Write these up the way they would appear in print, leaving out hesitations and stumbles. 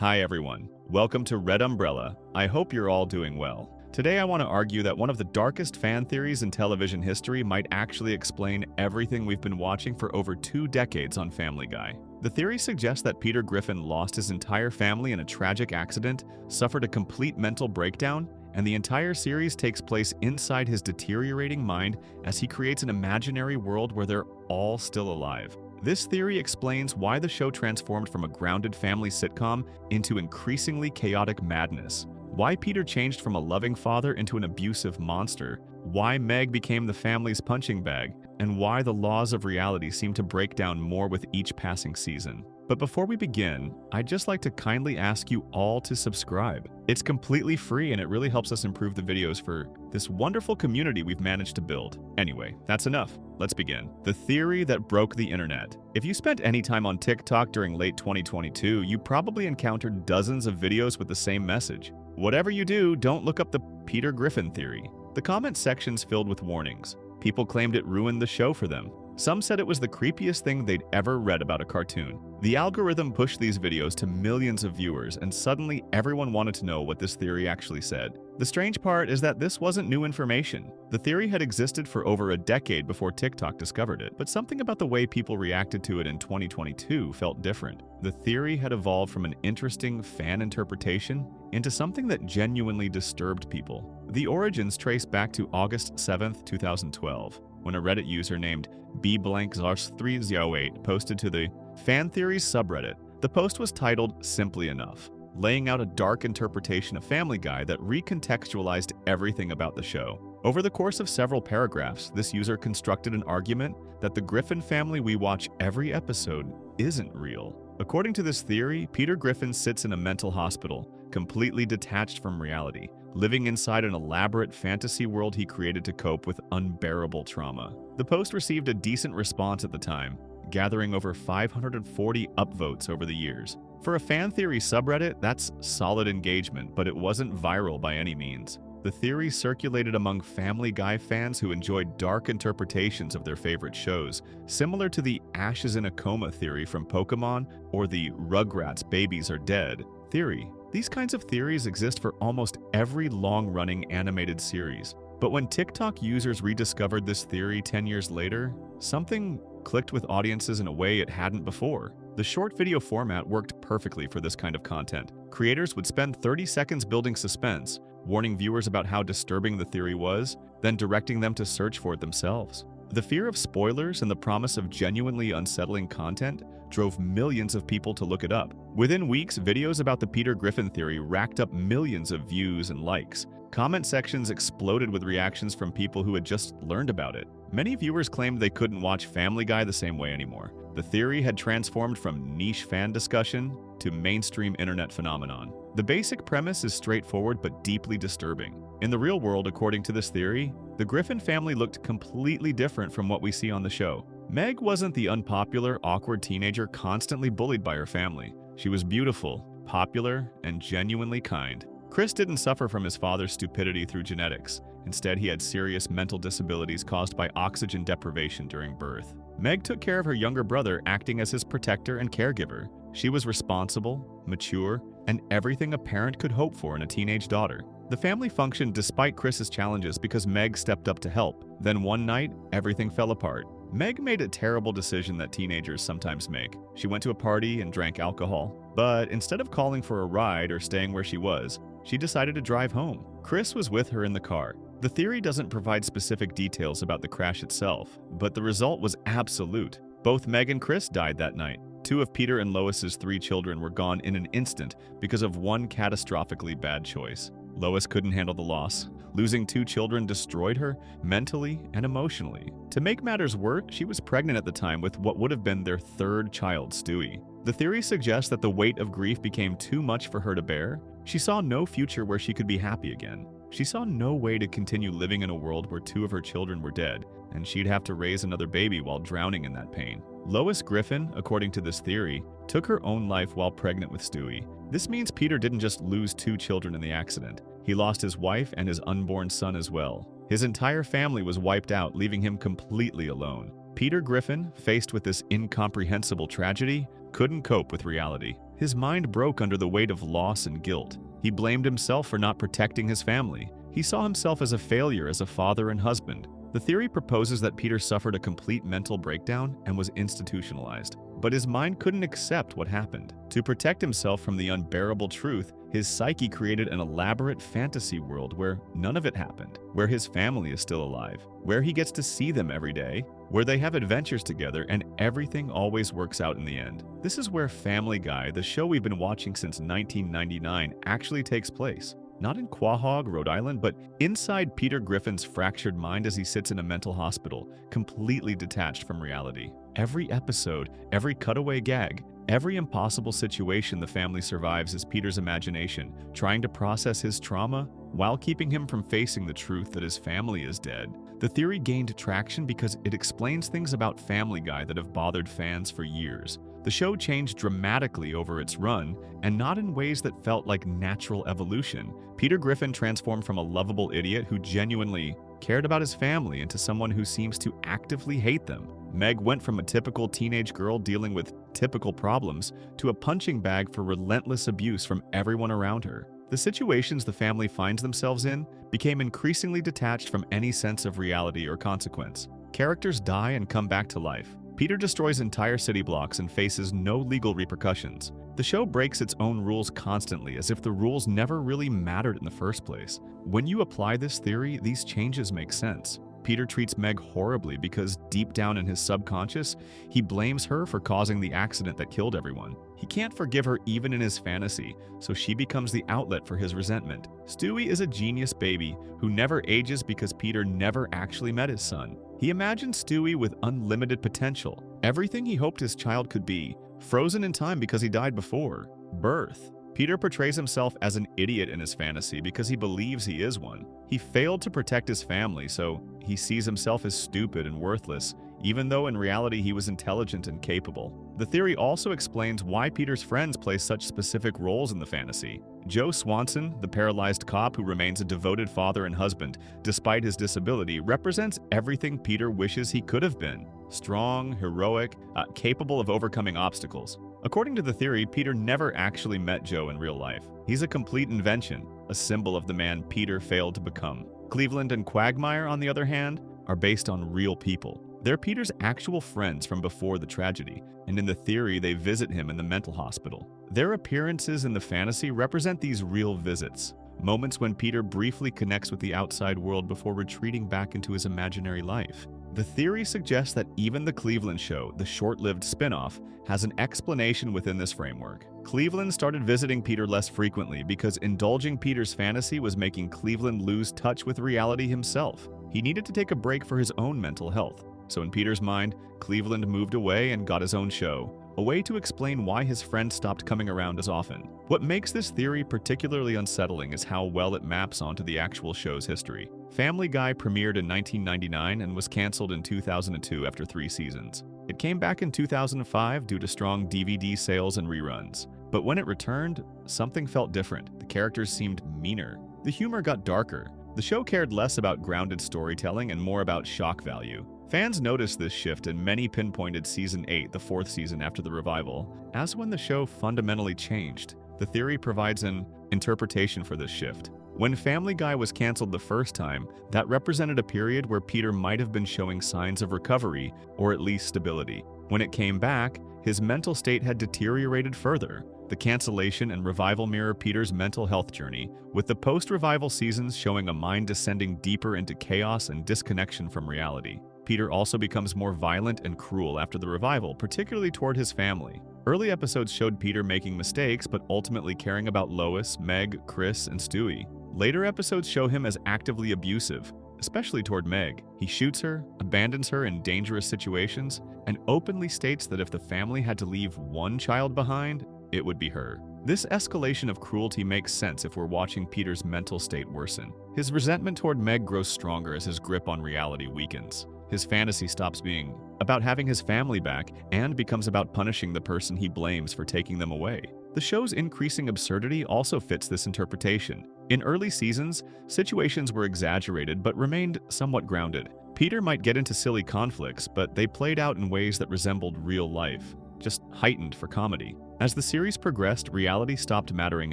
Hi everyone, welcome to Red Umbrella. I hope you're all doing well. Today I want to argue that one of the darkest fan theories in television history might actually explain everything we've been watching for over 2 decades on Family Guy. The theory suggests that Peter Griffin lost his entire family in a tragic accident, suffered a complete mental breakdown, and the entire series takes place inside his deteriorating mind as he creates an imaginary world where they're all still alive. This theory explains why the show transformed from a grounded family sitcom into increasingly chaotic madness, why Peter changed from a loving father into an abusive monster, why Meg became the family's punching bag, and why the laws of reality seem to break down more with each passing season. But before we begin, I'd just like to kindly ask you all to subscribe. It's completely free and it really helps us improve the videos for this wonderful community we've managed to build. Anyway, that's enough. Let's begin. The theory that broke the internet. If you spent any time on TikTok during late 2022, you probably encountered dozens of videos with the same message. Whatever you do, don't look up the Peter Griffin theory. The comment section's filled with warnings. People claimed it ruined the show for them. Some said it was the creepiest thing they'd ever read about a cartoon. The algorithm pushed these videos to millions of viewers, and suddenly everyone wanted to know what this theory actually said. The strange part is that this wasn't new information. The theory had existed for over a decade before TikTok discovered it, but something about the way people reacted to it in 2022 felt different. The theory had evolved from an interesting fan interpretation into something that genuinely disturbed people. The origins trace back to August 7, 2012. When a Reddit user named B-Zars308 posted to the Fan Theories subreddit. The post was titled Simply Enough, laying out a dark interpretation of Family Guy that recontextualized everything about the show. Over the course of several paragraphs, this user constructed an argument that the Griffin family we watch every episode isn't real. According to this theory, Peter Griffin sits in a mental hospital, completely detached from reality, living inside an elaborate fantasy world he created to cope with unbearable trauma. The post received a decent response at the time, gathering over 540 upvotes over the years. For a fan theory subreddit, that's solid engagement, but it wasn't viral by any means. The theory circulated among Family Guy fans who enjoyed dark interpretations of their favorite shows, similar to the Ashes in a Coma theory from Pokemon or the Rugrats Babies Are Dead theory. These kinds of theories exist for almost every long-running animated series. But when TikTok users rediscovered this theory 10 years later, something clicked with audiences in a way it hadn't before. The short video format worked perfectly for this kind of content. Creators would spend 30 seconds building suspense, warning viewers about how disturbing the theory was, then directing them to search for it themselves. The fear of spoilers and the promise of genuinely unsettling content drove millions of people to look it up. Within weeks, videos about the Peter Griffin theory racked up millions of views and likes. Comment sections exploded with reactions from people who had just learned about it. Many viewers claimed they couldn't watch Family Guy the same way anymore. The theory had transformed from niche fan discussion to mainstream internet phenomenon. The basic premise is straightforward but deeply disturbing. In the real world, according to this theory, the Griffin family looked completely different from what we see on the show. Meg wasn't the unpopular, awkward teenager constantly bullied by her family. She was beautiful, popular, and genuinely kind. Chris didn't suffer from his father's stupidity through genetics. Instead, he had serious mental disabilities caused by oxygen deprivation during birth. Meg took care of her younger brother, acting as his protector and caregiver. She was responsible, mature, and everything a parent could hope for in a teenage daughter. The family functioned despite Chris's challenges because Meg stepped up to help. Then one night, everything fell apart. Meg made a terrible decision that teenagers sometimes make. She went to a party and drank alcohol, but instead of calling for a ride or staying where she was, she decided to drive home. Chris was with her in the car. The theory doesn't provide specific details about the crash itself, but the result was absolute. Both Meg and Chris died that night. 2 of Peter and Lois's 3 children were gone in an instant because of one catastrophically bad choice. Lois couldn't handle the loss. Losing 2 children destroyed her mentally and emotionally. To make matters worse, she was pregnant at the time with what would have been their 3rd child, Stewie. The theory suggests that the weight of grief became too much for her to bear. She saw no future where she could be happy again. She saw no way to continue living in a world where 2 of her children were dead, and she'd have to raise another baby while drowning in that pain. Lois Griffin, according to this theory, took her own life while pregnant with Stewie. This means Peter didn't just lose 2 children in the accident. He lost his wife and his unborn son as well. His entire family was wiped out, leaving him completely alone. Peter Griffin, faced with this incomprehensible tragedy, couldn't cope with reality. His mind broke under the weight of loss and guilt. He blamed himself for not protecting his family. He saw himself as a failure as a father and husband. The theory proposes that Peter suffered a complete mental breakdown and was institutionalized. But his mind couldn't accept what happened. To protect himself from the unbearable truth, his psyche created an elaborate fantasy world where none of it happened, where his family is still alive, where he gets to see them every day, where they have adventures together, and everything always works out in the end. This is where Family Guy, the show we've been watching since 1999, actually takes place. Not in Quahog, Rhode Island, but inside Peter Griffin's fractured mind as he sits in a mental hospital, completely detached from reality. Every episode, every cutaway gag, every impossible situation the family survives is Peter's imagination, trying to process his trauma while keeping him from facing the truth that his family is dead. The theory gained traction because it explains things about Family Guy that have bothered fans for years. The show changed dramatically over its run, and not in ways that felt like natural evolution. Peter Griffin transformed from a lovable idiot who genuinely cared about his family into someone who seems to actively hate them. Meg went from a typical teenage girl dealing with typical problems to a punching bag for relentless abuse from everyone around her. The situations the family finds themselves in became increasingly detached from any sense of reality or consequence. Characters die and come back to life. Peter destroys entire city blocks and faces no legal repercussions. The show breaks its own rules constantly, as if the rules never really mattered in the first place. When you apply this theory, these changes make sense. Peter treats Meg horribly because deep down in his subconscious, he blames her for causing the accident that killed everyone. He can't forgive her even in his fantasy, so she becomes the outlet for his resentment. Stewie is a genius baby who never ages because Peter never actually met his son. He imagines Stewie with unlimited potential, everything he hoped his child could be, frozen in time because he died before birth. Peter portrays himself as an idiot in his fantasy because he believes he is one. He failed to protect his family, so he sees himself as stupid and worthless, even though in reality he was intelligent and capable. The theory also explains why Peter's friends play such specific roles in the fantasy. Joe Swanson, the paralyzed cop who remains a devoted father and husband despite his disability, represents everything Peter wishes he could have been. Strong, heroic, capable of overcoming obstacles. According to the theory, Peter never actually met Joe in real life. He's a complete invention, a symbol of the man Peter failed to become. Cleveland and Quagmire, on the other hand, are based on real people. They're Peter's actual friends from before the tragedy, and in the theory they visit him in the mental hospital. Their appearances in the fantasy represent these real visits, moments when Peter briefly connects with the outside world before retreating back into his imaginary life. The theory suggests that even the Cleveland show, the short-lived spin-off, has an explanation within this framework. Cleveland started visiting Peter less frequently because indulging Peter's fantasy was making Cleveland lose touch with reality himself. He needed to take a break for his own mental health. So in Peter's mind, Cleveland moved away and got his own show, a way to explain why his friends stopped coming around as often. What makes this theory particularly unsettling is how well it maps onto the actual show's history. Family Guy premiered in 1999 and was canceled in 2002 after 3 seasons. It came back in 2005 due to strong DVD sales and reruns. But when it returned, something felt different. The characters seemed meaner. The humor got darker. The show cared less about grounded storytelling and more about shock value. Fans noticed this shift and many pinpointed Season 8, the 4th season after the revival, as when the show fundamentally changed. The theory provides an interpretation for this shift. When Family Guy was canceled the first time, that represented a period where Peter might have been showing signs of recovery, or at least stability. When it came back, his mental state had deteriorated further. The cancellation and revival mirror Peter's mental health journey, with the post-revival seasons showing a mind descending deeper into chaos and disconnection from reality. Peter also becomes more violent and cruel after the revival, particularly toward his family. Early episodes showed Peter making mistakes, but ultimately caring about Lois, Meg, Chris, and Stewie. Later episodes show him as actively abusive, especially toward Meg. He shoots her, abandons her in dangerous situations, and openly states that if the family had to leave one child behind, it would be her. This escalation of cruelty makes sense if we're watching Peter's mental state worsen. His resentment toward Meg grows stronger as his grip on reality weakens. His fantasy stops being about having his family back and becomes about punishing the person he blames for taking them away. The show's increasing absurdity also fits this interpretation. In early seasons, situations were exaggerated but remained somewhat grounded. Peter might get into silly conflicts, but they played out in ways that resembled real life. just heightened for comedy. As the series progressed, reality stopped mattering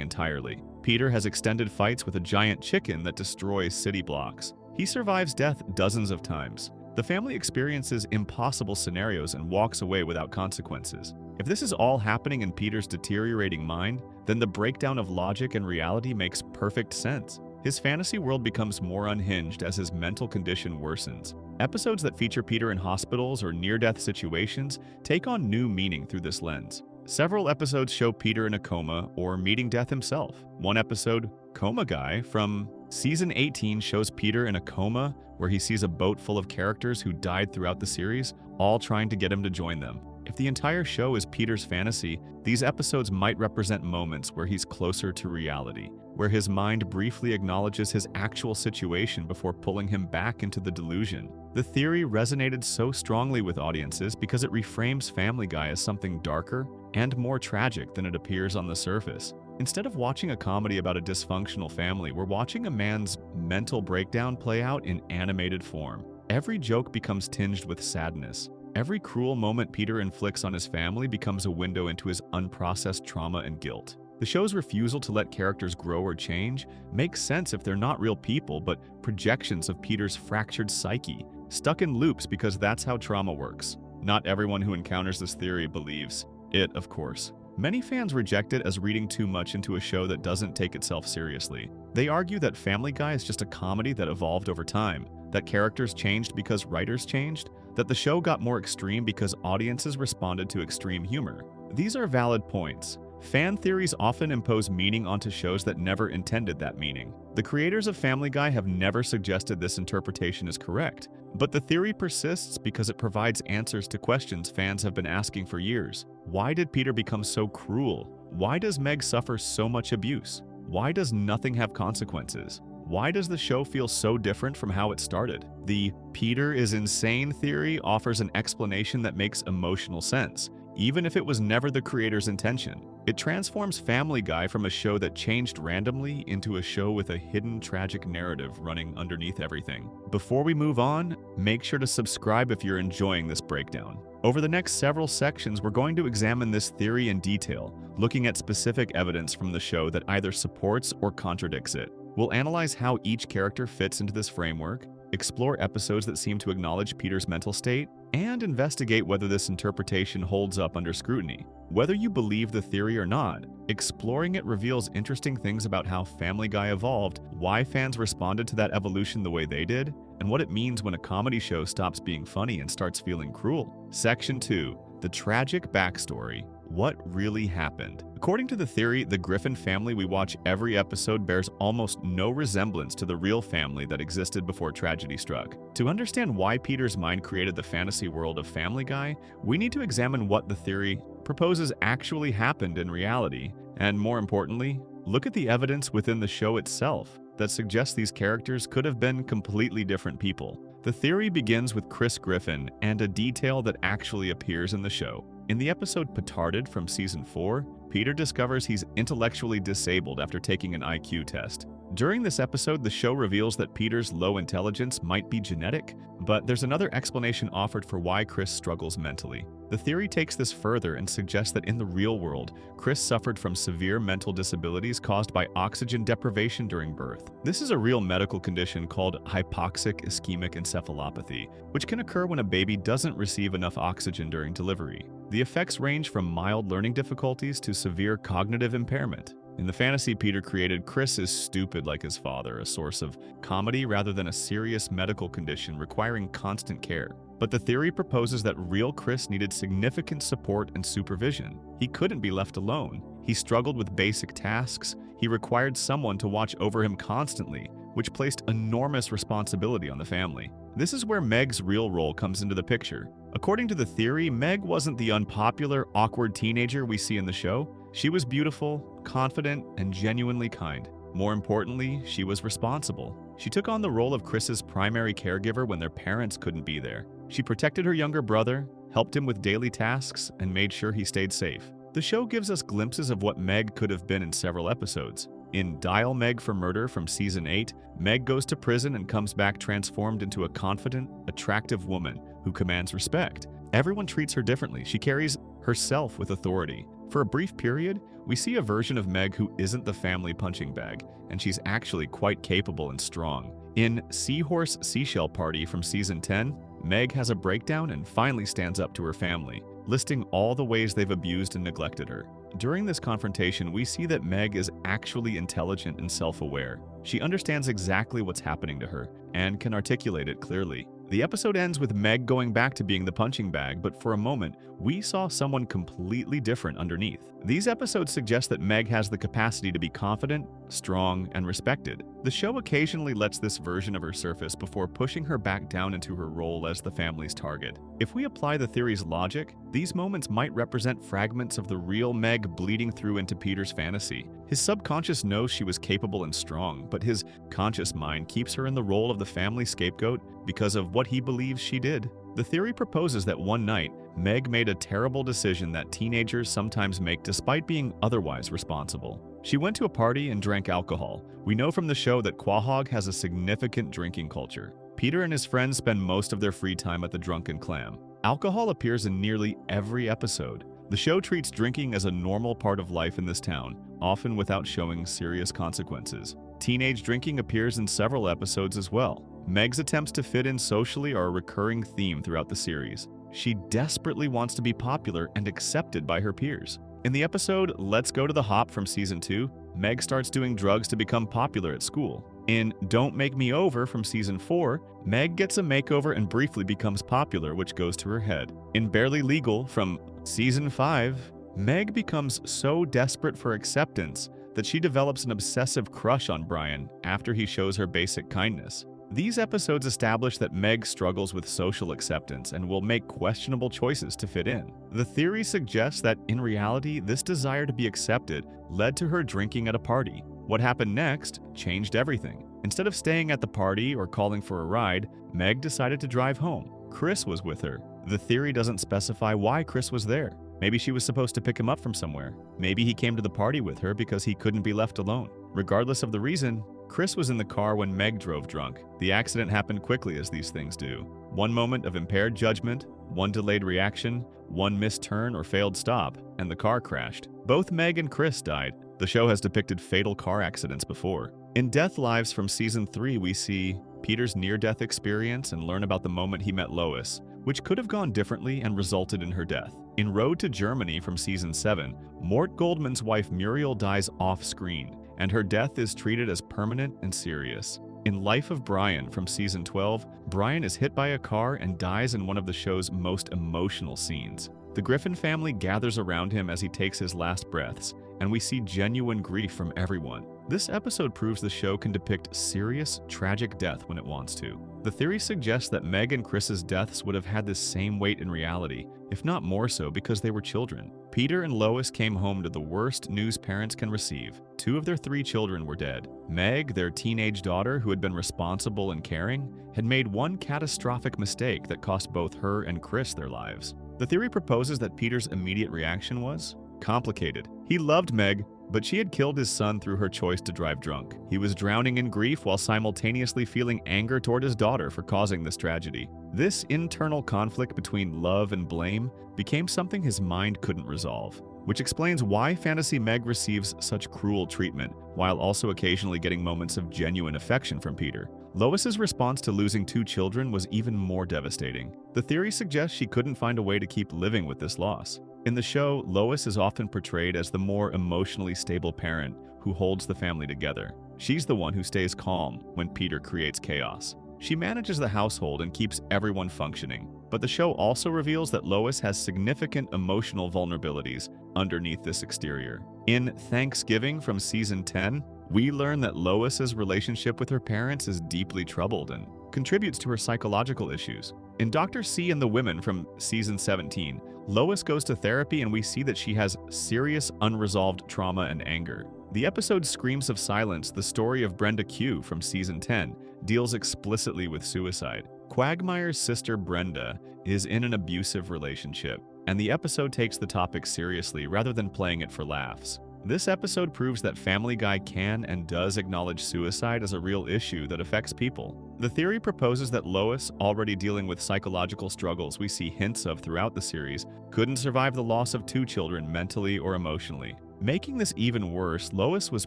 entirely. Peter has extended fights with a giant chicken that destroys city blocks. He survives death dozens of times. The family experiences impossible scenarios and walks away without consequences. If this is all happening in Peter's deteriorating mind, then the breakdown of logic and reality makes perfect sense. His fantasy world becomes more unhinged as his mental condition worsens. Episodes that feature Peter in hospitals or near-death situations take on new meaning through this lens. Several episodes show Peter in a coma or meeting death himself. One episode, Coma Guy, from Season 18 shows Peter in a coma where he sees a boat full of characters who died throughout the series, all trying to get him to join them. If the entire show is Peter's fantasy, these episodes might represent moments where he's closer to reality, where his mind briefly acknowledges his actual situation before pulling him back into the delusion. The theory resonated so strongly with audiences because it reframes Family Guy as something darker and more tragic than it appears on the surface. Instead of watching a comedy about a dysfunctional family, we're watching a man's mental breakdown play out in animated form. Every joke becomes tinged with sadness. Every cruel moment Peter inflicts on his family becomes a window into his unprocessed trauma and guilt. The show's refusal to let characters grow or change makes sense if they're not real people but projections of Peter's fractured psyche, stuck in loops because that's how trauma works. Not everyone who encounters this theory believes it, of course. Many fans reject it as reading too much into a show that doesn't take itself seriously. They argue that Family Guy is just a comedy that evolved over time, that characters changed because writers changed, that the show got more extreme because audiences responded to extreme humor. These are valid points. Fan theories often impose meaning onto shows that never intended that meaning. The creators of Family Guy have never suggested this interpretation is correct, but the theory persists because it provides answers to questions fans have been asking for years. Why did Peter become so cruel? Why does Meg suffer so much abuse? Why does nothing have consequences? Why does the show feel so different from how it started? The Peter is insane theory offers an explanation that makes emotional sense, even if it was never the creator's intention. It transforms Family Guy from a show that changed randomly into a show with a hidden tragic narrative running underneath everything. Before we move on, make sure to subscribe if you're enjoying this breakdown. Over the next several sections, we're going to examine this theory in detail, looking at specific evidence from the show that either supports or contradicts it. We'll analyze how each character fits into this framework, explore episodes that seem to acknowledge Peter's mental state, and investigate whether this interpretation holds up under scrutiny. Whether you believe the theory or not, exploring it reveals interesting things about how Family Guy evolved, why fans responded to that evolution the way they did, and what it means when a comedy show stops being funny and starts feeling cruel. Section 2. The tragic backstory. What really happened? According to the theory, the Griffin family we watch every episode bears almost no resemblance to the real family that existed before tragedy struck. To understand why Peter's mind created the fantasy world of Family Guy, we need to examine what the theory proposes actually happened in reality, and more importantly, look at the evidence within the show itself that suggests these characters could have been completely different people. The theory begins with Chris Griffin and a detail that actually appears in the show. In the episode Petarded from Season 4, Peter discovers he's intellectually disabled after taking an IQ test. During this episode, the show reveals that Peter's low intelligence might be genetic, but there's another explanation offered for why Chris struggles mentally. The theory takes this further and suggests that in the real world, Chris suffered from severe mental disabilities caused by oxygen deprivation during birth. This is a real medical condition called hypoxic ischemic encephalopathy, which can occur when a baby doesn't receive enough oxygen during delivery. The effects range from mild learning difficulties to severe cognitive impairment. In the fantasy Peter created, Chris is stupid like his father, a source of comedy rather than a serious medical condition requiring constant care. But the theory proposes that real Chris needed significant support and supervision. He couldn't be left alone. He struggled with basic tasks. He required someone to watch over him constantly, which placed enormous responsibility on the family. This is where Meg's real role comes into the picture. According to the theory, Meg wasn't the unpopular, awkward teenager we see in the show. She was beautiful, confident, and genuinely kind. More importantly, she was responsible. She took on the role of Chris's primary caregiver when their parents couldn't be there. She protected her younger brother, helped him with daily tasks, and made sure he stayed safe. The show gives us glimpses of what Meg could have been in several episodes. In Dial Meg for Murder from Season 8, Meg goes to prison and comes back transformed into a confident, attractive woman who commands respect. Everyone treats her differently. She carries herself with authority. For a brief period, we see a version of Meg who isn't the family punching bag, and she's actually quite capable and strong. In Seahorse Seashell Party from Season 10, Meg has a breakdown and finally stands up to her family, listing all the ways they've abused and neglected her. During this confrontation, we see that Meg is actually intelligent and self-aware. She understands exactly what's happening to her and can articulate it clearly. The episode ends with Meg going back to being the punching bag, but for a moment, we saw someone completely different underneath. These episodes suggest that Meg has the capacity to be confident, strong, and respected. The show occasionally lets this version of her surface before pushing her back down into her role as the family's target. If we apply the theory's logic, these moments might represent fragments of the real Meg bleeding through into Peter's fantasy. His subconscious knows she was capable and strong, but his conscious mind keeps her in the role of the family scapegoat because of what he believes she did. The theory proposes that one night, Meg made a terrible decision that teenagers sometimes make despite being otherwise responsible. She went to a party and drank alcohol. We know from the show that Quahog has a significant drinking culture. Peter and his friends spend most of their free time at the Drunken Clam. Alcohol appears in nearly every episode. The show treats drinking as a normal part of life in this town, often without showing serious consequences. Teenage drinking appears in several episodes as well. Meg's attempts to fit in socially are a recurring theme throughout the series. She desperately wants to be popular and accepted by her peers. In the episode Let's Go to the Hop from Season 2, Meg starts doing drugs to become popular at school. In Don't Make Me Over from Season 4, Meg gets a makeover and briefly becomes popular, which goes to her head. In Barely Legal from Season 5, Meg becomes so desperate for acceptance that she develops an obsessive crush on Brian after he shows her basic kindness. These episodes establish that Meg struggles with social acceptance and will make questionable choices to fit in. The theory suggests that, in reality, this desire to be accepted led to her drinking at a party. What happened next changed everything. Instead of staying at the party or calling for a ride, Meg decided to drive home. Chris was with her. The theory doesn't specify why Chris was there. Maybe she was supposed to pick him up from somewhere. Maybe he came to the party with her because he couldn't be left alone. Regardless of the reason, Chris was in the car when Meg drove drunk. The accident happened quickly, as these things do. One moment of impaired judgment, one delayed reaction, one missed turn or failed stop, and the car crashed. Both Meg and Chris died. The show has depicted fatal car accidents before. In Death Lives from Season 3, we see Peter's near-death experience and learn about the moment he met Lois, which could have gone differently and resulted in her death. In Road to Germany from Season 7, Mort Goldman's wife Muriel dies off-screen, and her death is treated as permanent and serious. In Life of Brian from Season 12, Brian is hit by a car and dies in one of the show's most emotional scenes. The Griffin family gathers around him as he takes his last breaths, and we see genuine grief from everyone. This episode proves the show can depict serious, tragic death when it wants to. The theory suggests that Meg and Chris's deaths would have had this same weight in reality, if not more so because they were children. Peter and Lois came home to the worst news parents can receive. 2 of their 3 children were dead. Meg, their teenage daughter who had been responsible and caring, had made one catastrophic mistake that cost both her and Chris their lives. The theory proposes that Peter's immediate reaction was complicated. He loved Meg, but she had killed his son through her choice to drive drunk. He was drowning in grief while simultaneously feeling anger toward his daughter for causing this tragedy. This internal conflict between love and blame became something his mind couldn't resolve, which explains why Fantasy Meg receives such cruel treatment, while also occasionally getting moments of genuine affection from Peter. Lois's response to losing 2 children was even more devastating. The theory suggests she couldn't find a way to keep living with this loss. In the show, Lois is often portrayed as the more emotionally stable parent who holds the family together. She's the one who stays calm when Peter creates chaos. She manages the household and keeps everyone functioning. But the show also reveals that Lois has significant emotional vulnerabilities underneath this exterior. In Thanksgiving from Season 10, we learn that Lois's relationship with her parents is deeply troubled and contributes to her psychological issues. In Dr. C and the Women from Season 17, Lois goes to therapy and we see that she has serious unresolved trauma and anger. The episode Screams of Silence, the story of Brenda Q from Season 10, deals explicitly with suicide. Quagmire's sister Brenda is in an abusive relationship, and the episode takes the topic seriously rather than playing it for laughs. This episode proves that Family Guy can and does acknowledge suicide as a real issue that affects people. The theory proposes that Lois, already dealing with psychological struggles we see hints of throughout the series, couldn't survive the loss of 2 children mentally or emotionally. Making this even worse, Lois was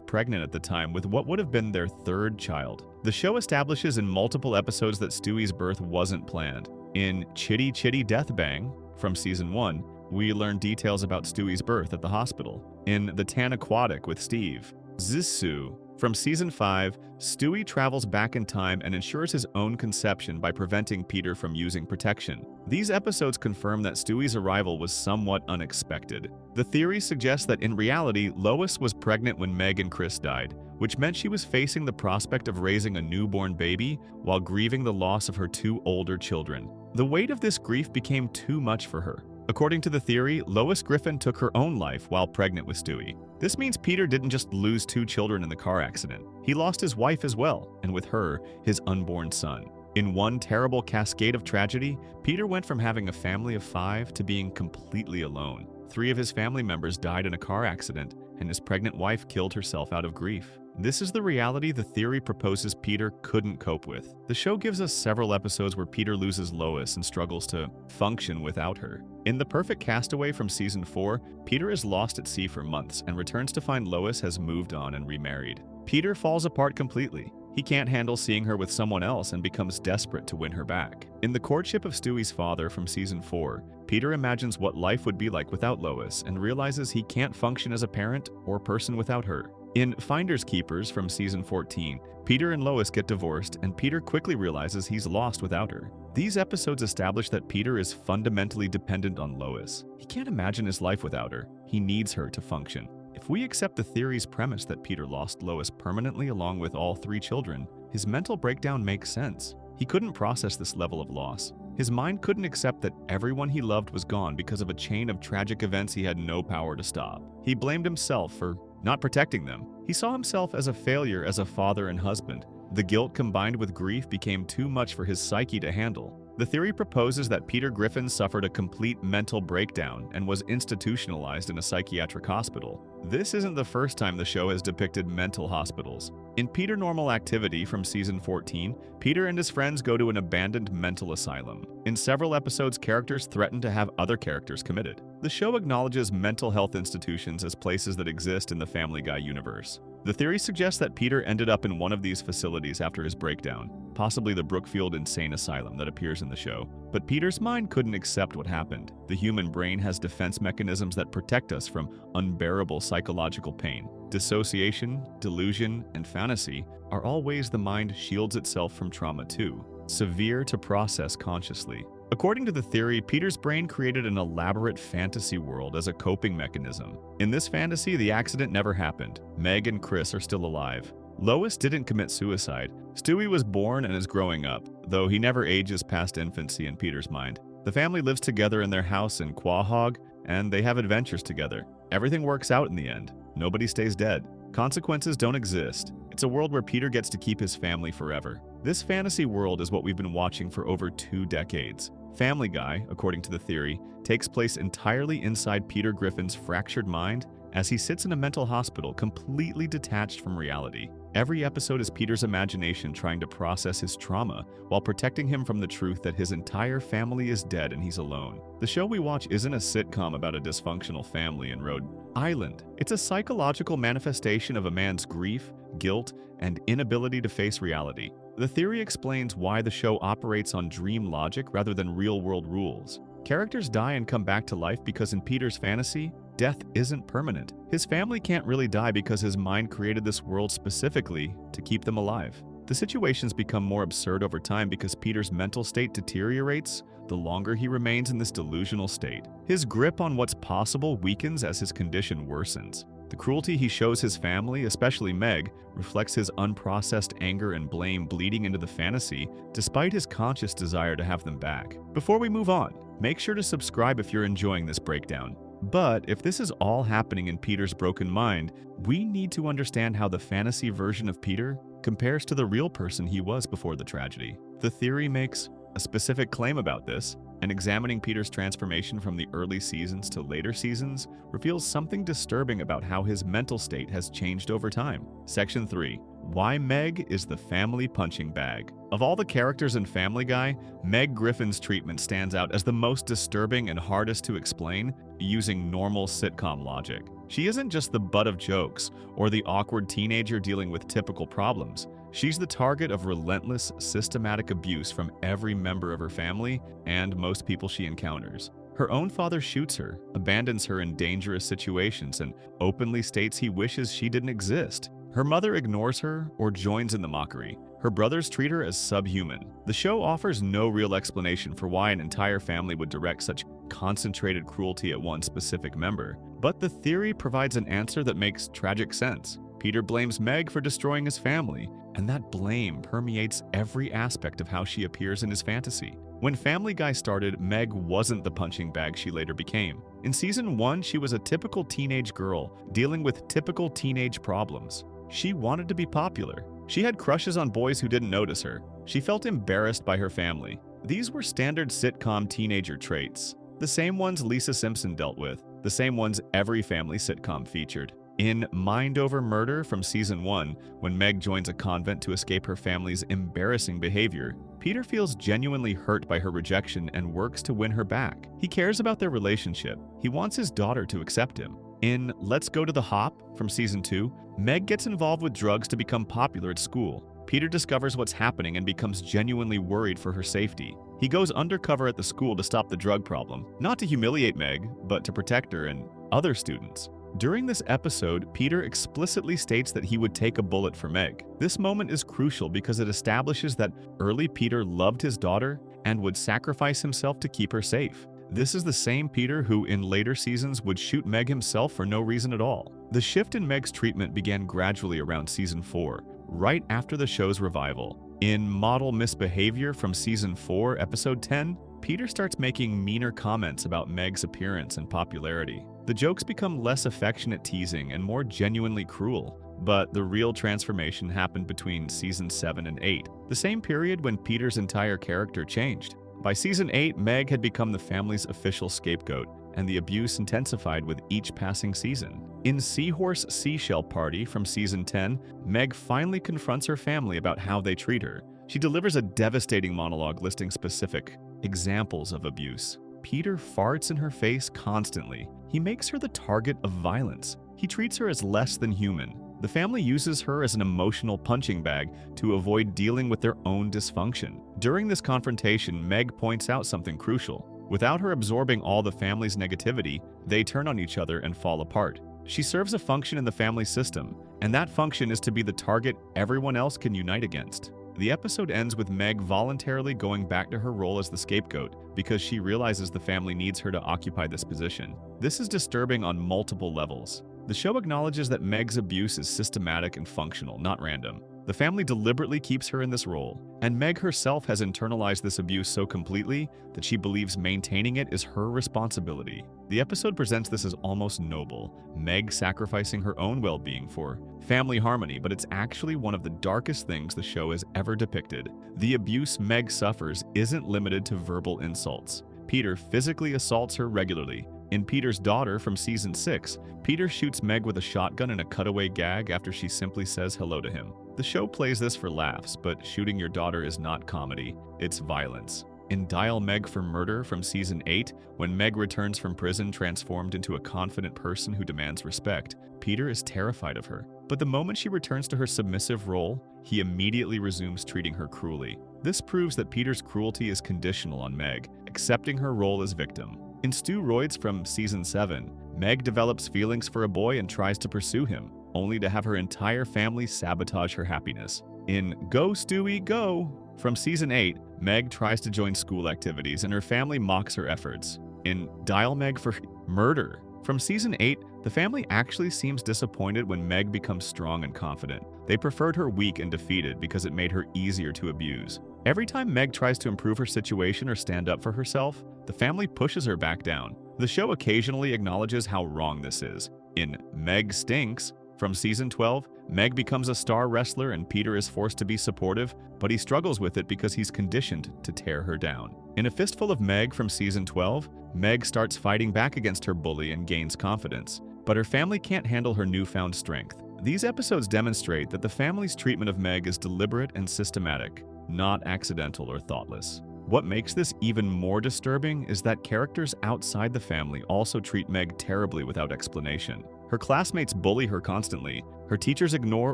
pregnant at the time with what would have been their 3rd child. The show establishes in multiple episodes that Stewie's birth wasn't planned. In Chitty Chitty Death Bang from Season 1, we learn details about Stewie's birth at the hospital. In The Tanaquatic with Steve, Zissou from Season 5, Stewie travels back in time and ensures his own conception by preventing Peter from using protection. These episodes confirm that Stewie's arrival was somewhat unexpected. The theory suggests that in reality, Lois was pregnant when Meg and Chris died, which meant she was facing the prospect of raising a newborn baby while grieving the loss of her 2 older children. The weight of this grief became too much for her. According to the theory, Lois Griffin took her own life while pregnant with Stewie. This means Peter didn't just lose 2 children in the car accident. He lost his wife as well, and with her, his unborn son. In one terrible cascade of tragedy, Peter went from having a family of 5 to being completely alone. 3 of his family members died in a car accident, and his pregnant wife killed herself out of grief. This is the reality the theory proposes Peter couldn't cope with. The show gives us several episodes where Peter loses Lois and struggles to function without her. In The Perfect Castaway from Season 4, Peter is lost at sea for months and returns to find Lois has moved on and remarried. Peter falls apart completely. He can't handle seeing her with someone else and becomes desperate to win her back. In The Courtship of Stewie's Father from Season 4, Peter imagines what life would be like without Lois and realizes he can't function as a parent or person without her. In Finders Keepers from Season 14, Peter and Lois get divorced, and Peter quickly realizes he's lost without her. These episodes establish that Peter is fundamentally dependent on Lois. He can't imagine his life without her. He needs her to function. If we accept the theory's premise that Peter lost Lois permanently along with all 3 children, his mental breakdown makes sense. He couldn't process this level of loss. His mind couldn't accept that everyone he loved was gone because of a chain of tragic events he had no power to stop. He blamed himself for not protecting them. He saw himself as a failure as a father and husband. The guilt combined with grief became too much for his psyche to handle. The theory proposes that Peter Griffin suffered a complete mental breakdown and was institutionalized in a psychiatric hospital. This isn't the first time the show has depicted mental hospitals. In Peter Normal Activity from Season 14, Peter and his friends go to an abandoned mental asylum. In several episodes, characters threaten to have other characters committed. The show acknowledges mental health institutions as places that exist in the Family Guy universe. The theory suggests that Peter ended up in one of these facilities after his breakdown, possibly the Brookfield Insane Asylum that appears in the show. But Peter's mind couldn't accept what happened. The human brain has defense mechanisms that protect us from unbearable psychological pain. Dissociation, delusion, and fantasy are all ways the mind shields itself from trauma too, severe to process consciously. According to the theory, Peter's brain created an elaborate fantasy world as a coping mechanism. In this fantasy, the accident never happened. Meg and Chris are still alive. Lois didn't commit suicide. Stewie was born and is growing up, though he never ages past infancy in Peter's mind. The family lives together in their house in Quahog, and they have adventures together. Everything works out in the end. Nobody stays dead. Consequences don't exist. It's a world where Peter gets to keep his family forever. This fantasy world is what we've been watching for over 2 decades. Family Guy, according to the theory, takes place entirely inside Peter Griffin's fractured mind as he sits in a mental hospital completely detached from reality. Every episode is Peter's imagination trying to process his trauma while protecting him from the truth that his entire family is dead and he's alone. The show we watch isn't a sitcom about a dysfunctional family in Rhode Island. It's a psychological manifestation of a man's grief, guilt, and inability to face reality. The theory explains why the show operates on dream logic rather than real-world rules. Characters die and come back to life because in Peter's fantasy, death isn't permanent. His family can't really die because his mind created this world specifically to keep them alive. The situations become more absurd over time because Peter's mental state deteriorates the longer he remains in this delusional state. His grip on what's possible weakens as his condition worsens. The cruelty he shows his family, especially Meg, reflects his unprocessed anger and blame bleeding into the fantasy, despite his conscious desire to have them back. Before we move on, make sure to subscribe if you're enjoying this breakdown. But if this is all happening in Peter's broken mind, we need to understand how the fantasy version of Peter compares to the real person he was before the tragedy. The theory makes a specific claim about this. and examining Peter's transformation from the early seasons to later seasons reveals something disturbing about how his mental state has changed over time. Section 3. Why Meg is the family punching bag. Of all the characters in Family Guy, Meg Griffin's treatment stands out as the most disturbing and hardest to explain using normal sitcom logic. She isn't just the butt of jokes or the awkward teenager dealing with typical problems. She's the target of relentless, systematic abuse from every member of her family and most people she encounters. Her own father shoots her, abandons her in dangerous situations, and openly states he wishes she didn't exist. Her mother ignores her or joins in the mockery. Her brothers treat her as subhuman. The show offers no real explanation for why an entire family would direct such concentrated cruelty at one specific member, but the theory provides an answer that makes tragic sense. Peter blames Meg for destroying his family, and that blame permeates every aspect of how she appears in his fantasy. When Family Guy started, Meg wasn't the punching bag she later became. In season 1, she was a typical teenage girl dealing with typical teenage problems. She wanted to be popular. She had crushes on boys who didn't notice her. She felt embarrassed by her family. These were standard sitcom teenager traits, the same ones Lisa Simpson dealt with, the same ones every family sitcom featured. In Mind Over Murder from season 1, when Meg joins a convent to escape her family's embarrassing behavior, Peter feels genuinely hurt by her rejection and works to win her back. He cares about their relationship. He wants his daughter to accept him. In Let's Go to the Hop from season 2, Meg gets involved with drugs to become popular at school. Peter discovers what's happening and becomes genuinely worried for her safety. He goes undercover at the school to stop the drug problem, not to humiliate Meg, but to protect her and other students. During this episode, Peter explicitly states that he would take a bullet for Meg. This moment is crucial because it establishes that early Peter loved his daughter and would sacrifice himself to keep her safe. This is the same Peter who, in later seasons, would shoot Meg himself for no reason at all. The shift in Meg's treatment began gradually around season 4, right after the show's revival. In Model Misbehavior from season 4, episode 10, Peter starts making meaner comments about Meg's appearance and popularity. The jokes become less affectionate teasing and more genuinely cruel. But the real transformation happened between season 7 and 8, the same period when Peter's entire character changed. By season 8, Meg had become the family's official scapegoat, and the abuse intensified with each passing season. In Seahorse Seashell Party from season 10, Meg finally confronts her family about how they treat her. She delivers a devastating monologue listing specific examples of abuse. Peter farts in her face constantly. He makes her the target of violence. He treats her as less than human. The family uses her as an emotional punching bag to avoid dealing with their own dysfunction. During this confrontation, Meg points out something crucial. Without her absorbing all the family's negativity, they turn on each other and fall apart. She serves a function in the family system, and that function is to be the target everyone else can unite against. The episode ends with Meg voluntarily going back to her role as the scapegoat because she realizes the family needs her to occupy this position. This is disturbing on multiple levels. The show acknowledges that Meg's abuse is systematic and functional, not random. The family deliberately keeps her in this role, and Meg herself has internalized this abuse so completely that she believes maintaining it is her responsibility. The episode presents this as almost noble, Meg sacrificing her own well-being for family harmony, but it's actually one of the darkest things the show has ever depicted. The abuse Meg suffers isn't limited to verbal insults. Peter physically assaults her regularly. In Peter's Daughter from season 6, Peter shoots Meg with a shotgun in a cutaway gag after she simply says hello to him. The show plays this for laughs, but shooting your daughter is not comedy, it's violence. In Dial Meg for Murder from season 8, when Meg returns from prison transformed into a confident person who demands respect, Peter is terrified of her. But the moment she returns to her submissive role, he immediately resumes treating her cruelly. This proves that Peter's cruelty is conditional on Meg, accepting her role as victim. In Stu Roids from season 7, Meg develops feelings for a boy and tries to pursue him, only to have her entire family sabotage her happiness. In Go Stewie Go from season 8, Meg tries to join school activities and her family mocks her efforts. In Dial Meg for Murder from season 8, the family actually seems disappointed when Meg becomes strong and confident. They preferred her weak and defeated because it made her easier to abuse. Every time Meg tries to improve her situation or stand up for herself, the family pushes her back down. The show occasionally acknowledges how wrong this is. In Meg Stinks from season 12, Meg becomes a star wrestler and Peter is forced to be supportive, but he struggles with it because he's conditioned to tear her down. In A Fistful of Meg from season 12, Meg starts fighting back against her bully and gains confidence, but her family can't handle her newfound strength. These episodes demonstrate that the family's treatment of Meg is deliberate and systematic, not accidental or thoughtless. What makes this even more disturbing is that characters outside the family also treat Meg terribly without explanation. Her classmates bully her constantly, her teachers ignore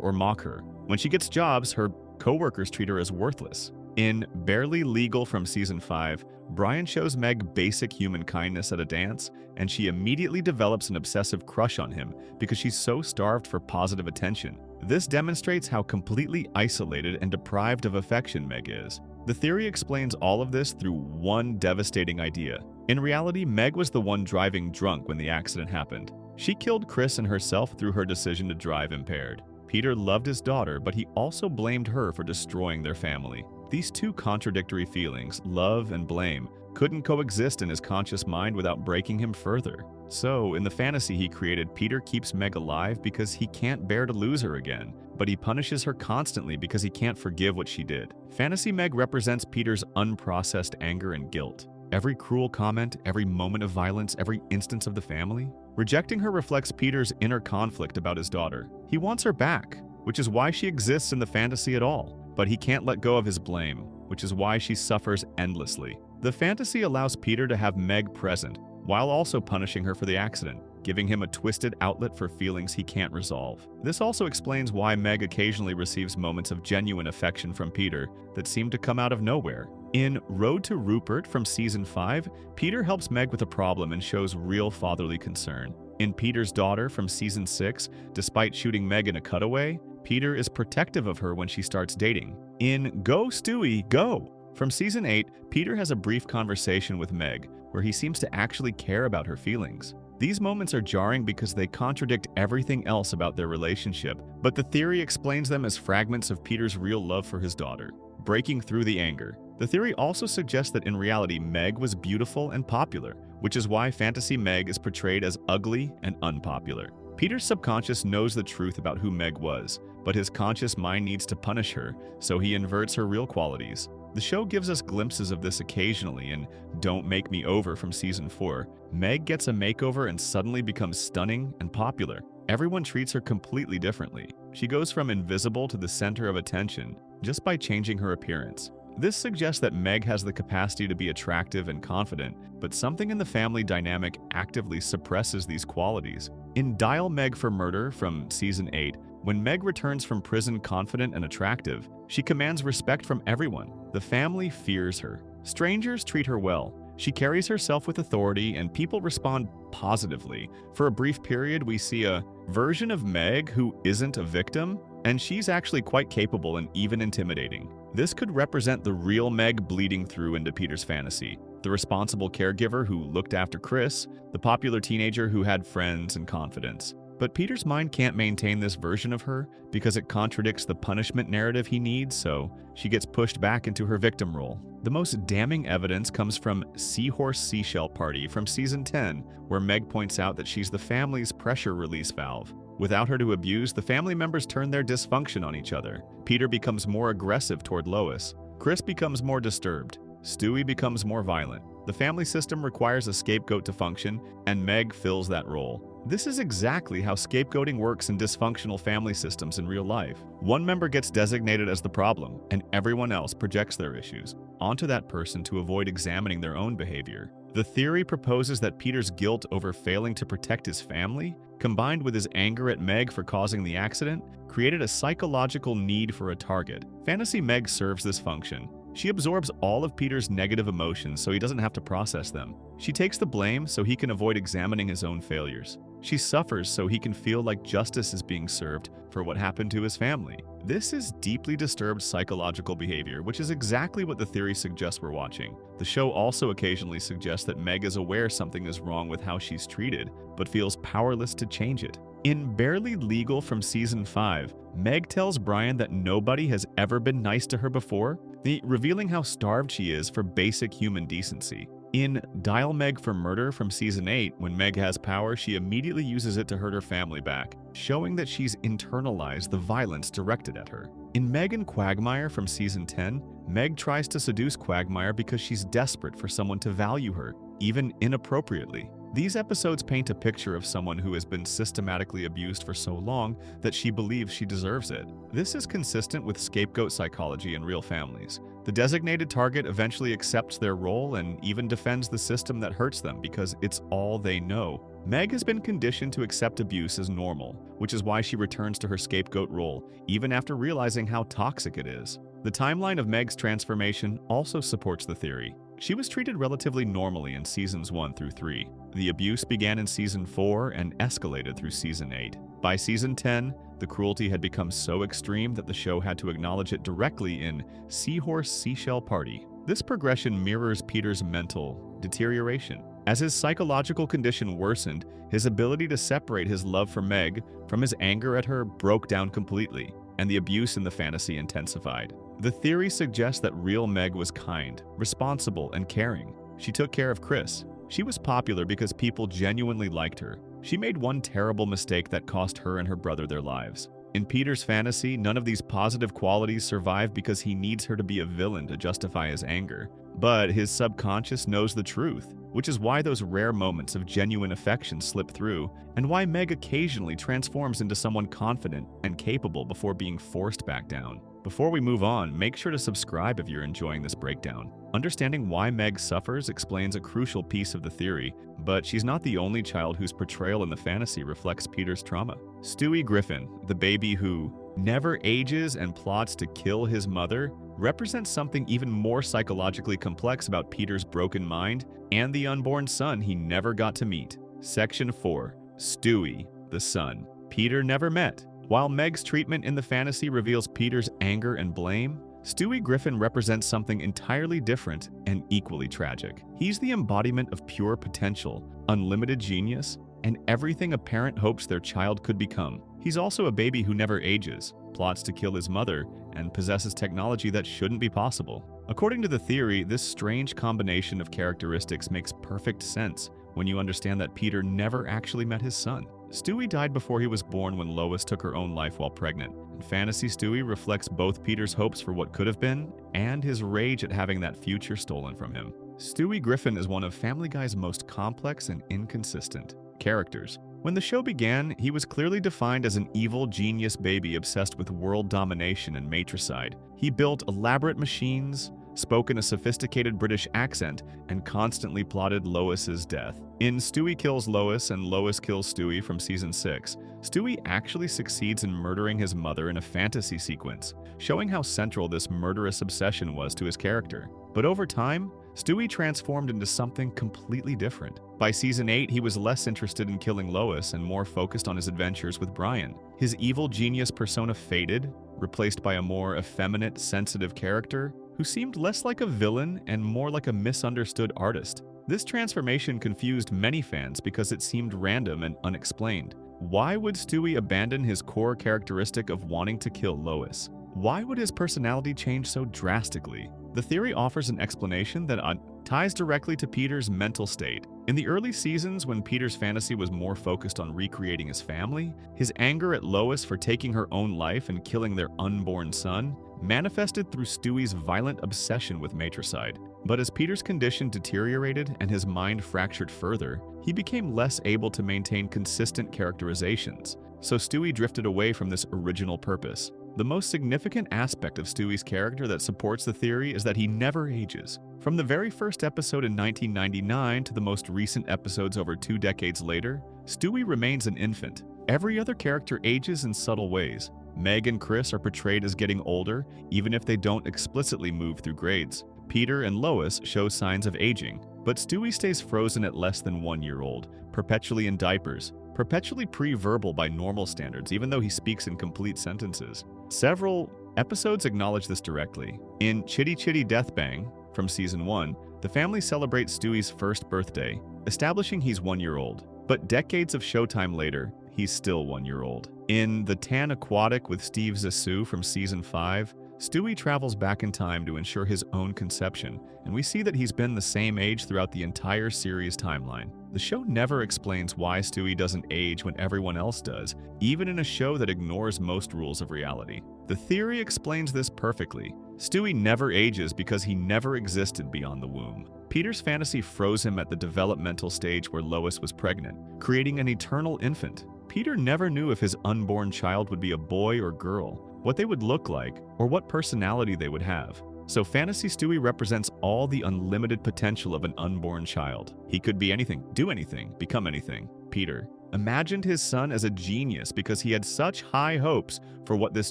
or mock her. When she gets jobs, her co-workers treat her as worthless. In Barely Legal from season 5, Brian shows Meg basic human kindness at a dance, and she immediately develops an obsessive crush on him because she's so starved for positive attention. This demonstrates how completely isolated and deprived of affection Meg is. The theory explains all of this through one devastating idea. In reality, Meg was the one driving drunk when the accident happened. She killed Chris and herself through her decision to drive impaired. Peter loved his daughter, but he also blamed her for destroying their family. These two contradictory feelings, love and blame, couldn't coexist in his conscious mind without breaking him further. So, in the fantasy he created, Peter keeps Meg alive because he can't bear to lose her again, but he punishes her constantly because he can't forgive what she did. Fantasy Meg represents Peter's unprocessed anger and guilt. Every cruel comment, every moment of violence, every instance of the family. Rejecting her reflects Peter's inner conflict about his daughter. He wants her back, which is why she exists in the fantasy at all. But he can't let go of his blame, which is why she suffers endlessly. The fantasy allows Peter to have Meg present, while also punishing her for the accident, giving him a twisted outlet for feelings he can't resolve. This also explains why Meg occasionally receives moments of genuine affection from Peter that seem to come out of nowhere. In Road to Rupert from season 5, Peter helps Meg with a problem and shows real fatherly concern. In Peter's Daughter from season 6, despite shooting Meg in a cutaway, Peter is protective of her when she starts dating. In Go Stewie, Go! From season 8, Peter has a brief conversation with Meg, where he seems to actually care about her feelings. These moments are jarring because they contradict everything else about their relationship, but the theory explains them as fragments of Peter's real love for his daughter, breaking through the anger. The theory also suggests that in reality, Meg was beautiful and popular, which is why fantasy Meg is portrayed as ugly and unpopular. Peter's subconscious knows the truth about who Meg was, but his conscious mind needs to punish her, so he inverts her real qualities. The show gives us glimpses of this occasionally in Don't Make Me Over from season 4. Meg gets a makeover and suddenly becomes stunning and popular. Everyone treats her completely differently. She goes from invisible to the center of attention just by changing her appearance. This suggests that Meg has the capacity to be attractive and confident, but something in the family dynamic actively suppresses these qualities. In Dial Meg for Murder from season 8, when Meg returns from prison confident and attractive, she commands respect from everyone. The family fears her. Strangers treat her well. She carries herself with authority and people respond positively. For a brief period, we see a version of Meg who isn't a victim, and she's actually quite capable and even intimidating. This could represent the real Meg bleeding through into Peter's fantasy. The responsible caregiver who looked after Chris, the popular teenager who had friends and confidence. But Peter's mind can't maintain this version of her because it contradicts the punishment narrative he needs, so she gets pushed back into her victim role. The most damning evidence comes from Seahorse Seashell Party from season 10, where Meg points out that she's the family's pressure release valve. Without her to abuse, the family members turn their dysfunction on each other. Peter becomes more aggressive toward Lois. Chris becomes more disturbed. Stewie becomes more violent. The family system requires a scapegoat to function, and Meg fills that role. This is exactly how scapegoating works in dysfunctional family systems in real life. One member gets designated as the problem, and everyone else projects their issues onto that person to avoid examining their own behavior. The theory proposes that Peter's guilt over failing to protect his family, combined with his anger at Meg for causing the accident, created a psychological need for a target. Fantasy Meg serves this function. She absorbs all of Peter's negative emotions so he doesn't have to process them. She takes the blame so he can avoid examining his own failures. She suffers so he can feel like justice is being served for what happened to his family. This is deeply disturbed psychological behavior, which is exactly what the theory suggests we're watching. The show also occasionally suggests that Meg is aware something is wrong with how she's treated, but feels powerless to change it. In Barely Legal from season 5, Meg tells Brian that nobody has ever been nice to her before, revealing how starved she is for basic human decency. In Dial Meg for Murder from Season 8, when Meg has power, she immediately uses it to hurt her family back, showing that she's internalized the violence directed at her. In Meg and Quagmire from Season 10, Meg tries to seduce Quagmire because she's desperate for someone to value her, even inappropriately. These episodes paint a picture of someone who has been systematically abused for so long that she believes she deserves it. This is consistent with scapegoat psychology in real families. The designated target eventually accepts their role and even defends the system that hurts them because it's all they know. Meg has been conditioned to accept abuse as normal, which is why she returns to her scapegoat role, even after realizing how toxic it is. The timeline of Meg's transformation also supports the theory. She was treated relatively normally in Seasons 1 through 3. The abuse began in Season 4 and escalated through Season 8. By Season 10, the cruelty had become so extreme that the show had to acknowledge it directly in Seahorse Seashell Party. This progression mirrors Peter's mental deterioration. As his psychological condition worsened, his ability to separate his love for Meg from his anger at her broke down completely, and the abuse in the fantasy intensified. The theory suggests that real Meg was kind, responsible, and caring. She took care of Chris. She was popular because people genuinely liked her. She made one terrible mistake that cost her and her brother their lives. In Peter's fantasy, none of these positive qualities survive because he needs her to be a villain to justify his anger. But his subconscious knows the truth, which is why those rare moments of genuine affection slip through, and why Meg occasionally transforms into someone confident and capable before being forced back down. Before we move on, make sure to subscribe if you're enjoying this breakdown. Understanding why Meg suffers explains a crucial piece of the theory, but she's not the only child whose portrayal in the fantasy reflects Peter's trauma. Stewie Griffin, the baby who never ages and plots to kill his mother, represents something even more psychologically complex about Peter's broken mind and the unborn son he never got to meet. Section 4. Stewie, the son Peter never met. While Meg's treatment in the fantasy reveals Peter's anger and blame, Stewie Griffin represents something entirely different and equally tragic. He's the embodiment of pure potential, unlimited genius, and everything a parent hopes their child could become. He's also a baby who never ages, plots to kill his mother, and possesses technology that shouldn't be possible. According to the theory, this strange combination of characteristics makes perfect sense when you understand that Peter never actually met his son. Stewie died before he was born when Lois took her own life while pregnant. And Fantasy Stewie reflects both Peter's hopes for what could have been and his rage at having that future stolen from him. Stewie Griffin is one of Family Guy's most complex and inconsistent characters. When the show began, he was clearly defined as an evil genius baby obsessed with world domination and matricide. He built elaborate machines, spoke in a sophisticated British accent, and constantly plotted Lois's death. In Stewie Kills Lois and Lois Kills Stewie from Season 6, Stewie actually succeeds in murdering his mother in a fantasy sequence, showing how central this murderous obsession was to his character. But over time, Stewie transformed into something completely different. By Season 8, he was less interested in killing Lois and more focused on his adventures with Brian. His evil genius persona faded, replaced by a more effeminate, sensitive character who seemed less like a villain and more like a misunderstood artist. This transformation confused many fans because it seemed random and unexplained. Why would Stewie abandon his core characteristic of wanting to kill Lois? Why would his personality change so drastically? The theory offers an explanation that ties directly to Peter's mental state. In the early seasons, when Peter's fantasy was more focused on recreating his family, his anger at Lois for taking her own life and killing their unborn son manifested through Stewie's violent obsession with matricide. But as Peter's condition deteriorated and his mind fractured further, he became less able to maintain consistent characterizations, so Stewie drifted away from this original purpose. The most significant aspect of Stewie's character that supports the theory is that he never ages. From the very first episode in 1999 to the most recent episodes over 2 decades later, Stewie remains an infant. Every other character ages in subtle ways. Meg and Chris are portrayed as getting older, even if they don't explicitly move through grades. Peter and Lois show signs of aging, but Stewie stays frozen at less than 1 year old, perpetually in diapers, perpetually pre-verbal by normal standards, even though he speaks in complete sentences. Several episodes acknowledge this directly. In Chitty Chitty Death Bang from Season 1, the family celebrates Stewie's first birthday, establishing he's 1 year old. But decades of showtime later, he's still 1 year old. In The Tan Aquatic with Steve Zissou from Season 5, Stewie travels back in time to ensure his own conception, and we see that he's been the same age throughout the entire series timeline. The show never explains why Stewie doesn't age when everyone else does, even in a show that ignores most rules of reality. The theory explains this perfectly. Stewie never ages because he never existed beyond the womb. Peter's fantasy froze him at the developmental stage where Lois was pregnant, creating an eternal infant. Peter never knew if his unborn child would be a boy or girl, what they would look like, or what personality they would have. So Fantasy Stewie represents all the unlimited potential of an unborn child. He could be anything, do anything, become anything. Peter imagined his son as a genius because he had such high hopes for what this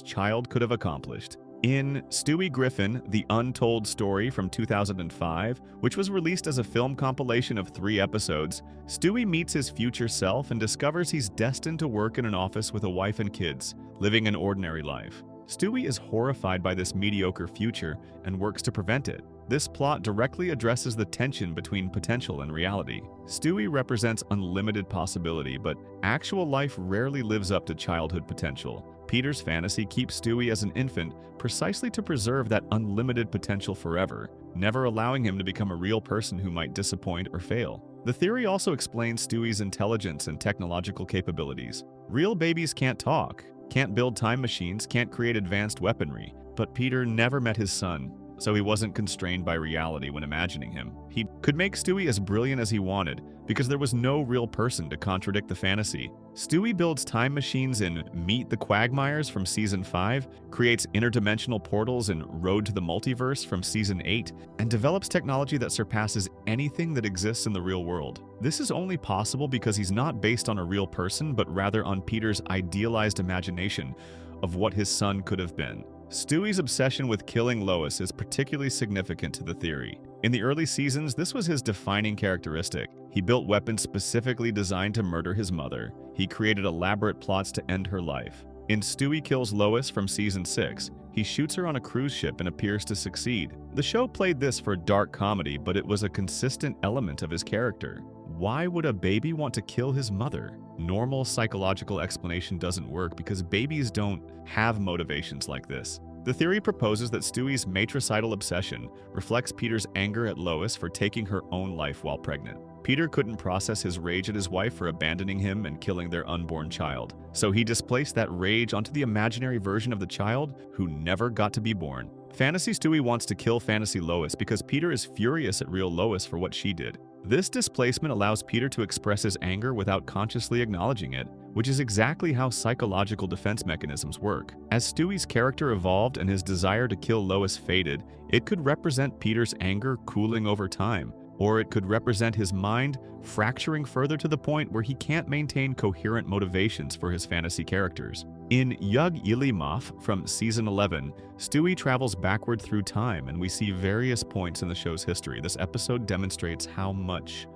child could have accomplished. In Stewie Griffin, The Untold Story from 2005, which was released as a film compilation of 3 episodes, Stewie meets his future self and discovers he's destined to work in an office with a wife and kids, living an ordinary life. Stewie is horrified by this mediocre future and works to prevent it. This plot directly addresses the tension between potential and reality. Stewie represents unlimited possibility, but actual life rarely lives up to childhood potential. Peter's fantasy keeps Stewie as an infant precisely to preserve that unlimited potential forever, never allowing him to become a real person who might disappoint or fail. The theory also explains Stewie's intelligence and technological capabilities. Real babies can't talk, can't build time machines, can't create advanced weaponry, but Peter never met his son, so he wasn't constrained by reality when imagining him. He could make Stewie as brilliant as he wanted, because there was no real person to contradict the fantasy. Stewie builds time machines in Meet the Quagmires from Season 5, creates interdimensional portals in Road to the Multiverse from Season 8, and develops technology that surpasses anything that exists in the real world. This is only possible because he's not based on a real person, but rather on Peter's idealized imagination of what his son could have been. Stewie's obsession with killing Lois is particularly significant to the theory. In the early seasons, this was his defining characteristic. He built weapons specifically designed to murder his mother. He created elaborate plots to end her life. In Stewie Kills Lois from Season 6, he shoots her on a cruise ship and appears to succeed. The show played this for dark comedy, but it was a consistent element of his character. Why would a baby want to kill his mother? Normal psychological explanation doesn't work because babies don't have motivations like this. The theory proposes that Stewie's matricidal obsession reflects Peter's anger at Lois for taking her own life while pregnant. Peter couldn't process his rage at his wife for abandoning him and killing their unborn child, so he displaced that rage onto the imaginary version of the child who never got to be born. Fantasy Stewie wants to kill Fantasy Lois because Peter is furious at real Lois for what she did. This displacement allows Peter to express his anger without consciously acknowledging it, which is exactly how psychological defense mechanisms work. As Stewie's character evolved and his desire to kill Lois faded, it could represent Peter's anger cooling over time, or it could represent his mind fracturing further to the point where he can't maintain coherent motivations for his fantasy characters. In Yug Ylimov from Season 11, Stewie travels backward through time and we see various points in the show's history. This episode demonstrates how much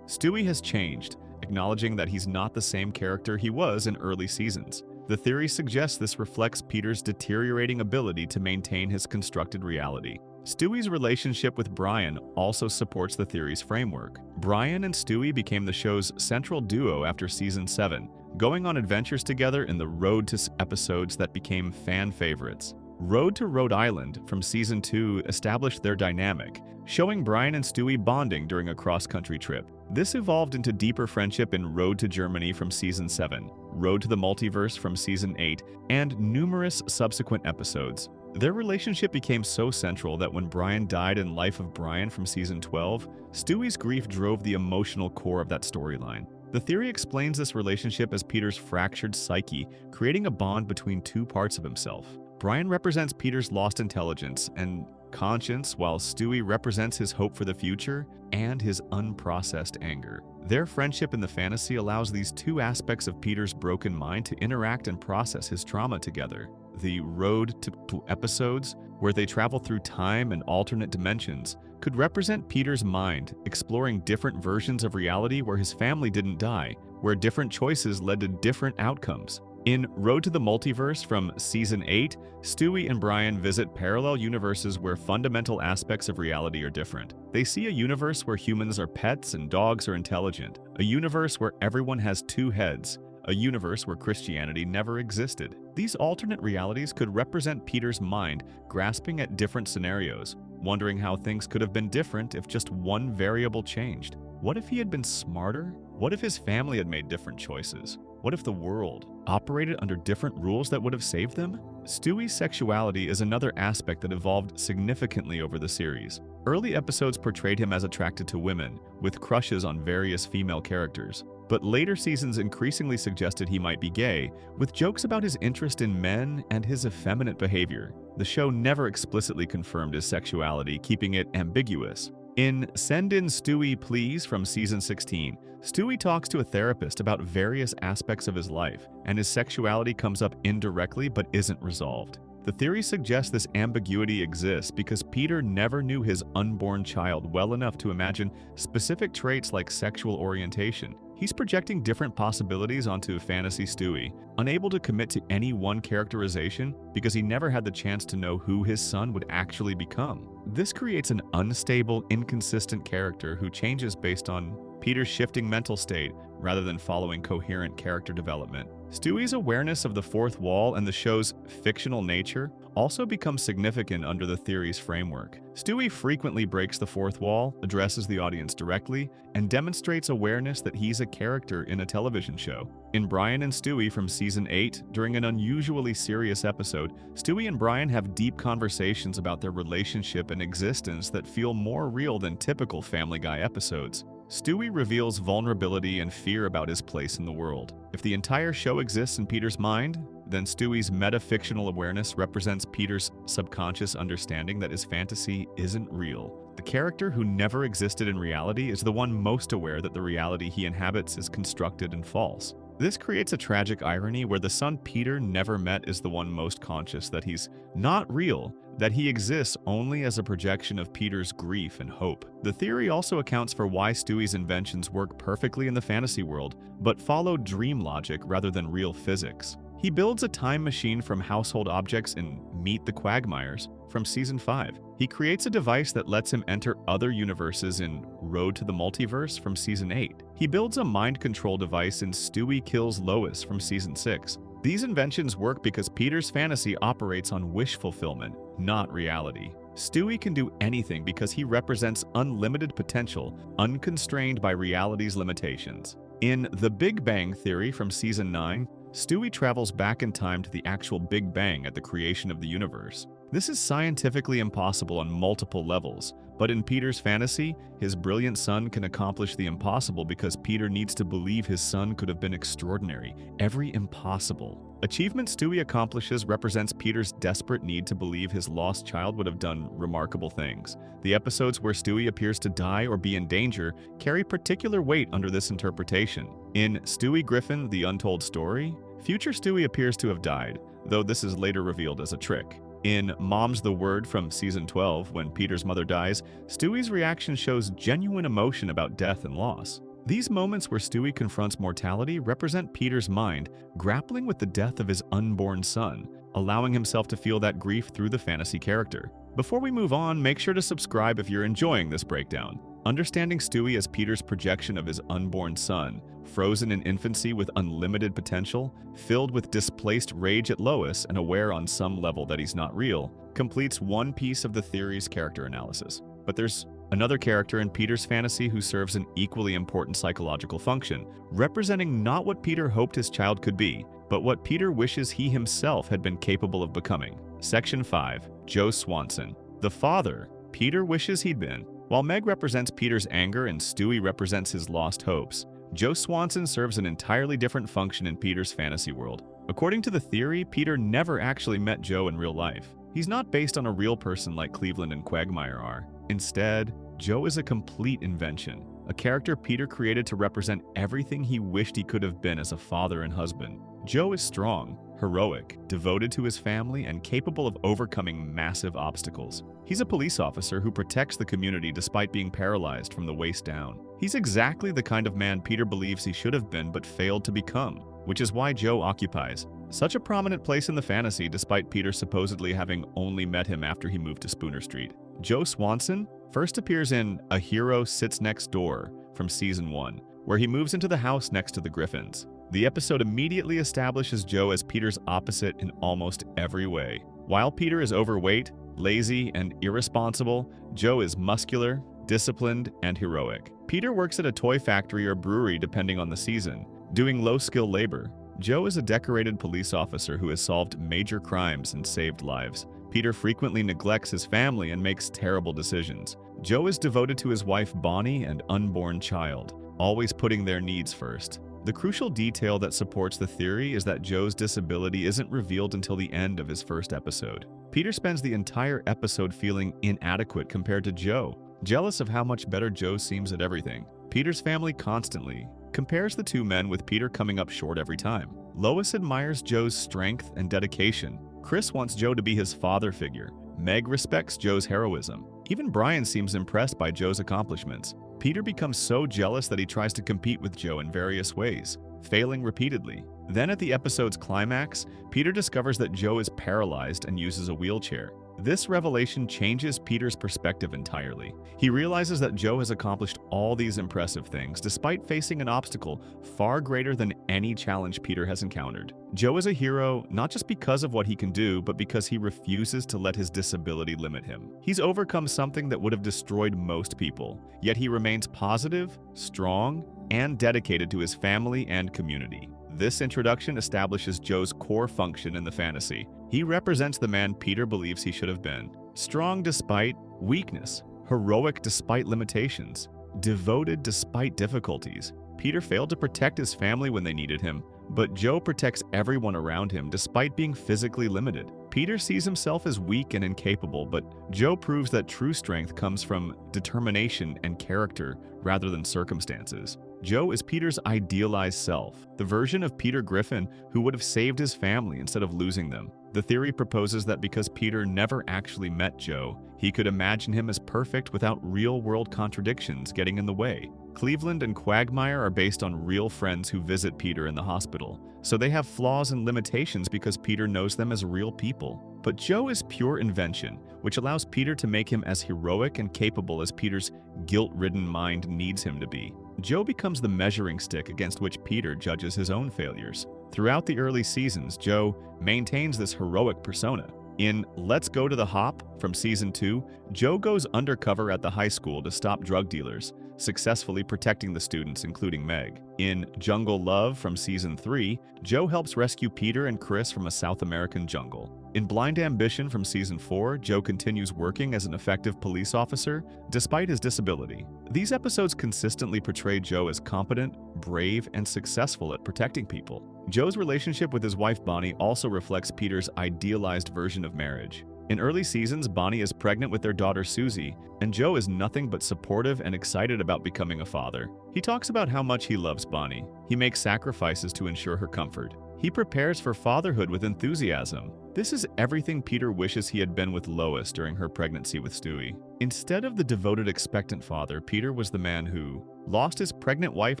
Stewie has changed, acknowledging that he's not the same character he was in early seasons. The theory suggests this reflects Peter's deteriorating ability to maintain his constructed reality. Stewie's relationship with Brian also supports the theory's framework. Brian and Stewie became the show's central duo after Season 7, going on adventures together in the Road to episodes that became fan favorites. Road to Rhode Island from Season 2 established their dynamic, showing Brian and Stewie bonding during a cross-country trip. This evolved into deeper friendship in Road to Germany from Season 7, Road to the Multiverse from Season 8, and numerous subsequent episodes. Their relationship became so central that when Brian died in Life of Brian from Season 12, Stewie's grief drove the emotional core of that storyline. The theory explains this relationship as Peter's fractured psyche, creating a bond between two parts of himself. Brian represents Peter's lost intelligence and conscience, while Stewie represents his hope for the future and his unprocessed anger. Their friendship in the fantasy allows these two aspects of Peter's broken mind to interact and process his trauma together. The Road to episodes, where they travel through time and alternate dimensions, could represent Peter's mind exploring different versions of reality where his family didn't die, where different choices led to different outcomes. In Road to the Multiverse from Season 8, Stewie and Brian visit parallel universes where fundamental aspects of reality are different. They see a universe where humans are pets and dogs are intelligent, a universe where everyone has two heads, a universe where Christianity never existed. These alternate realities could represent Peter's mind grasping at different scenarios, wondering how things could have been different if just one variable changed. What if he had been smarter? What if his family had made different choices? What if the world operated under different rules that would have saved them? Stewie's sexuality is another aspect that evolved significantly over the series. Early episodes portrayed him as attracted to women, with crushes on various female characters. But later seasons increasingly suggested he might be gay, with jokes about his interest in men and his effeminate behavior. The show never explicitly confirmed his sexuality, keeping it ambiguous. In Send In Stewie Please from Season 16, Stewie talks to a therapist about various aspects of his life, and his sexuality comes up indirectly but isn't resolved. The theory suggests this ambiguity exists because Peter never knew his unborn child well enough to imagine specific traits like sexual orientation. He's projecting different possibilities onto fantasy Stewie, unable to commit to any one characterization because he never had the chance to know who his son would actually become. This creates an unstable, inconsistent character who changes based on Peter's shifting mental state rather than following coherent character development. Stewie's awareness of the fourth wall and the show's fictional nature also becomes significant under the theory's framework. Stewie frequently breaks the fourth wall, addresses the audience directly, and demonstrates awareness that he's a character in a television show. In Brian and Stewie from Season 8, during an unusually serious episode, Stewie and Brian have deep conversations about their relationship and existence that feel more real than typical Family Guy episodes. Stewie reveals vulnerability and fear about his place in the world. If the entire show exists in Peter's mind, then Stewie's metafictional awareness represents Peter's subconscious understanding that his fantasy isn't real. The character who never existed in reality is the one most aware that the reality he inhabits is constructed and false. This creates a tragic irony where the son Peter never met is the one most conscious that he's not real, that he exists only as a projection of Peter's grief and hope. The theory also accounts for why Stewie's inventions work perfectly in the fantasy world, but follow dream logic rather than real physics. He builds a time machine from household objects in Meet the Quagmires from Season 5. He creates a device that lets him enter other universes in Road to the Multiverse from Season 8. He builds a mind control device in Stewie Kills Lois from Season 6. These inventions work because Peter's fantasy operates on wish fulfillment, not reality. Stewie can do anything because he represents unlimited potential, unconstrained by reality's limitations. In The Big Bang Theory from Season 9, Stewie travels back in time to the actual Big Bang at the creation of the universe. This is scientifically impossible on multiple levels, but in Peter's fantasy, his brilliant son can accomplish the impossible because Peter needs to believe his son could have been extraordinary, every impossible. Achievement Stewie accomplishes represents Peter's desperate need to believe his lost child would have done remarkable things. The episodes where Stewie appears to die or be in danger carry particular weight under this interpretation. In Stewie Griffin: The Untold Story, future Stewie appears to have died, though this is later revealed as a trick. In Mom's the Word from Season 12, when Peter's mother dies, Stewie's reaction shows genuine emotion about death and loss. These moments where Stewie confronts mortality represent Peter's mind grappling with the death of his unborn son, allowing himself to feel that grief through the fantasy character. Before we move on, make sure to subscribe if you're enjoying this breakdown. Understanding Stewie as Peter's projection of his unborn son, frozen in infancy with unlimited potential, filled with displaced rage at Lois and aware on some level that he's not real, completes one piece of the theory's character analysis. But there's another character in Peter's fantasy who serves an equally important psychological function, representing not what Peter hoped his child could be, but what Peter wishes he himself had been capable of becoming. Section 5. Joe Swanson. The father Peter wishes he'd been. While Meg represents Peter's anger and Stewie represents his lost hopes, Joe Swanson serves an entirely different function in Peter's fantasy world. According to the theory, Peter never actually met Joe in real life. He's not based on a real person like Cleveland and Quagmire are. Instead, Joe is a complete invention, a character Peter created to represent everything he wished he could have been as a father and husband. Joe is strong, heroic, devoted to his family, and capable of overcoming massive obstacles. He's a police officer who protects the community despite being paralyzed from the waist down. He's exactly the kind of man Peter believes he should have been but failed to become, which is why Joe occupies such a prominent place in the fantasy despite Peter supposedly having only met him after he moved to Spooner Street. Joe Swanson first appears in A Hero Sits Next Door from Season 1, where he moves into the house next to the Griffins. The episode immediately establishes Joe as Peter's opposite in almost every way. While Peter is overweight, lazy, and irresponsible, Joe is muscular, disciplined, and heroic. Peter works at a toy factory or brewery depending on the season, doing low-skill labor. Joe is a decorated police officer who has solved major crimes and saved lives. Peter frequently neglects his family and makes terrible decisions. Joe is devoted to his wife Bonnie and unborn child, always putting their needs first. The crucial detail that supports the theory is that Joe's disability isn't revealed until the end of his first episode. Peter spends the entire episode feeling inadequate compared to Joe, jealous of how much better Joe seems at everything. Peter's family constantly compares the two men, with Peter coming up short every time. Lois admires Joe's strength and dedication. Chris wants Joe to be his father figure. Meg respects Joe's heroism. Even Brian seems impressed by Joe's accomplishments. Peter becomes so jealous that he tries to compete with Joe in various ways, failing repeatedly. Then at the episode's climax, Peter discovers that Joe is paralyzed and uses a wheelchair. This revelation changes Peter's perspective entirely. He realizes that Joe has accomplished all these impressive things despite facing an obstacle far greater than any challenge Peter has encountered. Joe is a hero not just because of what he can do, but because he refuses to let his disability limit him. He's overcome something that would have destroyed most people, yet he remains positive, strong, and dedicated to his family and community. This introduction establishes Joe's core function in the fantasy. He represents the man Peter believes he should have been. Strong despite weakness, heroic despite limitations, devoted despite difficulties. Peter failed to protect his family when they needed him, but Joe protects everyone around him despite being physically limited. Peter sees himself as weak and incapable, but Joe proves that true strength comes from determination and character rather than circumstances. Joe is Peter's idealized self, the version of Peter Griffin who would have saved his family instead of losing them. The theory proposes that because Peter never actually met Joe, he could imagine him as perfect without real-world contradictions getting in the way. Cleveland and Quagmire are based on real friends who visit Peter in the hospital, so they have flaws and limitations because Peter knows them as real people. But Joe is pure invention, which allows Peter to make him as heroic and capable as Peter's guilt-ridden mind needs him to be. Joe becomes the measuring stick against which Peter judges his own failures. Throughout the early seasons, Joe maintains this heroic persona. In Let's Go to the Hop from Season 2, Joe goes undercover at the high school to stop drug dealers, successfully protecting the students, including Meg. In Jungle Love from Season 3, Joe helps rescue Peter and Chris from a South American jungle. In Blind Ambition from Season 4, Joe continues working as an effective police officer despite his disability. These episodes consistently portray Joe as competent, brave, and successful at protecting people. Joe's relationship with his wife Bonnie also reflects Peter's idealized version of marriage. In early seasons, Bonnie is pregnant with their daughter Susie, and Joe is nothing but supportive and excited about becoming a father. He talks about how much he loves Bonnie. He makes sacrifices to ensure her comfort. He prepares for fatherhood with enthusiasm. This is everything Peter wishes he had been with Lois during her pregnancy with Stewie. Instead of the devoted, expectant father, Peter was the man who lost his pregnant wife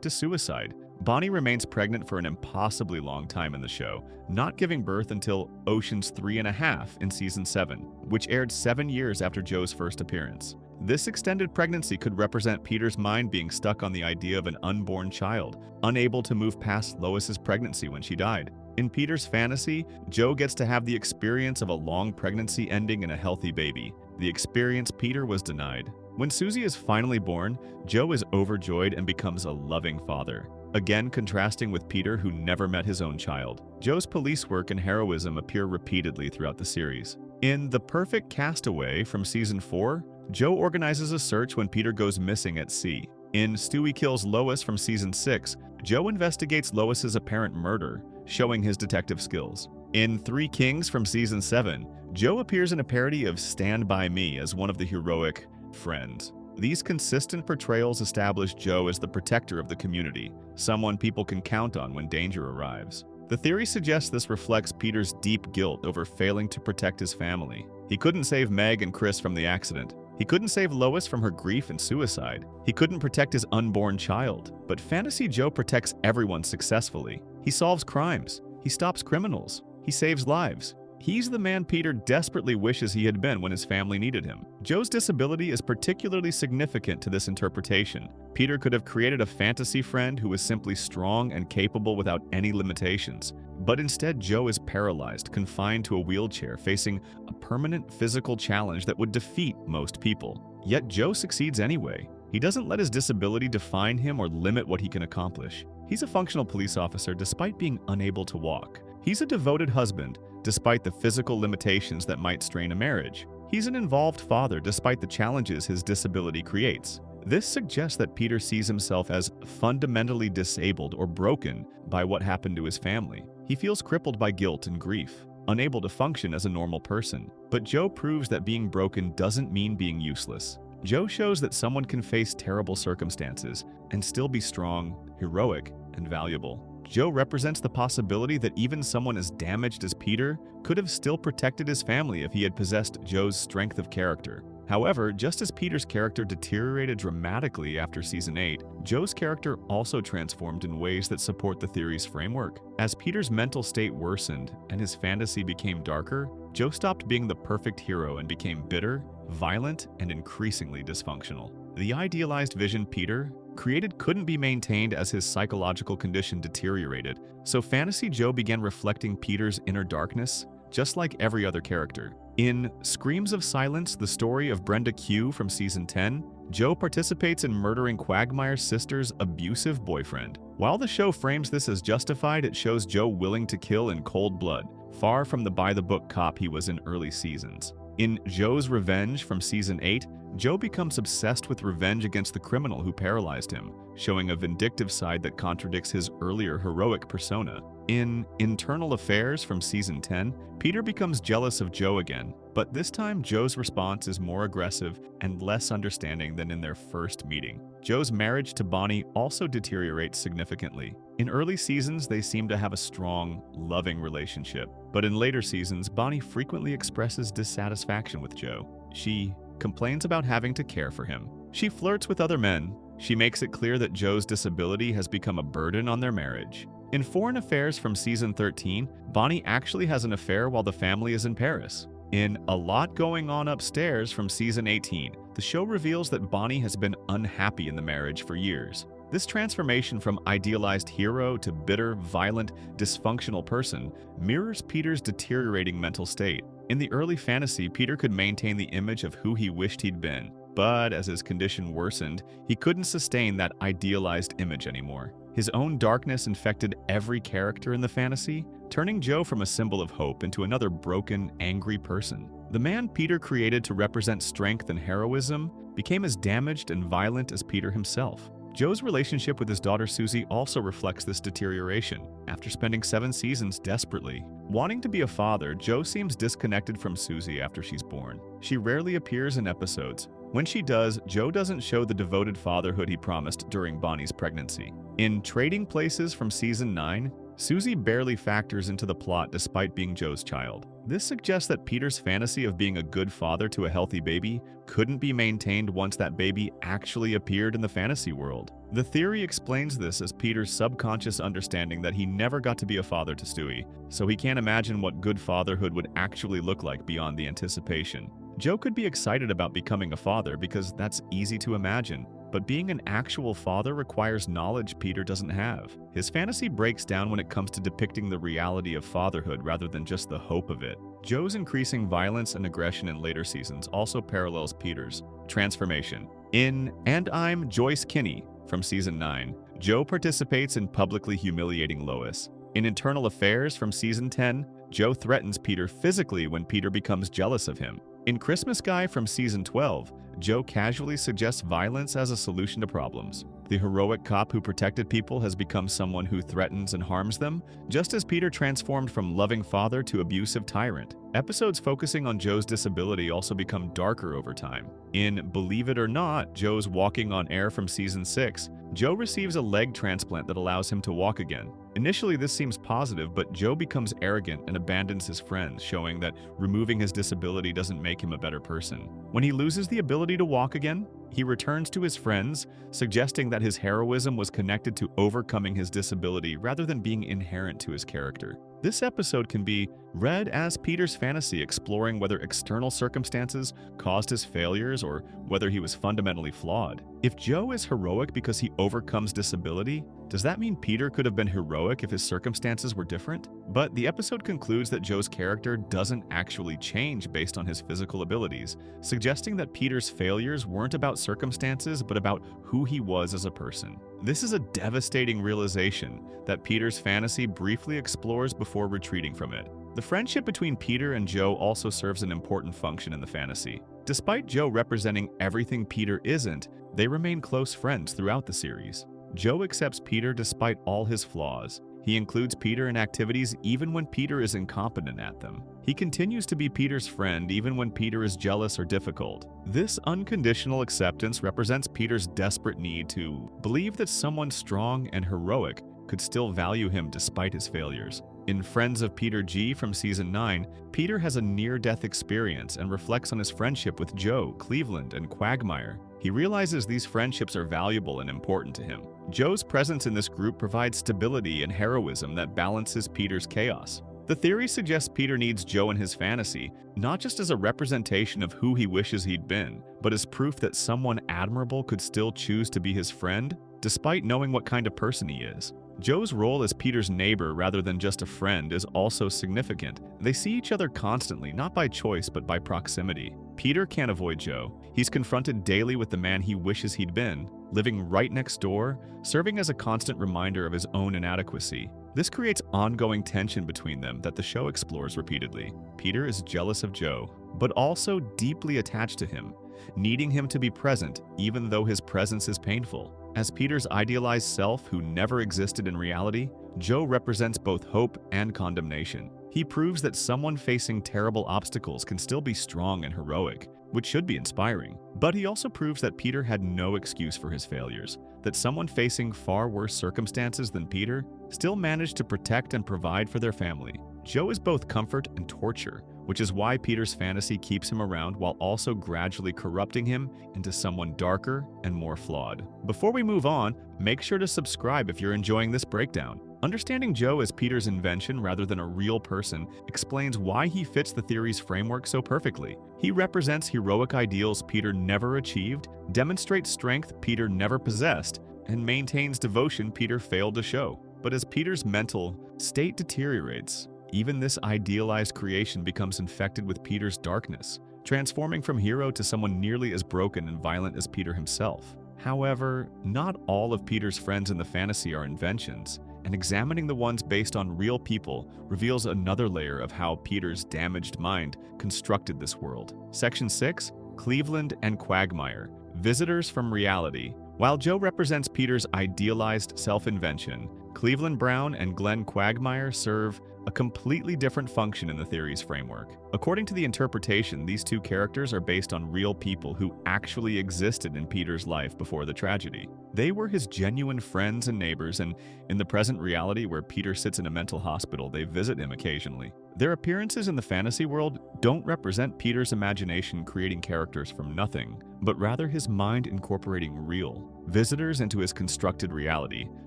to suicide. Bonnie remains pregnant for an impossibly long time in the show, not giving birth until Ocean's 3.5 in Season 7, which aired 7 years after Joe's first appearance. This extended pregnancy could represent Peter's mind being stuck on the idea of an unborn child, unable to move past Lois's pregnancy when she died. In Peter's fantasy, Joe gets to have the experience of a long pregnancy ending in a healthy baby, the experience Peter was denied. When Susie is finally born, Joe is overjoyed and becomes a loving father. Again, contrasting with Peter, who never met his own child. Joe's police work and heroism appear repeatedly throughout the series. In The Perfect Castaway from Season 4, Joe organizes a search when Peter goes missing at sea. In Stewie Kills Lois from Season 6, Joe investigates Lois's apparent murder, showing his detective skills. In Three Kings from Season 7, Joe appears in a parody of Stand By Me as one of the heroic friends. These consistent portrayals establish Joe as the protector of the community, someone people can count on when danger arrives. The theory suggests this reflects Peter's deep guilt over failing to protect his family. He couldn't save Meg and Chris from the accident. He couldn't save Lois from her grief and suicide. He couldn't protect his unborn child. But Fantasy Joe protects everyone successfully. He solves crimes. He stops criminals. He saves lives. He's the man Peter desperately wishes he had been when his family needed him. Joe's disability is particularly significant to this interpretation. Peter could have created a fantasy friend who was simply strong and capable without any limitations. But instead, Joe is paralyzed, confined to a wheelchair, facing a permanent physical challenge that would defeat most people. Yet Joe succeeds anyway. He doesn't let his disability define him or limit what he can accomplish. He's a functional police officer despite being unable to walk. He's a devoted husband, despite the physical limitations that might strain a marriage. He's an involved father despite the challenges his disability creates. This suggests that Peter sees himself as fundamentally disabled or broken by what happened to his family. He feels crippled by guilt and grief, unable to function as a normal person. But Joe proves that being broken doesn't mean being useless. Joe shows that someone can face terrible circumstances and still be strong, heroic, and valuable. Joe represents the possibility that even someone as damaged as Peter could have still protected his family if he had possessed Joe's strength of character. However, just as Peter's character deteriorated dramatically after Season 8, Joe's character also transformed in ways that support the theory's framework. As Peter's mental state worsened and his fantasy became darker, Joe stopped being the perfect hero and became bitter, violent, and increasingly dysfunctional. The idealized vision Peter created couldn't be maintained as his psychological condition deteriorated, so Fantasy Joe began reflecting Peter's inner darkness, just like every other character. In Screams of Silence, the story of Brenda Q from Season 10, Joe participates in murdering Quagmire's sister's abusive boyfriend. While the show frames this as justified, it shows Joe willing to kill in cold blood, far from the by-the-book cop he was in early seasons. In Joe's Revenge from Season 8, Joe becomes obsessed with revenge against the criminal who paralyzed him, showing a vindictive side that contradicts his earlier heroic persona. In Internal Affairs from Season 10, Peter becomes jealous of Joe again, but this time Joe's response is more aggressive and less understanding than in their first meeting. Joe's marriage to Bonnie also deteriorates significantly. In early seasons, they seem to have a strong, loving relationship, but in later seasons, Bonnie frequently expresses dissatisfaction with Joe. She complains about having to care for him. She flirts with other men. She makes it clear that Joe's disability has become a burden on their marriage. In Foreign Affairs from Season 13, Bonnie actually has an affair while the family is in Paris. In A Lot Going On Upstairs from Season 18, the show reveals that Bonnie has been unhappy in the marriage for years. This transformation from idealized hero to bitter, violent, dysfunctional person mirrors Peter's deteriorating mental state. In the early fantasy, Peter could maintain the image of who he wished he'd been, but as his condition worsened, he couldn't sustain that idealized image anymore. His own darkness infected every character in the fantasy, turning Joe from a symbol of hope into another broken, angry person. The man Peter created to represent strength and heroism became as damaged and violent as Peter himself. Joe's relationship with his daughter Susie also reflects this deterioration. After spending 7 seasons desperately wanting to be a father, Joe seems disconnected from Susie after she's born. She rarely appears in episodes. When she does, Joe doesn't show the devoted fatherhood he promised during Bonnie's pregnancy. In Trading Places from Season 9, Susie barely factors into the plot despite being Joe's child. This suggests that Peter's fantasy of being a good father to a healthy baby couldn't be maintained once that baby actually appeared in the fantasy world. The theory explains this as Peter's subconscious understanding that he never got to be a father to Stewie, so he can't imagine what good fatherhood would actually look like beyond the anticipation. Joe could be excited about becoming a father because that's easy to imagine, but being an actual father requires knowledge Peter doesn't have. His fantasy breaks down when it comes to depicting the reality of fatherhood rather than just the hope of it. Joe's increasing violence and aggression in later seasons also parallels Peter's transformation. In And I'm Joyce Kinney from Season 9, Joe participates in publicly humiliating Lois. In Internal Affairs from Season 10, Joe threatens Peter physically when Peter becomes jealous of him. In Christmas Guy from Season 12, Joe casually suggests violence as a solution to problems. The heroic cop who protected people has become someone who threatens and harms them, just as Peter transformed from loving father to abusive tyrant. Episodes focusing on Joe's disability also become darker over time. In Believe It or Not, Joe's Walking on Air from Season 6, Joe receives a leg transplant that allows him to walk again. Initially, this seems positive, but Joe becomes arrogant and abandons his friends, showing that removing his disability doesn't make him a better person. When he loses the ability to walk again, he returns to his friends, suggesting that his heroism was connected to overcoming his disability rather than being inherent to his character. This episode can be read as Peter's fantasy exploring whether external circumstances caused his failures or whether he was fundamentally flawed. If Joe is heroic because he overcomes disability, does that mean Peter could have been heroic if his circumstances were different? But the episode concludes that Joe's character doesn't actually change based on his physical abilities, suggesting that Peter's failures weren't about circumstances but about who he was as a person. This is a devastating realization that Peter's fantasy briefly explores before retreating from it. The friendship between Peter and Joe also serves an important function in the fantasy. Despite Joe representing everything Peter isn't, they remain close friends throughout the series. Joe accepts Peter despite all his flaws. He includes Peter in activities even when Peter is incompetent at them. He continues to be Peter's friend even when Peter is jealous or difficult. This unconditional acceptance represents Peter's desperate need to believe that someone strong and heroic could still value him despite his failures. In Friends of Peter G from Season 9, Peter has a near-death experience and reflects on his friendship with Joe, Cleveland, and Quagmire. He realizes these friendships are valuable and important to him. Joe's presence in this group provides stability and heroism that balances Peter's chaos. The theory suggests Peter needs Joe in his fantasy, not just as a representation of who he wishes he'd been, but as proof that someone admirable could still choose to be his friend, despite knowing what kind of person he is. Joe's role as Peter's neighbor rather than just a friend is also significant. They see each other constantly, not by choice but by proximity. Peter can't avoid Joe. He's confronted daily with the man he wishes he'd been, living right next door, serving as a constant reminder of his own inadequacy. This creates ongoing tension between them that the show explores repeatedly. Peter is jealous of Joe, but also deeply attached to him, needing him to be present even though his presence is painful. As Peter's idealized self who never existed in reality, Joe represents both hope and condemnation. He proves that someone facing terrible obstacles can still be strong and heroic, which should be inspiring. But he also proves that Peter had no excuse for his failures, that someone facing far worse circumstances than Peter still managed to protect and provide for their family. Joe is both comfort and torture, which is why Peter's fantasy keeps him around while also gradually corrupting him into someone darker and more flawed. Before we move on, make sure to subscribe if you're enjoying this breakdown. Understanding Joe as Peter's invention rather than a real person explains why he fits the theory's framework so perfectly. He represents heroic ideals Peter never achieved, demonstrates strength Peter never possessed, and maintains devotion Peter failed to show. But as Peter's mental state deteriorates, even this idealized creation becomes infected with Peter's darkness, transforming from hero to someone nearly as broken and violent as Peter himself. However, not all of Peter's friends in the fantasy are inventions, and examining the ones based on real people reveals another layer of how Peter's damaged mind constructed this world. Section 6, Cleveland and Quagmire, Visitors from Reality. While Joe represents Peter's idealized self-invention, Cleveland Brown and Glenn Quagmire serve a completely different function in the theory's framework. According to the interpretation, these two characters are based on real people who actually existed in Peter's life before the tragedy. They were his genuine friends and neighbors, and in the present reality where Peter sits in a mental hospital, they visit him occasionally. Their appearances in the fantasy world don't represent Peter's imagination creating characters from nothing, but rather his mind incorporating real visitors into his constructed reality,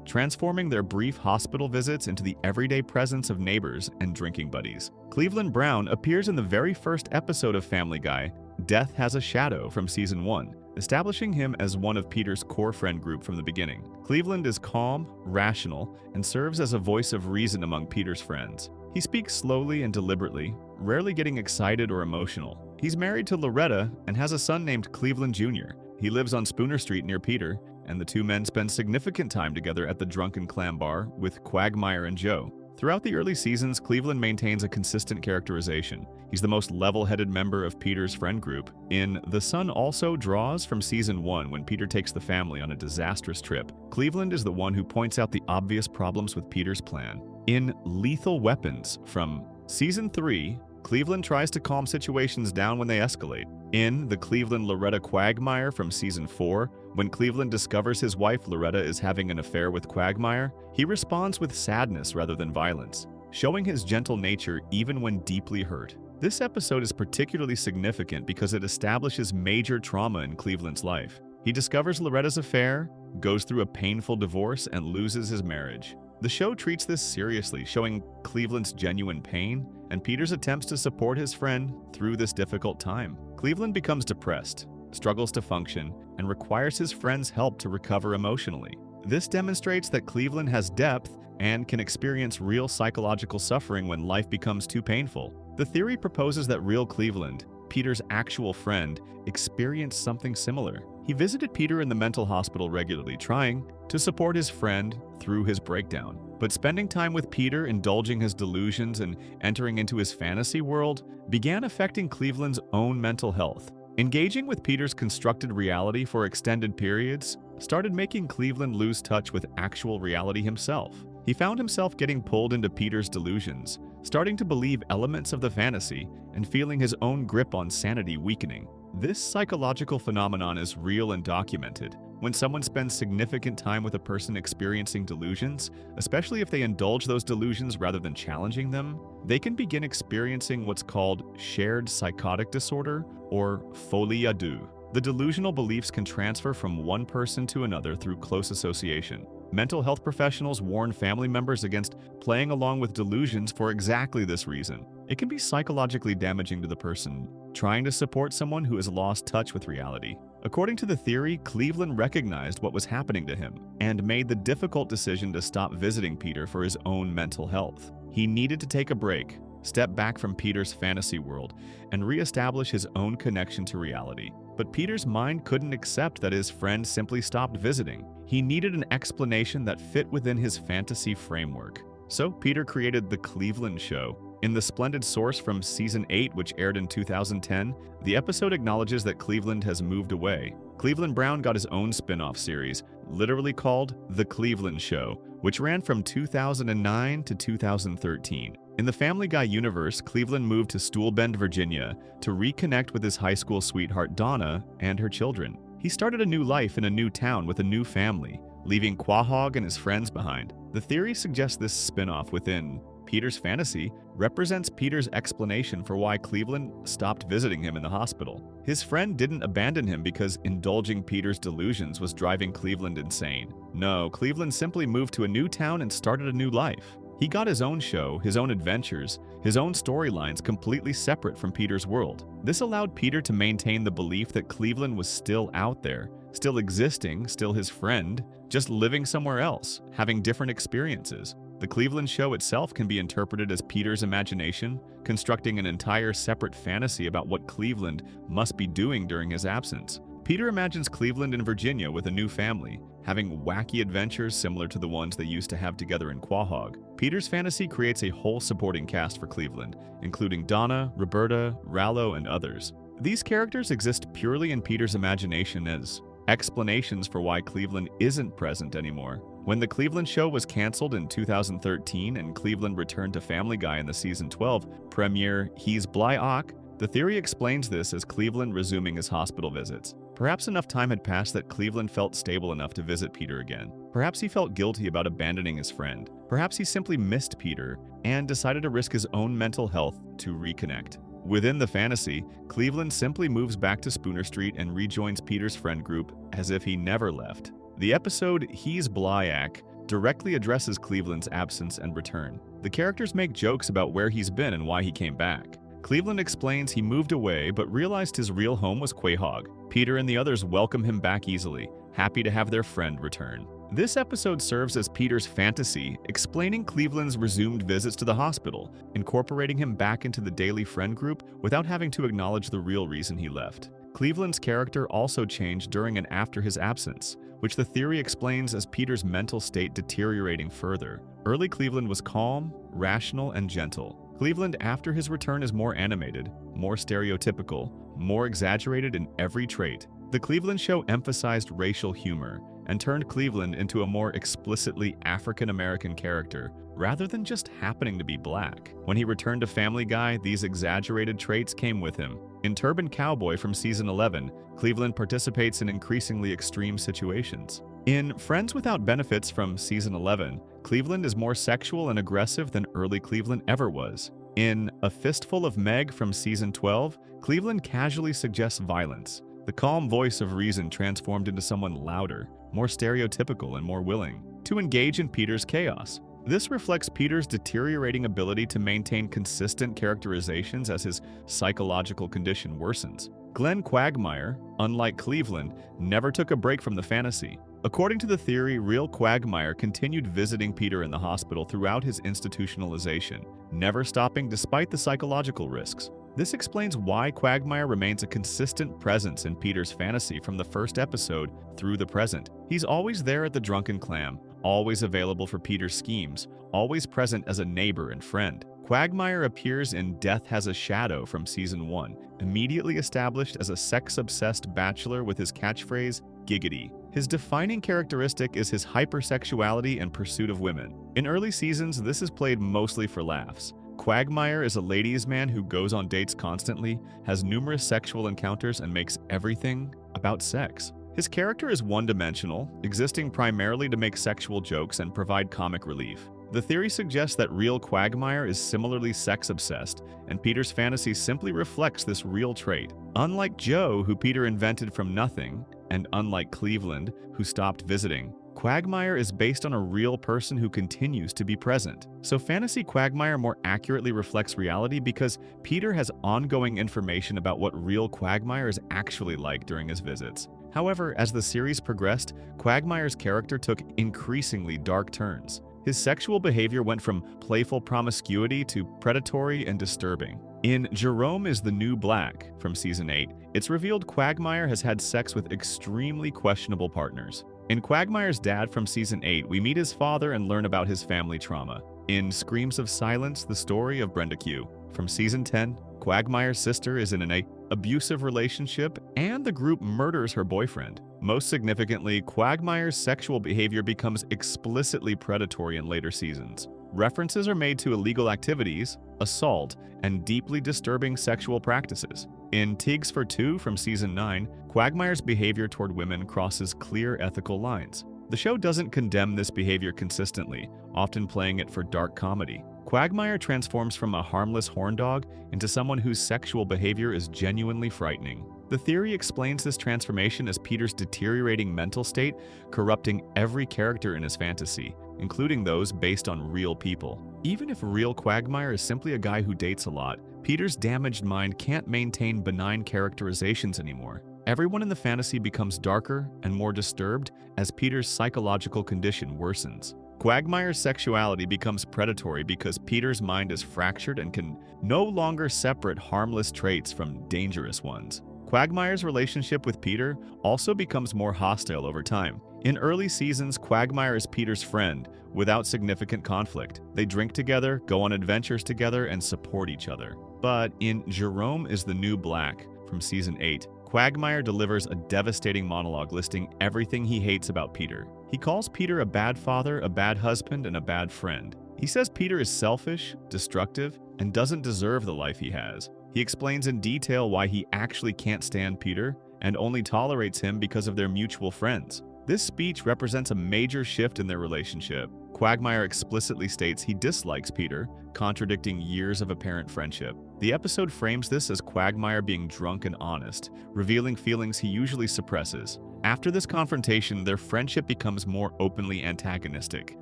transforming their brief hospital visits into the everyday presence of neighbors and drinking buddies. Cleveland Brown appears in the very first episode of Family Guy, Death Has a Shadow from Season 1, establishing him as one of Peter's core friend group from the beginning. Cleveland is calm, rational, and serves as a voice of reason among Peter's friends. He speaks slowly and deliberately, rarely getting excited or emotional. He's married to Loretta and has a son named Cleveland Jr. He lives on Spooner Street near Peter, and the two men spend significant time together at the Drunken Clam Bar with Quagmire and Joe. Throughout the early seasons, Cleveland maintains a consistent characterization. He's the most level-headed member of Peter's friend group. In The Sun Also Draws from Season 1, when Peter takes the family on a disastrous trip, Cleveland is the one who points out the obvious problems with Peter's plan. In Lethal Weapons from Season 3, Cleveland tries to calm situations down when they escalate. In The Cleveland-Loretta Quagmire from Season 4, when Cleveland discovers his wife Loretta is having an affair with Quagmire, he responds with sadness rather than violence, showing his gentle nature even when deeply hurt. This episode is particularly significant because it establishes major trauma in Cleveland's life. He discovers Loretta's affair, goes through a painful divorce, and loses his marriage. The show treats this seriously, showing Cleveland's genuine pain and Peter's attempts to support his friend through this difficult time. Cleveland becomes depressed, struggles to function, and requires his friend's help to recover emotionally. This demonstrates that Cleveland has depth and can experience real psychological suffering when life becomes too painful. The theory proposes that real Cleveland, Peter's actual friend, experienced something similar. He visited Peter in the mental hospital regularly, trying to support his friend through his breakdown. But spending time with Peter, indulging his delusions, and entering into his fantasy world began affecting Cleveland's own mental health. Engaging with Peter's constructed reality for extended periods started making Cleveland lose touch with actual reality himself. He found himself getting pulled into Peter's delusions, starting to believe elements of the fantasy, and feeling his own grip on sanity weakening. This psychological phenomenon is real and documented. When someone spends significant time with a person experiencing delusions, especially if they indulge those delusions rather than challenging them, they can begin experiencing what's called shared psychotic disorder, or folie à deux. The delusional beliefs can transfer from one person to another through close association. Mental health professionals warn family members against playing along with delusions for exactly this reason. It can be psychologically damaging to the person trying to support someone who has lost touch with reality. According to the theory, Cleveland recognized what was happening to him and made the difficult decision to stop visiting Peter for his own mental health. He needed to take a break, step back from Peter's fantasy world, and reestablish his own connection to reality. But Peter's mind couldn't accept that his friend simply stopped visiting. He needed an explanation that fit within his fantasy framework. So Peter created The Cleveland Show. In the splendid source from Season 8, which aired in 2010, the episode acknowledges that Cleveland has moved away. Cleveland Brown got his own spin-off series, literally called The Cleveland Show, which ran from 2009 to 2013. In the Family Guy universe, Cleveland moved to Stool Bend, Virginia, to reconnect with his high school sweetheart Donna and her children. He started a new life in a new town with a new family, leaving Quahog and his friends behind. The theory suggests this spin-off within Peter's fantasy represents Peter's explanation for why Cleveland stopped visiting him in the hospital. His friend didn't abandon him because indulging Peter's delusions was driving Cleveland insane. No, Cleveland simply moved to a new town and started a new life. He got his own show, his own adventures, his own storylines completely separate from Peter's world. This allowed Peter to maintain the belief that Cleveland was still out there, still existing, still his friend, just living somewhere else, having different experiences. The Cleveland Show itself can be interpreted as Peter's imagination, constructing an entire separate fantasy about what Cleveland must be doing during his absence. Peter imagines Cleveland in Virginia with a new family, having wacky adventures similar to the ones they used to have together in Quahog. Peter's fantasy creates a whole supporting cast for Cleveland, including Donna, Roberta, Rallo, and others. These characters exist purely in Peter's imagination as explanations for why Cleveland isn't present anymore. When The Cleveland Show was canceled in 2013 and Cleveland returned to Family Guy in the season 12 premiere He's Bly-Ock, the theory explains this as Cleveland resuming his hospital visits. Perhaps enough time had passed that Cleveland felt stable enough to visit Peter again. Perhaps he felt guilty about abandoning his friend. Perhaps he simply missed Peter and decided to risk his own mental health to reconnect. Within the fantasy, Cleveland simply moves back to Spooner Street and rejoins Peter's friend group as if he never left. The episode He's Bly-Ock directly addresses Cleveland's absence and return. The characters make jokes about where he's been and why he came back. Cleveland explains he moved away but realized his real home was Quahog. Peter and the others welcome him back easily, happy to have their friend return. This episode serves as Peter's fantasy, explaining Cleveland's resumed visits to the hospital, incorporating him back into the daily friend group without having to acknowledge the real reason he left. Cleveland's character also changed during and after his absence, which the theory explains as Peter's mental state deteriorating further. Early Cleveland was calm, rational, and gentle. Cleveland after his return is more animated, more stereotypical, more exaggerated in every trait. The Cleveland Show emphasized racial humor and turned Cleveland into a more explicitly African-American character, rather than just happening to be black. When he returned to Family Guy, these exaggerated traits came with him. In Turban Cowboy from season 11, Cleveland participates in increasingly extreme situations. In Friends Without Benefits from season 11, Cleveland is more sexual and aggressive than early Cleveland ever was. In A Fistful of Meg from season 12, Cleveland casually suggests violence. The calm voice of reason transformed into someone louder, more stereotypical, and more willing to engage in Peter's chaos. This reflects Peter's deteriorating ability to maintain consistent characterizations as his psychological condition worsens. Glenn Quagmire, unlike Cleveland, never took a break from the fantasy. According to the theory, real Quagmire continued visiting Peter in the hospital throughout his institutionalization, never stopping despite the psychological risks. This explains why Quagmire remains a consistent presence in Peter's fantasy from the first episode through the present. He's always there at the Drunken Clam, always available for Peter's schemes, always present as a neighbor and friend. Quagmire appears in Death Has a Shadow from Season 1, immediately established as a sex-obsessed bachelor with his catchphrase, "Giggity." His defining characteristic is his hypersexuality and pursuit of women. In early seasons, this is played mostly for laughs. Quagmire is a ladies' man who goes on dates constantly, has numerous sexual encounters, and makes everything about sex. His character is one-dimensional, existing primarily to make sexual jokes and provide comic relief. The theory suggests that real Quagmire is similarly sex-obsessed, and Peter's fantasy simply reflects this real trait. Unlike Joe, who Peter invented from nothing, and unlike Cleveland, who stopped visiting, Quagmire is based on a real person who continues to be present. So fantasy Quagmire more accurately reflects reality because Peter has ongoing information about what real Quagmire is actually like during his visits. However, as the series progressed, Quagmire's character took increasingly dark turns. His sexual behavior went from playful promiscuity to predatory and disturbing. In Jerome is the New Black from Season 8, it's revealed Quagmire has had sex with extremely questionable partners. In Quagmire's Dad from Season 8, we meet his father and learn about his family trauma. In Screams of Silence, the story of Brenda Q. From Season 10, Quagmire's sister is in an abusive relationship and the group murders her boyfriend. Most significantly, Quagmire's sexual behavior becomes explicitly predatory in later seasons. References are made to illegal activities, assault, and deeply disturbing sexual practices. In Tigs for Two from Season 9, Quagmire's behavior toward women crosses clear ethical lines. The show doesn't condemn this behavior consistently, often playing it for dark comedy. Quagmire transforms from a harmless horndog into someone whose sexual behavior is genuinely frightening. The theory explains this transformation as Peter's deteriorating mental state, corrupting every character in his fantasy, including those based on real people. Even if real Quagmire is simply a guy who dates a lot, Peter's damaged mind can't maintain benign characterizations anymore. Everyone in the fantasy becomes darker and more disturbed as Peter's psychological condition worsens. Quagmire's sexuality becomes predatory because Peter's mind is fractured and can no longer separate harmless traits from dangerous ones. Quagmire's relationship with Peter also becomes more hostile over time. In early seasons, Quagmire is Peter's friend, without significant conflict. They drink together, go on adventures together, and support each other. But in Jerome is the New Black, from Season 8, Quagmire delivers a devastating monologue listing everything he hates about Peter. He calls Peter a bad father, a bad husband, and a bad friend. He says Peter is selfish, destructive, and doesn't deserve the life he has. He explains in detail why he actually can't stand Peter and only tolerates him because of their mutual friends. This speech represents a major shift in their relationship. Quagmire explicitly states he dislikes Peter, contradicting years of apparent friendship. The episode frames this as Quagmire being drunk and honest, revealing feelings he usually suppresses. After this confrontation, their friendship becomes more openly antagonistic.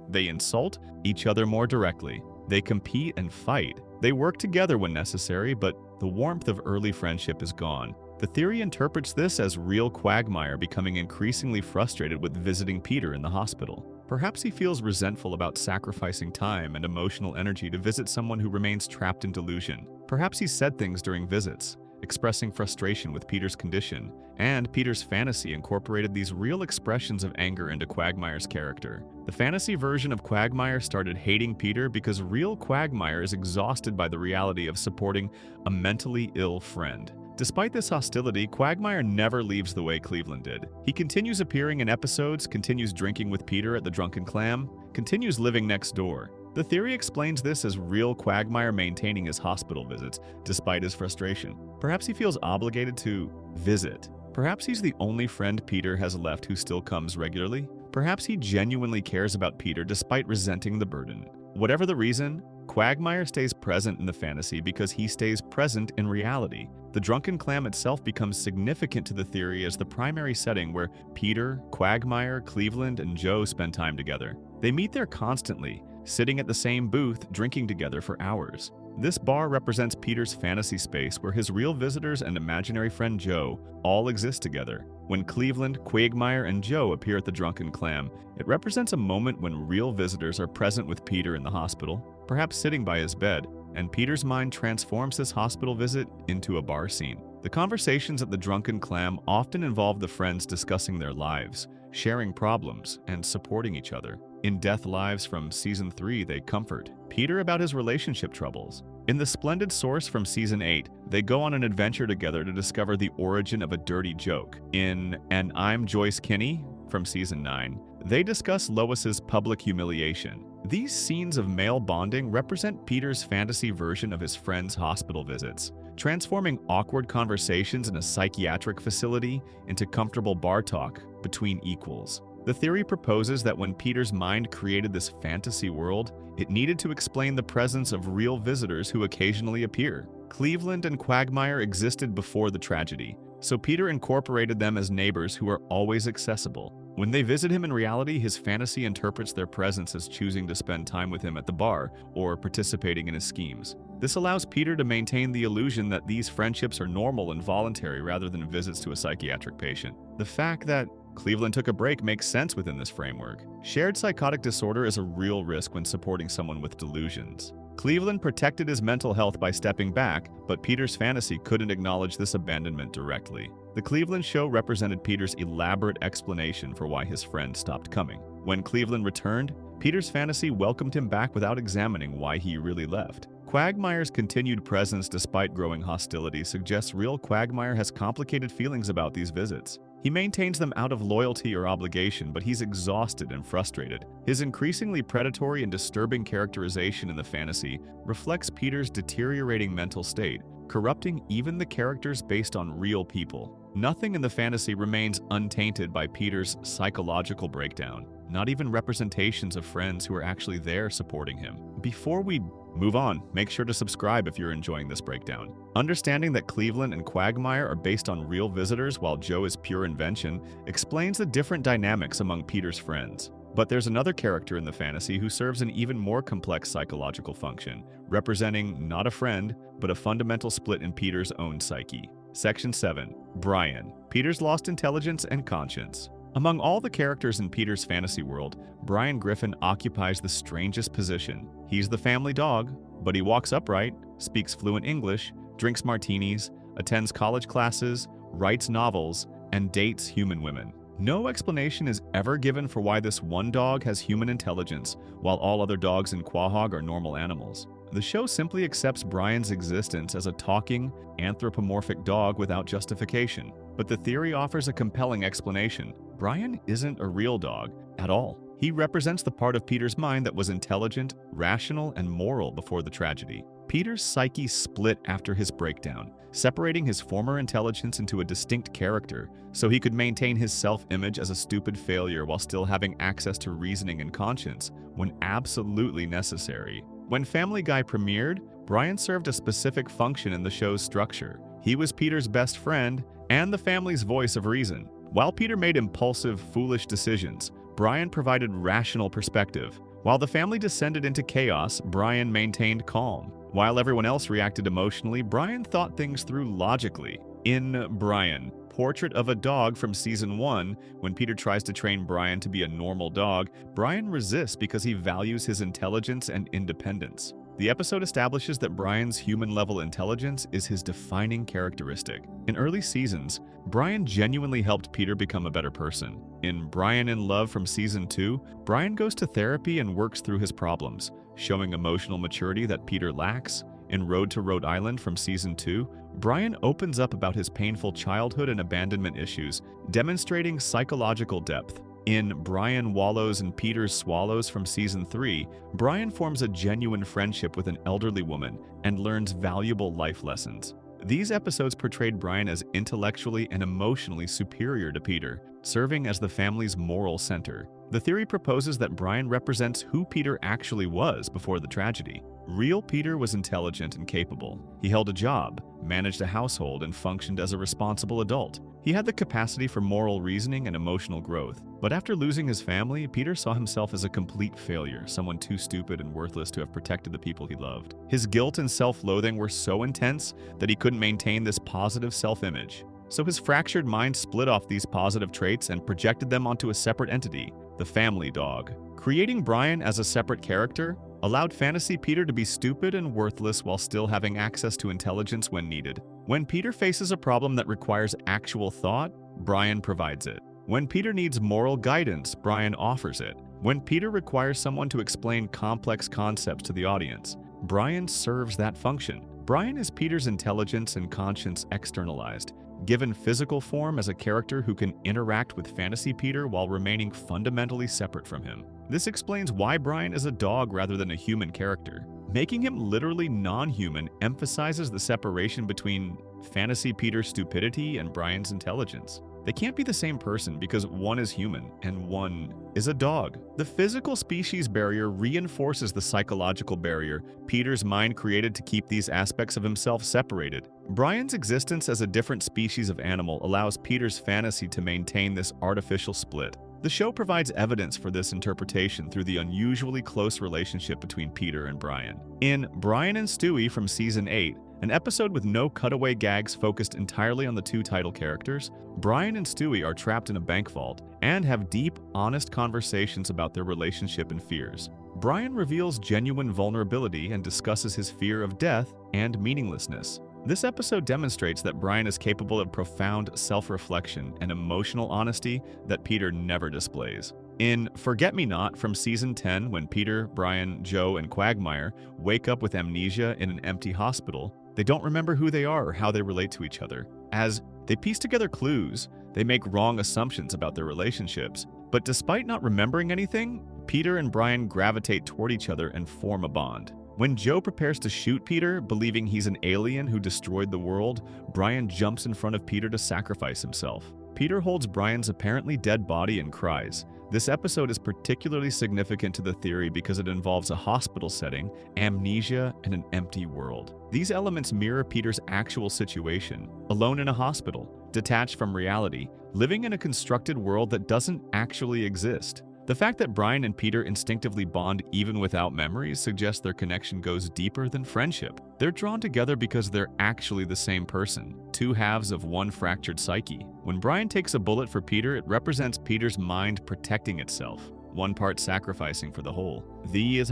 They insult each other more directly. They compete and fight. They work together when necessary, but the warmth of early friendship is gone. The theory interprets this as real Quagmire becoming increasingly frustrated with visiting Peter in the hospital. Perhaps he feels resentful about sacrificing time and emotional energy to visit someone who remains trapped in delusion. Perhaps he said things during visits, expressing frustration with Peter's condition, and Peter's fantasy incorporated these real expressions of anger into Quagmire's character. The fantasy version of Quagmire started hating Peter because real Quagmire is exhausted by the reality of supporting a mentally ill friend. Despite this hostility, Quagmire never leaves the way Cleveland did. He continues appearing in episodes, continues drinking with Peter at the Drunken Clam, continues living next door. The theory explains this as real Quagmire maintaining his hospital visits despite his frustration. Perhaps he feels obligated to visit. Perhaps he's the only friend Peter has left who still comes regularly. Perhaps he genuinely cares about Peter despite resenting the burden. Whatever the reason, Quagmire stays present in the fantasy because he stays present in reality. The Drunken Clam itself becomes significant to the theory as the primary setting where Peter, Quagmire, Cleveland, and Joe spend time together. They meet there constantly, sitting at the same booth, drinking together for hours. This bar represents Peter's fantasy space where his real visitors and imaginary friend Joe all exist together. When Cleveland, Quagmire, and Joe appear at the Drunken Clam, it represents a moment when real visitors are present with Peter in the hospital, perhaps sitting by his bed, and Peter's mind transforms this hospital visit into a bar scene. The conversations at the Drunken Clam often involve the friends discussing their lives, sharing problems, and supporting each other. In Death Lives from Season 3, they comfort Peter about his relationship troubles. In The Splendid Source from Season 8, they go on an adventure together to discover the origin of a dirty joke. In And I'm Joyce Kinney from Season 9, they discuss Lois's public humiliation. These scenes of male bonding represent Peter's fantasy version of his friends' hospital visits, transforming awkward conversations in a psychiatric facility into comfortable bar talk between equals. The theory proposes that when Peter's mind created this fantasy world, it needed to explain the presence of real visitors who occasionally appear. Cleveland and Quagmire existed before the tragedy, so Peter incorporated them as neighbors who are always accessible. When they visit him in reality, his fantasy interprets their presence as choosing to spend time with him at the bar or participating in his schemes. This allows Peter to maintain the illusion that these friendships are normal and voluntary rather than visits to a psychiatric patient. The fact that Cleveland took a break makes sense within this framework. Shared psychotic disorder is a real risk when supporting someone with delusions. Cleveland protected his mental health by stepping back, but Peter's fantasy couldn't acknowledge this abandonment directly. The Cleveland show represented Peter's elaborate explanation for why his friend stopped coming. When Cleveland returned, Peter's fantasy welcomed him back without examining why he really left. Quagmire's continued presence despite growing hostility suggests real Quagmire has complicated feelings about these visits. He maintains them out of loyalty or obligation, but he's exhausted and frustrated. His increasingly predatory and disturbing characterization in the fantasy reflects Peter's deteriorating mental state, corrupting even the characters based on real people. Nothing in the fantasy remains untainted by Peter's psychological breakdown, not even representations of friends who are actually there supporting him. Before we move on, make sure to subscribe if you're enjoying this breakdown. Understanding that Cleveland and Quagmire are based on real visitors while Joe is pure invention explains the different dynamics among Peter's friends. But there's another character in the fantasy who serves an even more complex psychological function, representing not a friend, but a fundamental split in Peter's own psyche. Section 7. Brian, Peter's lost intelligence and conscience. Among all the characters in Peter's fantasy world, Brian Griffin occupies the strangest position. He's the family dog, but he walks upright, speaks fluent English, drinks martinis, attends college classes, writes novels, and dates human women. No explanation is ever given for why this one dog has human intelligence, while all other dogs in Quahog are normal animals. The show simply accepts Brian's existence as a talking, anthropomorphic dog without justification. But the theory offers a compelling explanation. Brian isn't a real dog at all. He represents the part of Peter's mind that was intelligent, rational, and moral before the tragedy. Peter's psyche split after his breakdown, separating his former intelligence into a distinct character so he could maintain his self-image as a stupid failure while still having access to reasoning and conscience when absolutely necessary. When Family Guy premiered, Brian served a specific function in the show's structure. He was Peter's best friend and the family's voice of reason. While Peter made impulsive, foolish decisions, Brian provided rational perspective. While the family descended into chaos, Brian maintained calm. While everyone else reacted emotionally, Brian thought things through logically. In Brian, Portrait of a Dog from Season 1, when Peter tries to train Brian to be a normal dog, Brian resists because he values his intelligence and independence. The episode establishes that Brian's human-level intelligence is his defining characteristic. In early seasons, Brian genuinely helped Peter become a better person. In Brian in Love from Season 2, Brian goes to therapy and works through his problems, showing emotional maturity that Peter lacks. In Road to Rhode Island from Season 2, Brian opens up about his painful childhood and abandonment issues, demonstrating psychological depth. In Brian Wallows and Peter's Swallows from Season 3, Brian forms a genuine friendship with an elderly woman and learns valuable life lessons. These episodes portrayed Brian as intellectually and emotionally superior to Peter, serving as the family's moral center. The theory proposes that Brian represents who Peter actually was before the tragedy. Real Peter was intelligent and capable. He held a job, managed a household, and functioned as a responsible adult. He had the capacity for moral reasoning and emotional growth. But after losing his family, Peter saw himself as a complete failure, someone too stupid and worthless to have protected the people he loved. His guilt and self-loathing were so intense that he couldn't maintain this positive self-image. So his fractured mind split off these positive traits and projected them onto a separate entity, the family dog. Creating Brian as a separate character allowed fantasy Peter to be stupid and worthless while still having access to intelligence when needed. When Peter faces a problem that requires actual thought, Brian provides it. When Peter needs moral guidance, Brian offers it. When Peter requires someone to explain complex concepts to the audience, Brian serves that function. Brian is Peter's intelligence and conscience externalized, given physical form as a character who can interact with fantasy Peter while remaining fundamentally separate from him. This explains why Brian is a dog rather than a human character. Making him literally non-human emphasizes the separation between fantasy Peter's stupidity and Brian's intelligence. They can't be the same person because one is human and one is a dog. The physical species barrier reinforces the psychological barrier Peter's mind created to keep these aspects of himself separated. Brian's existence as a different species of animal allows Peter's fantasy to maintain this artificial split. The show provides evidence for this interpretation through the unusually close relationship between Peter and Brian. In Brian and Stewie from Season 8, an episode with no cutaway gags focused entirely on the two title characters, Brian and Stewie are trapped in a bank vault and have deep, honest conversations about their relationship and fears. Brian reveals genuine vulnerability and discusses his fear of death and meaninglessness. This episode demonstrates that Brian is capable of profound self-reflection and emotional honesty that Peter never displays. In Forget-Me-Not from Season 10, when Peter, Brian, Joe, and Quagmire wake up with amnesia in an empty hospital, they don't remember who they are or how they relate to each other. As they piece together clues, they make wrong assumptions about their relationships. But despite not remembering anything, Peter and Brian gravitate toward each other and form a bond. When Joe prepares to shoot Peter, believing he's an alien who destroyed the world, Brian jumps in front of Peter to sacrifice himself. Peter holds Brian's apparently dead body and cries. This episode is particularly significant to the theory because it involves a hospital setting, amnesia, and an empty world. These elements mirror Peter's actual situation, alone in a hospital, detached from reality, living in a constructed world that doesn't actually exist. The fact that Brian and Peter instinctively bond even without memories suggests their connection goes deeper than friendship. They're drawn together because they're actually the same person, two halves of one fractured psyche. When Brian takes a bullet for Peter, it represents Peter's mind protecting itself, one part sacrificing for the whole. The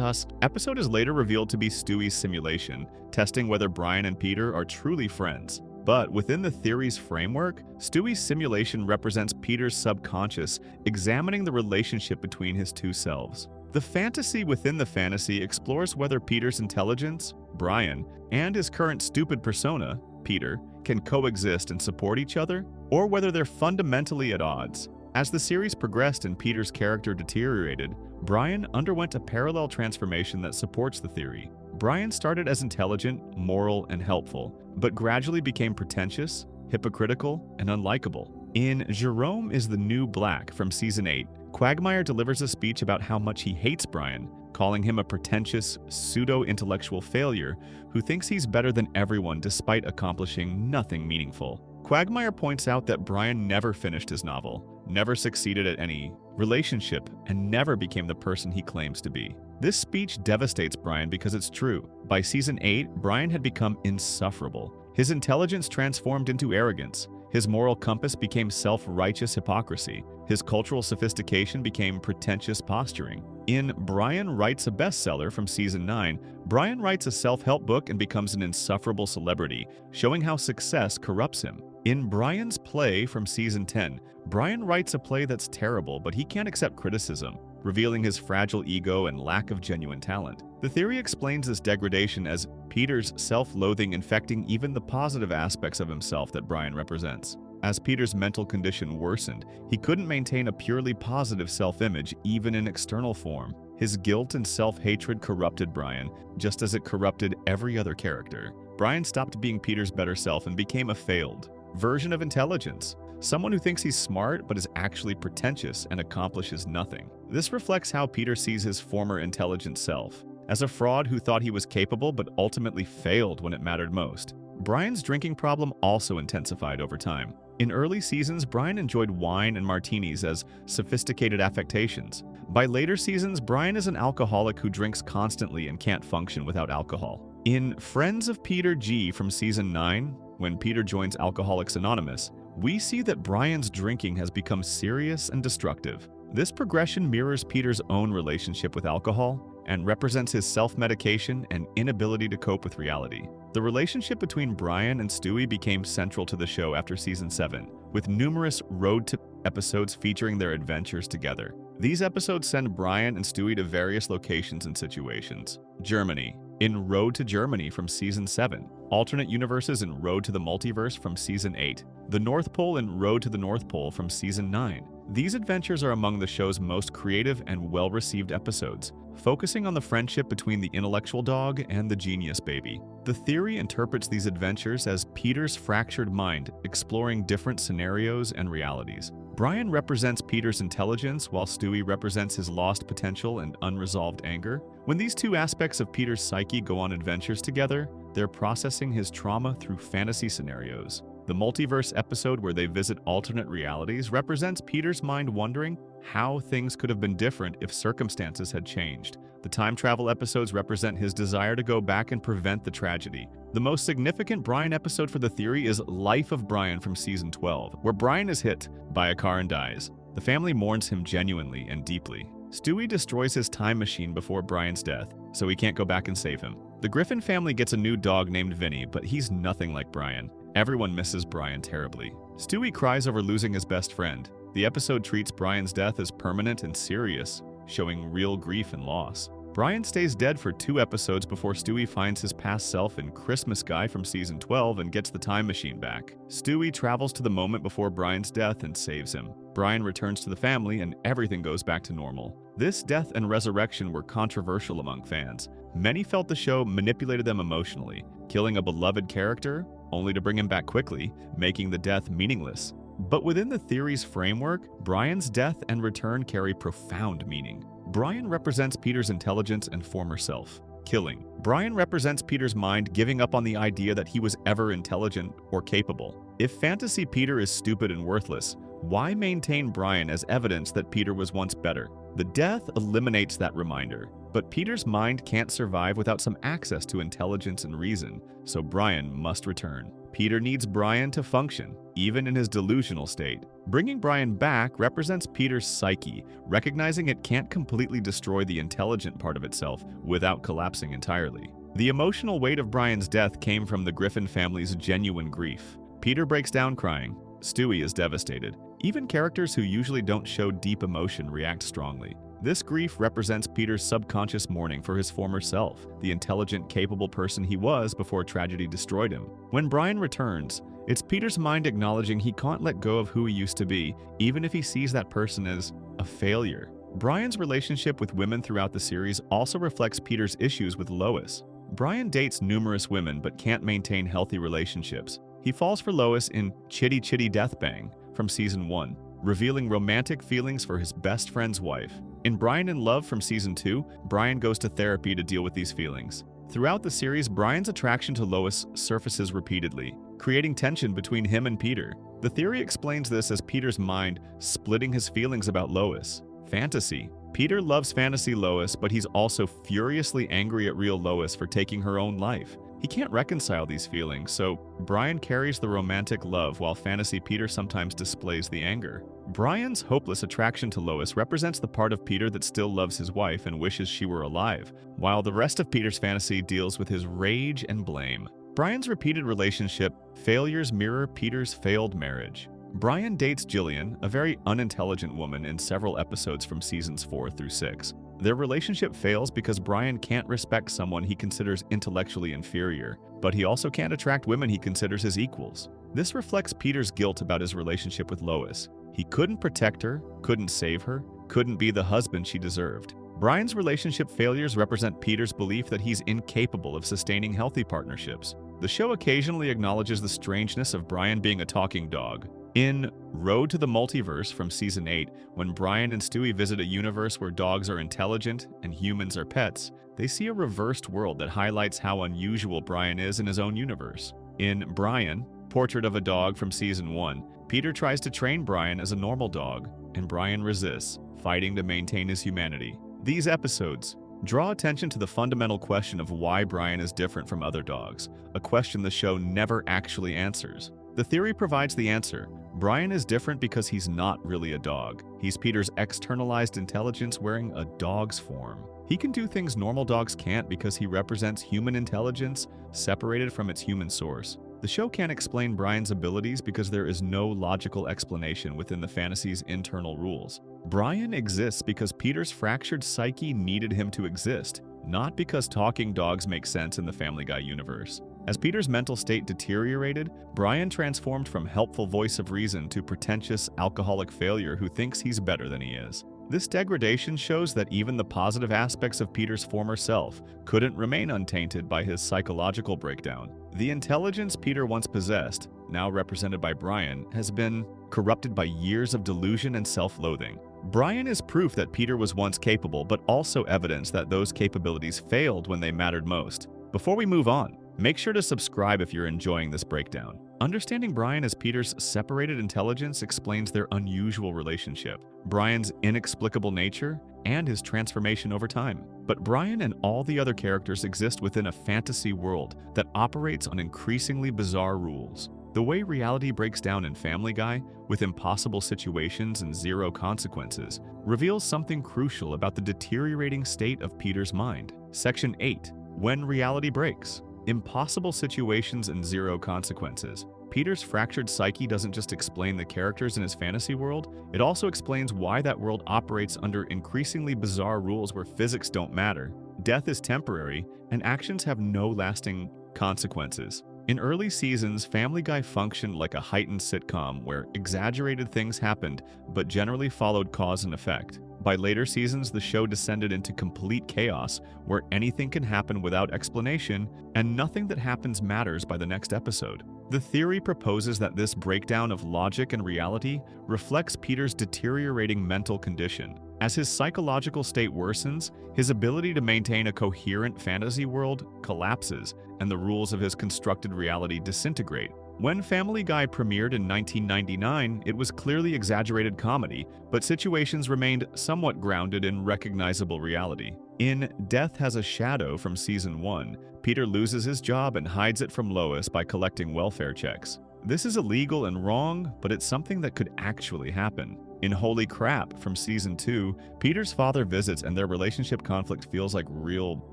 episode is later revealed to be Stewie's simulation, testing whether Brian and Peter are truly friends. But within the theory's framework, Stewie's simulation represents Peter's subconscious examining the relationship between his two selves. The fantasy within the fantasy explores whether Peter's intelligence, Brian, and his current stupid persona, Peter, can coexist and support each other, or whether they're fundamentally at odds. As the series progressed and Peter's character deteriorated, Brian underwent a parallel transformation that supports the theory. Brian started as intelligent, moral, and helpful, but gradually became pretentious, hypocritical, and unlikable. In Jerome is the New Black from Season 8, Quagmire delivers a speech about how much he hates Brian, calling him a pretentious, pseudo-intellectual failure who thinks he's better than everyone despite accomplishing nothing meaningful. Quagmire points out that Brian never finished his novel, never succeeded at any relationship, and never became the person he claims to be. This speech devastates Brian because it's true. By Season 8, Brian had become insufferable. His intelligence transformed into arrogance. His moral compass became self-righteous hypocrisy. His cultural sophistication became pretentious posturing. In Brian Writes a Bestseller from Season 9, Brian writes a self-help book and becomes an insufferable celebrity, showing how success corrupts him. In Brian's Play from Season 10, Brian writes a play that's terrible, but he can't accept criticism, revealing his fragile ego and lack of genuine talent. The theory explains this degradation as Peter's self-loathing infecting even the positive aspects of himself that Brian represents. As Peter's mental condition worsened, he couldn't maintain a purely positive self-image even in external form. His guilt and self-hatred corrupted Brian, just as it corrupted every other character. Brian stopped being Peter's better self and became a failed version of intelligence. Someone who thinks he's smart but is actually pretentious and accomplishes nothing. This reflects how Peter sees his former intelligent self, as a fraud who thought he was capable but ultimately failed when it mattered most. Brian's drinking problem also intensified over time. In early seasons, Brian enjoyed wine and martinis as sophisticated affectations. By later seasons, Brian is an alcoholic who drinks constantly and can't function without alcohol. In Friends of Peter G from Season 9, when Peter joins Alcoholics Anonymous, we see that Brian's drinking has become serious and destructive. This progression mirrors Peter's own relationship with alcohol and represents his self-medication and inability to cope with reality. The relationship between Brian and Stewie became central to the show after Season 7, with numerous road to episodes featuring their adventures together. These episodes send Brian and Stewie to various locations and situations. Germany, in Road to Germany from Season 7, alternate universes in Road to the Multiverse from Season 8, the North Pole in Road to the North Pole from Season 9. These adventures are among the show's most creative and well-received episodes, focusing on the friendship between the intellectual dog and the genius baby. The theory interprets these adventures as Peter's fractured mind exploring different scenarios and realities. Brian represents Peter's intelligence while Stewie represents his lost potential and unresolved anger. When these two aspects of Peter's psyche go on adventures together, they're processing his trauma through fantasy scenarios. The multiverse episode where they visit alternate realities represents Peter's mind wondering how things could have been different if circumstances had changed. The time travel episodes represent his desire to go back and prevent the tragedy. The most significant Brian episode for the theory is Life of Brian from Season 12, where Brian is hit by a car and dies. The family mourns him genuinely and deeply. Stewie destroys his time machine before Brian's death, so he can't go back and save him. The Griffin family gets a new dog named Vinny, but he's nothing like Brian. Everyone misses Brian terribly. Stewie cries over losing his best friend. The episode treats Brian's death as permanent and serious, showing real grief and loss. Brian stays dead for 2 episodes before Stewie finds his past self in Christmas Guy from Season 12 and gets the time machine back. Stewie travels to the moment before Brian's death and saves him. Brian returns to the family and everything goes back to normal. This death and resurrection were controversial among fans. Many felt the show manipulated them emotionally, killing a beloved character only to bring him back quickly, making the death meaningless. But within the theory's framework, Brian's death and return carry profound meaning. Brian represents Peter's intelligence and former self. Killing. Brian represents Peter's mind giving up on the idea that he was ever intelligent or capable. If fantasy Peter is stupid and worthless, why maintain Brian as evidence that Peter was once better? The death eliminates that reminder, but Peter's mind can't survive without some access to intelligence and reason, so Brian must return. Peter needs Brian to function, even in his delusional state. Bringing Brian back represents Peter's psyche, recognizing it can't completely destroy the intelligent part of itself without collapsing entirely. The emotional weight of Brian's death came from the Griffin family's genuine grief. Peter breaks down crying. Stewie is devastated. Even characters who usually don't show deep emotion react strongly. This grief represents Peter's subconscious mourning for his former self, the intelligent, capable person he was before tragedy destroyed him. When Brian returns, it's Peter's mind acknowledging he can't let go of who he used to be, even if he sees that person as a failure. Brian's relationship with women throughout the series also reflects Peter's issues with Lois. Brian dates numerous women but can't maintain healthy relationships. He falls for Lois in Chitty Chitty Death Bang from Season 1, revealing romantic feelings for his best friend's wife. In Brian in Love from Season 2, Brian goes to therapy to deal with these feelings. Throughout the series, Brian's attraction to Lois surfaces repeatedly, creating tension between him and Peter. The theory explains this as Peter's mind splitting his feelings about Lois. Fantasy. Peter loves fantasy Lois, but he's also furiously angry at real Lois for taking her own life. He can't reconcile these feelings, so Brian carries the romantic love while fantasy Peter sometimes displays the anger. Brian's hopeless attraction to Lois represents the part of Peter that still loves his wife and wishes she were alive, while the rest of Peter's fantasy deals with his rage and blame. Brian's repeated relationship failures mirror Peter's failed marriage. Brian dates Jillian, a very unintelligent woman, in several episodes from Seasons 4 through 6. Their relationship fails because Brian can't respect someone he considers intellectually inferior, but he also can't attract women he considers his equals. This reflects Peter's guilt about his relationship with Lois. He couldn't protect her, couldn't save her, couldn't be the husband she deserved. Brian's relationship failures represent Peter's belief that he's incapable of sustaining healthy partnerships. The show occasionally acknowledges the strangeness of Brian being a talking dog. In Road to the Multiverse from Season 8, when Brian and Stewie visit a universe where dogs are intelligent and humans are pets, they see a reversed world that highlights how unusual Brian is in his own universe. In Brian, Portrait of a Dog from Season 1, Peter tries to train Brian as a normal dog, and Brian resists, fighting to maintain his humanity. These episodes draw attention to the fundamental question of why Brian is different from other dogs, a question the show never actually answers. The theory provides the answer. Brian is different because he's not really a dog. He's Peter's externalized intelligence wearing a dog's form. He can do things normal dogs can't because he represents human intelligence separated from its human source. The show can't explain Brian's abilities because there is no logical explanation within the fantasy's internal rules. Brian exists because Peter's fractured psyche needed him to exist, not because talking dogs make sense in the Family Guy universe. As Peter's mental state deteriorated, Brian transformed from helpful voice of reason to pretentious alcoholic failure who thinks he's better than he is. This degradation shows that even the positive aspects of Peter's former self couldn't remain untainted by his psychological breakdown. The intelligence Peter once possessed, now represented by Brian, has been corrupted by years of delusion and self-loathing. Brian is proof that Peter was once capable, but also evidence that those capabilities failed when they mattered most. Before we move on, make sure to subscribe if you're enjoying this breakdown. Understanding Brian as Peter's separated intelligence explains their unusual relationship, Brian's inexplicable nature, and his transformation over time. But Brian and all the other characters exist within a fantasy world that operates on increasingly bizarre rules. The way reality breaks down in Family Guy, with impossible situations and zero consequences, reveals something crucial about the deteriorating state of Peter's mind. Section 8. When reality breaks. Impossible situations and zero consequences. Peter's fractured psyche doesn't just explain the characters in his fantasy world, it also explains why that world operates under increasingly bizarre rules where physics don't matter, death is temporary, and actions have no lasting consequences. In early seasons, Family Guy functioned like a heightened sitcom where exaggerated things happened but generally followed cause and effect. By later seasons, the show descended into complete chaos where anything can happen without explanation and nothing that happens matters by the next episode. The theory proposes that this breakdown of logic and reality reflects Peter's deteriorating mental condition. As his psychological state worsens, his ability to maintain a coherent fantasy world collapses and the rules of his constructed reality disintegrate. When Family Guy premiered in 1999, it was clearly exaggerated comedy, but situations remained somewhat grounded in recognizable reality. In Death Has a Shadow from Season 1, Peter loses his job and hides it from Lois by collecting welfare checks. This is illegal and wrong, but it's something that could actually happen. In Holy Crap from Season 2, Peter's father visits and their relationship conflict feels like real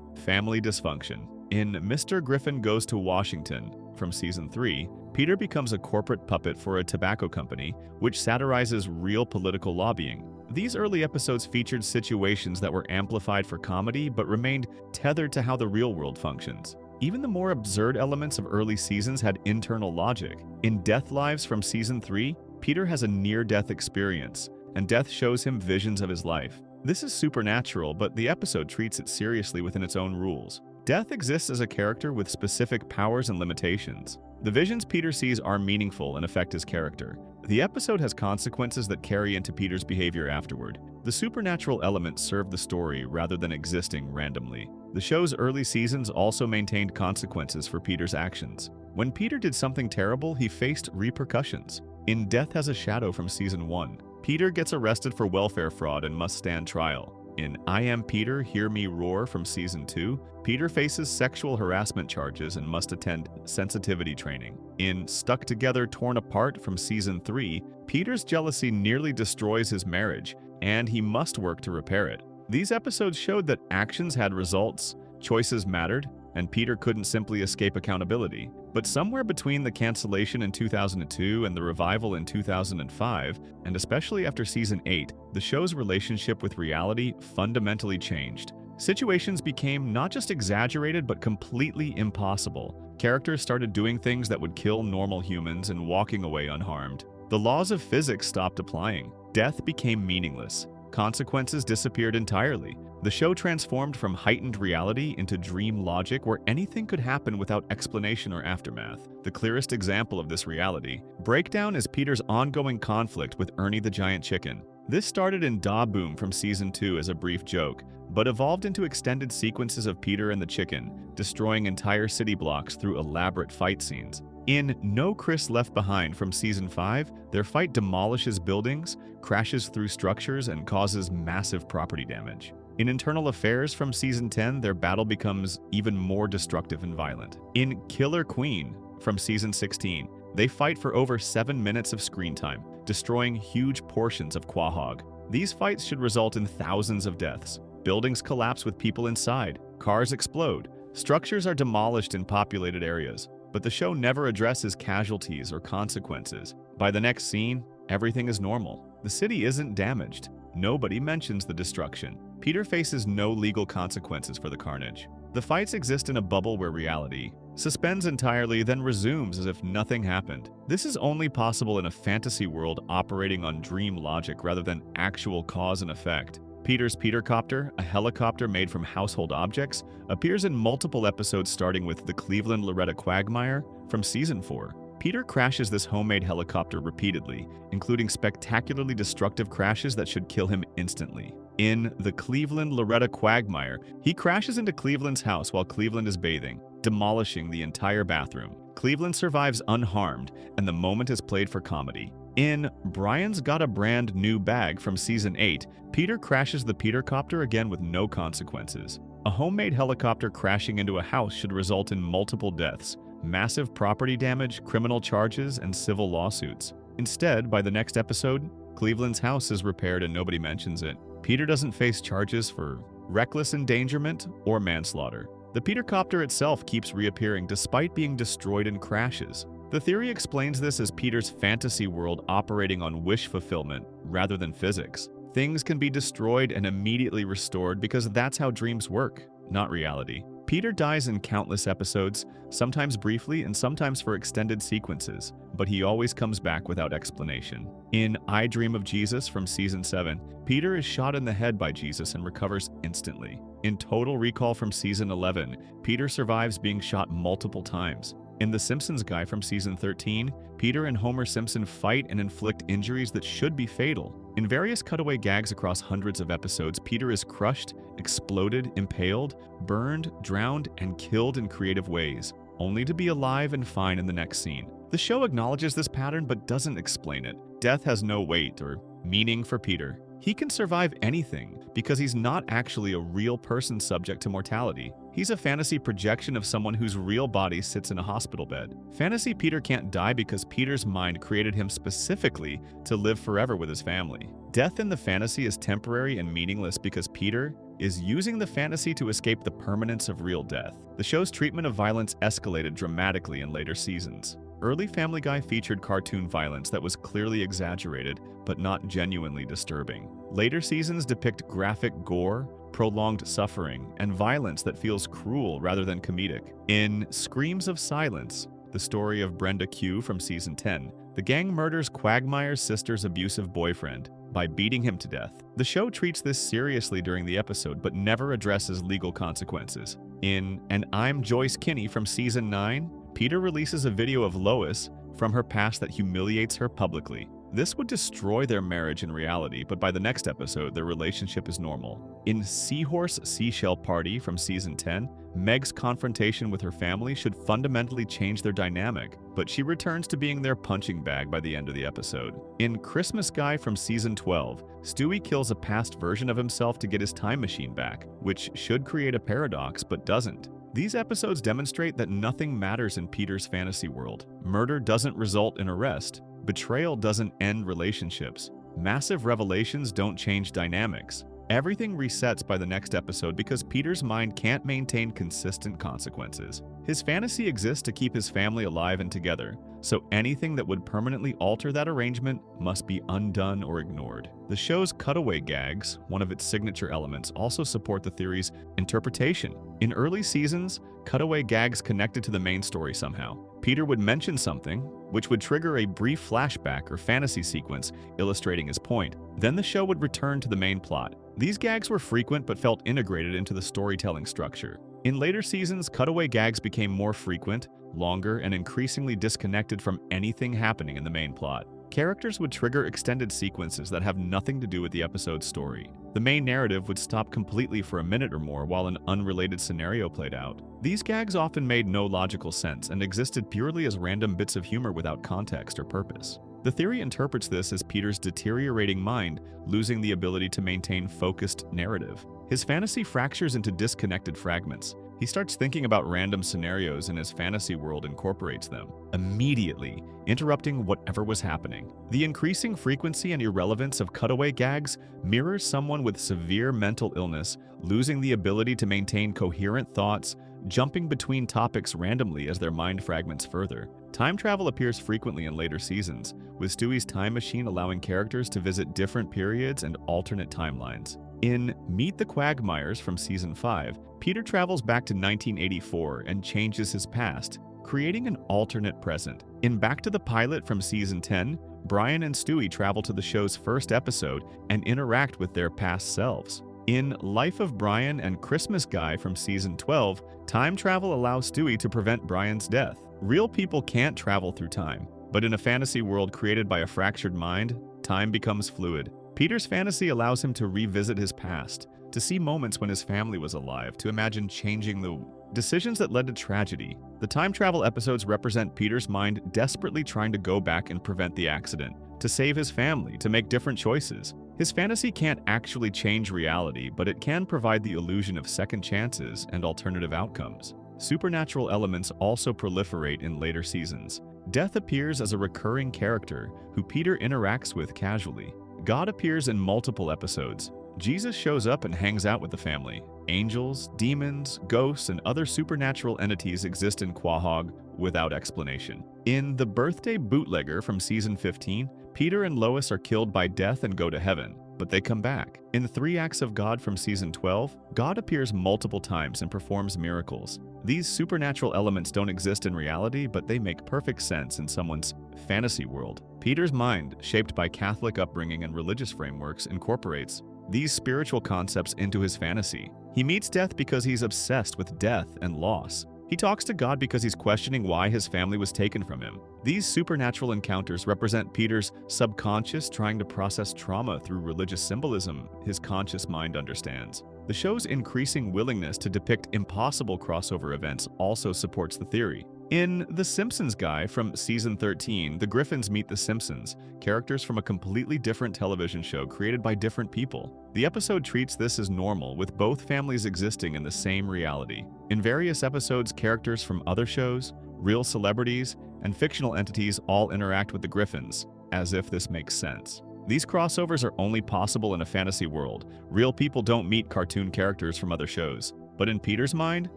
family dysfunction. In Mr. Griffin Goes to Washington from Season 3, Peter becomes a corporate puppet for a tobacco company, which satirizes real political lobbying. These early episodes featured situations that were amplified for comedy but remained tethered to how the real world functions. Even the more absurd elements of early seasons had internal logic. In Death Lives from Season 3, Peter has a near-death experience, and death shows him visions of his life. This is supernatural, but the episode treats it seriously within its own rules. Death exists as a character with specific powers and limitations. The visions Peter sees are meaningful and affect his character. The episode has consequences that carry into Peter's behavior afterward. The supernatural elements serve the story rather than existing randomly. The show's early seasons also maintained consequences for Peter's actions. When Peter did something terrible, he faced repercussions. In Death Has a Shadow from Season 1, Peter gets arrested for welfare fraud and must stand trial. In I Am Peter, Hear Me Roar from Season 2, Peter faces sexual harassment charges and must attend sensitivity training. In Stuck Together, Torn Apart from Season 3, Peter's jealousy nearly destroys his marriage, and he must work to repair it. These episodes showed that actions had results, choices mattered, and Peter couldn't simply escape accountability. But somewhere between the cancellation in 2002 and the revival in 2005, and especially after Season 8, the show's relationship with reality fundamentally changed. Situations became not just exaggerated but completely impossible. Characters started doing things that would kill normal humans and walking away unharmed. The laws of physics stopped applying. Death became meaningless. Consequences disappeared entirely. The show transformed from heightened reality into dream logic where anything could happen without explanation or aftermath. The clearest example of this reality breakdown is Peter's ongoing conflict with Ernie the Giant Chicken. This started in Da Boom from Season 2 as a brief joke, but evolved into extended sequences of Peter and the chicken, destroying entire city blocks through elaborate fight scenes. In No Chris Left Behind from Season 5, their fight demolishes buildings, crashes through structures, and causes massive property damage. In Internal Affairs from Season 10, their battle becomes even more destructive and violent. In Killer Queen from Season 16, they fight for over 7 minutes of screen time, destroying huge portions of Quahog. These fights should result in thousands of deaths. Buildings collapse with people inside, cars explode, structures are demolished in populated areas, but the show never addresses casualties or consequences. By the next scene, everything is normal. The city isn't damaged. Nobody mentions the destruction. Peter faces no legal consequences for the carnage. The fights exist in a bubble where reality suspends entirely, then resumes as if nothing happened. This is only possible in a fantasy world operating on dream logic rather than actual cause and effect. Peter's Petercopter, a helicopter made from household objects, appears in multiple episodes starting with the Cleveland Loretta Quagmire from Season 4. Peter crashes this homemade helicopter repeatedly, including spectacularly destructive crashes that should kill him instantly. In the Cleveland Loretta Quagmire, he crashes into Cleveland's house while Cleveland is bathing, demolishing the entire bathroom. Cleveland survives unharmed, and the moment is played for comedy. In Brian's Got a Brand New Bag from Season 8, Peter crashes the Petercopter again with no consequences. A homemade helicopter crashing into a house should result in multiple deaths, massive property damage, criminal charges, and civil lawsuits. Instead, by the next episode, Cleveland's house is repaired and nobody mentions it. Peter doesn't face charges for reckless endangerment or manslaughter. The Petercopter itself keeps reappearing despite being destroyed in crashes. The theory explains this as Peter's fantasy world operating on wish fulfillment rather than physics. Things can be destroyed and immediately restored because that's how dreams work, not reality. Peter dies in countless episodes, sometimes briefly and sometimes for extended sequences, but he always comes back without explanation. In I Dream of Jesus from Season 7, Peter is shot in the head by Jesus and recovers instantly. In Total Recall from Season 11, Peter survives being shot multiple times. In The Simpsons Guy from Season 13, Peter and Homer Simpson fight and inflict injuries that should be fatal. In various cutaway gags across hundreds of episodes, Peter is crushed, exploded, impaled, burned, drowned, and killed in creative ways, only to be alive and fine in the next scene. The show acknowledges this pattern but doesn't explain it. Death has no weight or meaning for Peter. He can survive anything because he's not actually a real person subject to mortality. He's a fantasy projection of someone whose real body sits in a hospital bed. Fantasy Peter can't die because Peter's mind created him specifically to live forever with his family. Death in the fantasy is temporary and meaningless because Peter is using the fantasy to escape the permanence of real death. The show's treatment of violence escalated dramatically in later seasons. Early Family Guy featured cartoon violence that was clearly exaggerated, but not genuinely disturbing. Later seasons depict graphic gore, prolonged suffering, and violence that feels cruel rather than comedic. In Screams of Silence, the story of Brenda Q from Season 10, the gang murders Quagmire's sister's abusive boyfriend by beating him to death. The show treats this seriously during the episode, but never addresses legal consequences. In And I'm Joyce Kinney from Season 9, Peter releases a video of Lois from her past that humiliates her publicly. This would destroy their marriage in reality, but by the next episode, their relationship is normal. In Seahorse Seashell Party from Season 10, Meg's confrontation with her family should fundamentally change their dynamic, but she returns to being their punching bag by the end of the episode. In Christmas Guy from Season 12, Stewie kills a past version of himself to get his time machine back, which should create a paradox but doesn't. These episodes demonstrate that nothing matters in Peter's fantasy world. Murder doesn't result in arrest. Betrayal doesn't end relationships. Massive revelations don't change dynamics. Everything resets by the next episode because Peter's mind can't maintain consistent consequences. His fantasy exists to keep his family alive and together, so anything that would permanently alter that arrangement must be undone or ignored. The show's cutaway gags, one of its signature elements, also support the theory's interpretation. In early seasons, cutaway gags connected to the main story somehow. Peter would mention something, which would trigger a brief flashback or fantasy sequence illustrating his point. Then the show would return to the main plot. These gags were frequent but felt integrated into the storytelling structure. In later seasons, cutaway gags became more frequent, longer, and increasingly disconnected from anything happening in the main plot. Characters would trigger extended sequences that have nothing to do with the episode's story. The main narrative would stop completely for a minute or more while an unrelated scenario played out. These gags often made no logical sense and existed purely as random bits of humor without context or purpose. The theory interprets this as Peter's deteriorating mind losing the ability to maintain focused narrative. His fantasy fractures into disconnected fragments. He starts thinking about random scenarios and his fantasy world incorporates them, immediately interrupting whatever was happening. The increasing frequency and irrelevance of cutaway gags mirrors someone with severe mental illness losing the ability to maintain coherent thoughts, jumping between topics randomly as their mind fragments further. Time travel appears frequently in later seasons, with Stewie's time machine allowing characters to visit different periods and alternate timelines. In Meet the Quagmires from Season 5, Peter travels back to 1984 and changes his past, creating an alternate present. In Back to the Pilot from Season 10, Brian and Stewie travel to the show's first episode and interact with their past selves. In Life of Brian and Christmas Guy from Season 12, time travel allows Stewie to prevent Brian's death. Real people can't travel through time, but in a fantasy world created by a fractured mind, time becomes fluid. Peter's fantasy allows him to revisit his past, to see moments when his family was alive, to imagine changing the decisions that led to tragedy. The time travel episodes represent Peter's mind desperately trying to go back and prevent the accident, to save his family, to make different choices. His fantasy can't actually change reality, but it can provide the illusion of second chances and alternative outcomes. Supernatural elements also proliferate in later seasons. Death appears as a recurring character who Peter interacts with casually. God appears in multiple episodes. Jesus shows up and hangs out with the family. Angels, demons, ghosts, and other supernatural entities exist in Quahog without explanation. In The Birthday Bootlegger from Season 15, Peter and Lois are killed by death and go to heaven, but they come back. In The Three Acts of God from Season 12, God appears multiple times and performs miracles. These supernatural elements don't exist in reality, but they make perfect sense in someone's fantasy world. Peter's mind, shaped by Catholic upbringing and religious frameworks, incorporates these spiritual concepts into his fantasy. He meets death because he's obsessed with death and loss. He talks to God because he's questioning why his family was taken from him. These supernatural encounters represent Peter's subconscious trying to process trauma through religious symbolism his conscious mind understands. The show's increasing willingness to depict impossible crossover events also supports the theory. In The Simpsons Guy from Season 13, the Griffins meet the Simpsons, characters from a completely different television show created by different people. The episode treats this as normal, with both families existing in the same reality. In various episodes, characters from other shows, real celebrities, and fictional entities all interact with the Griffins, as if this makes sense. These crossovers are only possible in a fantasy world. Real people don't meet cartoon characters from other shows. But in Peter's mind,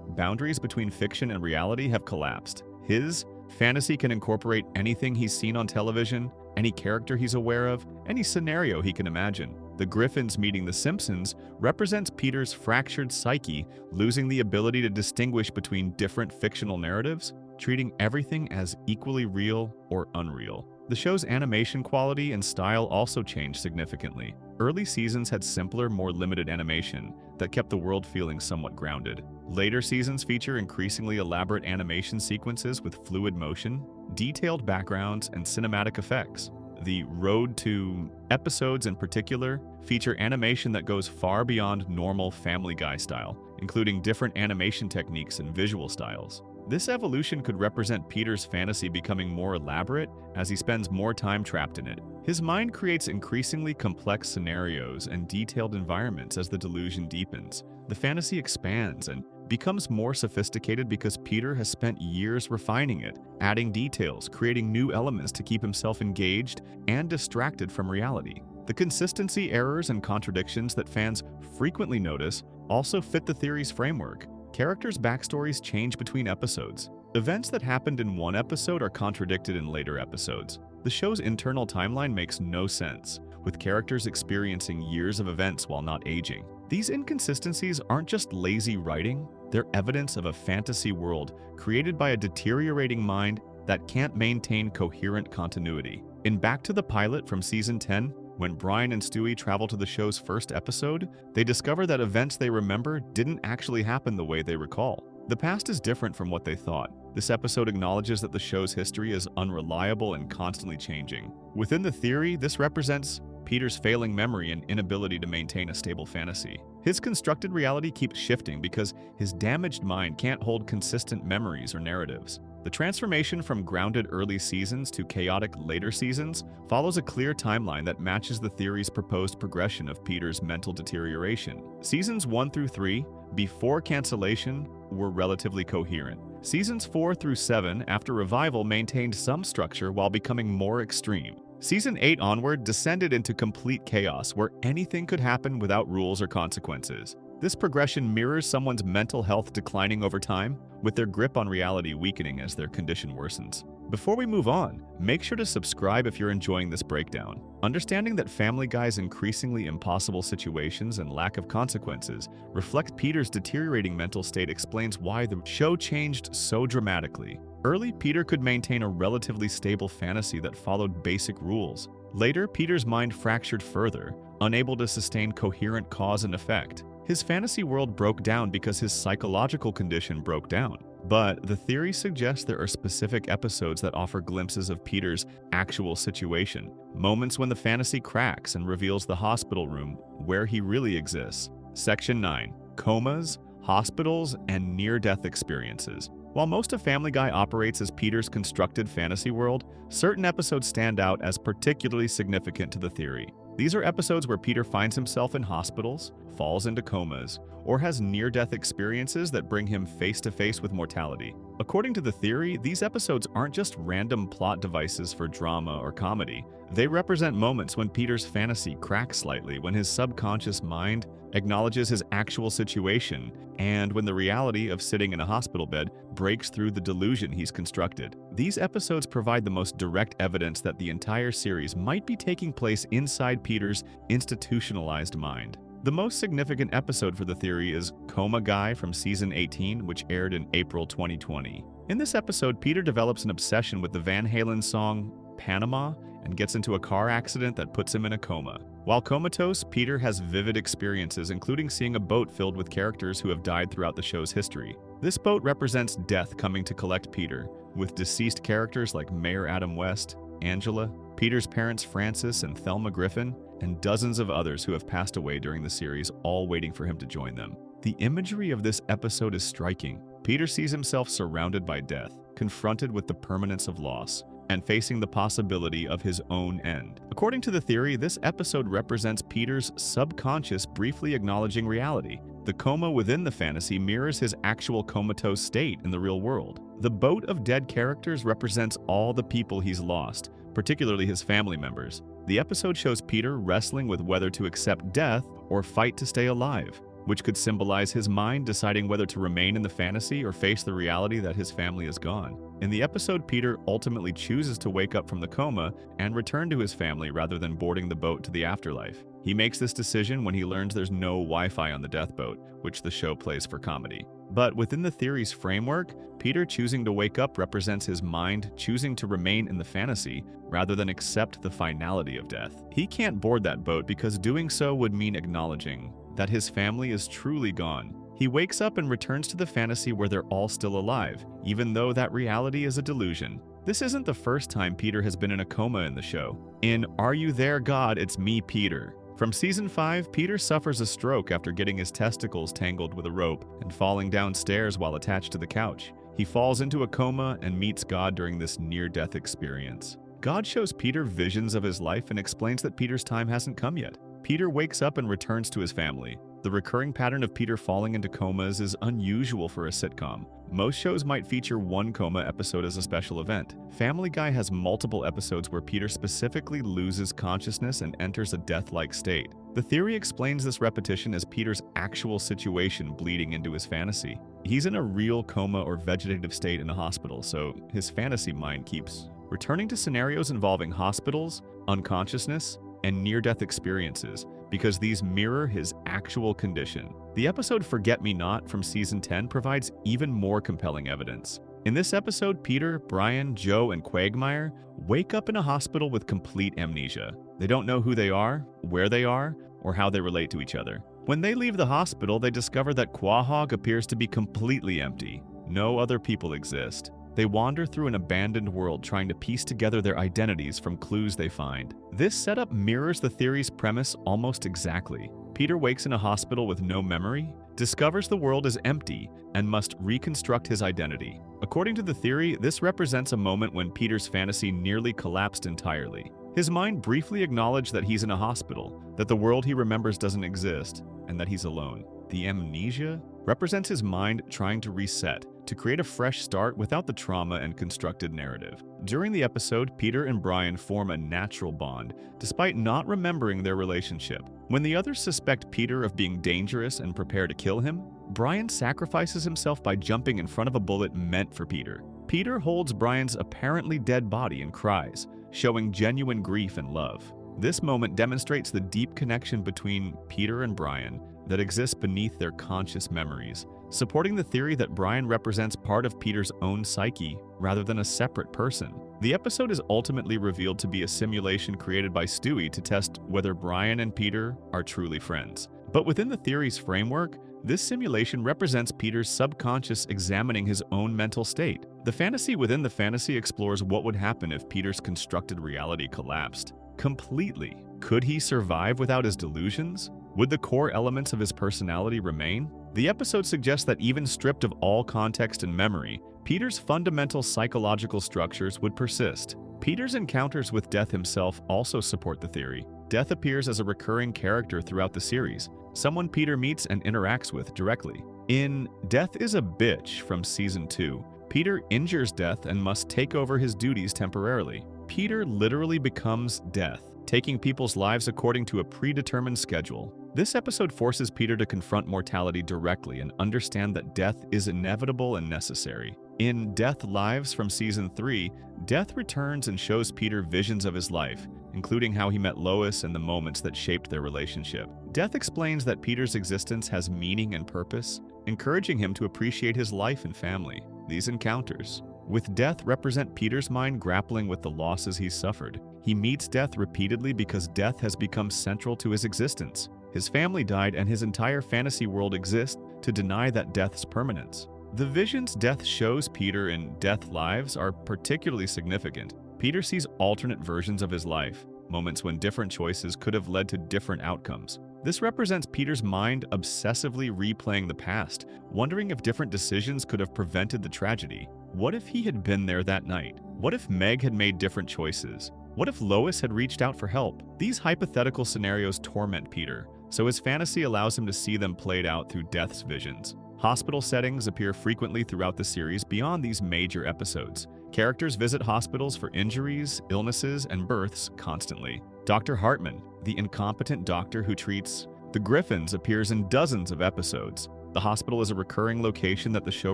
boundaries between fiction and reality have collapsed. His fantasy can incorporate anything he's seen on television, any character he's aware of, any scenario he can imagine. The Griffins meeting the Simpsons represents Peter's fractured psyche, losing the ability to distinguish between different fictional narratives, treating everything as equally real or unreal. The show's animation quality and style also changed significantly. Early seasons had simpler, more limited animation that kept the world feeling somewhat grounded. Later seasons feature increasingly elaborate animation sequences with fluid motion, detailed backgrounds, and cinematic effects. The Road to episodes in particular feature animation that goes far beyond normal Family Guy style, including different animation techniques and visual styles. This evolution could represent Peter's fantasy becoming more elaborate as he spends more time trapped in it. His mind creates increasingly complex scenarios and detailed environments as the delusion deepens. The fantasy expands and becomes more sophisticated because Peter has spent years refining it, adding details, creating new elements to keep himself engaged and distracted from reality. The consistency errors and contradictions that fans frequently notice also fit the theory's framework. Characters' backstories change between episodes. Events that happened in one episode are contradicted in later episodes. The show's internal timeline makes no sense, with characters experiencing years of events while not aging. These inconsistencies aren't just lazy writing, they're evidence of a fantasy world created by a deteriorating mind that can't maintain coherent continuity. In Back to the Pilot from Season 10, When Brian and Stewie travel to the show's first episode, they discover that events they remember didn't actually happen the way they recall. The past is different from what they thought. This episode acknowledges that the show's history is unreliable and constantly changing. Within the theory, this represents Peter's failing memory and inability to maintain a stable fantasy. His constructed reality keeps shifting because his damaged mind can't hold consistent memories or narratives. The transformation from grounded early seasons to chaotic later seasons follows a clear timeline that matches the theory's proposed progression of Peter's mental deterioration. Seasons 1 through 3, before cancellation, were relatively coherent. Seasons 4 through 7, after revival, maintained some structure while becoming more extreme. Season 8 onward descended into complete chaos where anything could happen without rules or consequences. This progression mirrors someone's mental health declining over time, with their grip on reality weakening as their condition worsens. Before we move on, make sure to subscribe if you're enjoying this breakdown. Understanding that Family Guy's increasingly impossible situations and lack of consequences reflect Peter's deteriorating mental state explains why the show changed so dramatically. Early, Peter could maintain a relatively stable fantasy that followed basic rules. Later, Peter's mind fractured further, unable to sustain coherent cause and effect. His fantasy world broke down because his psychological condition broke down. But the theory suggests there are specific episodes that offer glimpses of Peter's actual situation, moments when the fantasy cracks and reveals the hospital room where he really exists. Section 9. Comas, Hospitals, and Near-Death Experiences. While most of Family Guy operates as Peter's constructed fantasy world, certain episodes stand out as particularly significant to the theory. These are episodes where Peter finds himself in hospitals, falls into comas, or has near-death experiences that bring him face-to-face with mortality. According to the theory, these episodes aren't just random plot devices for drama or comedy. They represent moments when Peter's fantasy cracks slightly, when his subconscious mind acknowledges his actual situation, and when the reality of sitting in a hospital bed breaks through the delusion he's constructed. These episodes provide the most direct evidence that the entire series might be taking place inside Peter's institutionalized mind. The most significant episode for the theory is Coma Guy from Season 18, which aired in April 2020. In this episode, Peter develops an obsession with the Van Halen song Panama and gets into a car accident that puts him in a coma. While comatose, Peter has vivid experiences, including seeing a boat filled with characters who have died throughout the show's history. This boat represents death coming to collect Peter, with deceased characters like Mayor Adam West, Angela, Peter's parents Francis and Thelma Griffin, and dozens of others who have passed away during the series, all waiting for him to join them. The imagery of this episode is striking. Peter sees himself surrounded by death, confronted with the permanence of loss, and facing the possibility of his own end. According to the theory, this episode represents Peter's subconscious briefly acknowledging reality. The coma within the fantasy mirrors his actual comatose state in the real world. The boat of dead characters represents all the people he's lost, particularly his family members. The episode shows Peter wrestling with whether to accept death or fight to stay alive, which could symbolize his mind deciding whether to remain in the fantasy or face the reality that his family is gone. In the episode, Peter ultimately chooses to wake up from the coma and return to his family rather than boarding the boat to the afterlife. He makes this decision when he learns there's no Wi-Fi on the death boat, which the show plays for comedy. But within the theory's framework, Peter choosing to wake up represents his mind choosing to remain in the fantasy rather than accept the finality of death. He can't board that boat because doing so would mean acknowledging that his family is truly gone. He wakes up and returns to the fantasy where they're all still alive, even though that reality is a delusion. This isn't the first time Peter has been in a coma in the show. In Are You There, God? It's Me, Peter. From Season 5, Peter suffers a stroke after getting his testicles tangled with a rope and falling downstairs while attached to the couch. He falls into a coma and meets God during this near-death experience. God shows Peter visions of his life and explains that Peter's time hasn't come yet. Peter wakes up and returns to his family. The recurring pattern of Peter falling into comas is unusual for a sitcom. Most shows might feature one coma episode as a special event. Family Guy has multiple episodes where Peter specifically loses consciousness and enters a death-like state. The theory explains this repetition as Peter's actual situation bleeding into his fantasy. He's in a real coma or vegetative state in a hospital, so his fantasy mind keeps returning to scenarios involving hospitals, unconsciousness, and near-death experiences, because these mirror his actual condition. The episode Forget Me Not from Season 10 provides even more compelling evidence. In this episode, Peter, Brian, Joe, and Quagmire wake up in a hospital with complete amnesia. They don't know who they are, where they are, or how they relate to each other. When they leave the hospital, they discover that Quahog appears to be completely empty. No other people exist. They wander through an abandoned world trying to piece together their identities from clues they find. This setup mirrors the theory's premise almost exactly. Peter wakes in a hospital with no memory, discovers the world is empty, and must reconstruct his identity. According to the theory, this represents a moment when Peter's fantasy nearly collapsed entirely. His mind briefly acknowledged that he's in a hospital, that the world he remembers doesn't exist, and that he's alone. The amnesia represents his mind trying to reset, to create a fresh start without the trauma and constructed narrative. During the episode, Peter and Brian form a natural bond, despite not remembering their relationship. When the others suspect Peter of being dangerous and prepare to kill him, Brian sacrifices himself by jumping in front of a bullet meant for Peter. Peter holds Brian's apparently dead body and cries, showing genuine grief and love. This moment demonstrates the deep connection between Peter and Brian that exists beneath their conscious memories, supporting the theory that Brian represents part of Peter's own psyche rather than a separate person. The episode is ultimately revealed to be a simulation created by Stewie to test whether Brian and Peter are truly friends. But within the theory's framework, this simulation represents Peter's subconscious examining his own mental state. The fantasy within the fantasy explores what would happen if Peter's constructed reality collapsed completely. Could he survive without his delusions? Would the core elements of his personality remain? The episode suggests that even stripped of all context and memory, Peter's fundamental psychological structures would persist. Peter's encounters with Death himself also support the theory. Death appears as a recurring character throughout the series, someone Peter meets and interacts with directly. In Death is a Bitch from Season 2, Peter injures Death and must take over his duties temporarily. Peter literally becomes Death, taking people's lives according to a predetermined schedule. This episode forces Peter to confront mortality directly and understand that death is inevitable and necessary. In Death Lives from Season 3, Death returns and shows Peter visions of his life, including how he met Lois and the moments that shaped their relationship. Death explains that Peter's existence has meaning and purpose, encouraging him to appreciate his life and family. These encounters with Death represent Peter's mind grappling with the losses he's suffered. He meets Death repeatedly because Death has become central to his existence. His family died and his entire fantasy world exists to deny that Death's permanence. The visions Death shows Peter in Death Lives are particularly significant. Peter sees alternate versions of his life, moments when different choices could have led to different outcomes. This represents Peter's mind obsessively replaying the past, wondering if different decisions could have prevented the tragedy. What if he had been there that night? What if Meg had made different choices? What if Lois had reached out for help? These hypothetical scenarios torment Peter, so his fantasy allows him to see them played out through Death's visions. Hospital settings appear frequently throughout the series beyond these major episodes. Characters visit hospitals for injuries, illnesses, and births constantly. Dr. Hartman, the incompetent doctor who treats the Griffins, appears in dozens of episodes. The hospital is a recurring location that the show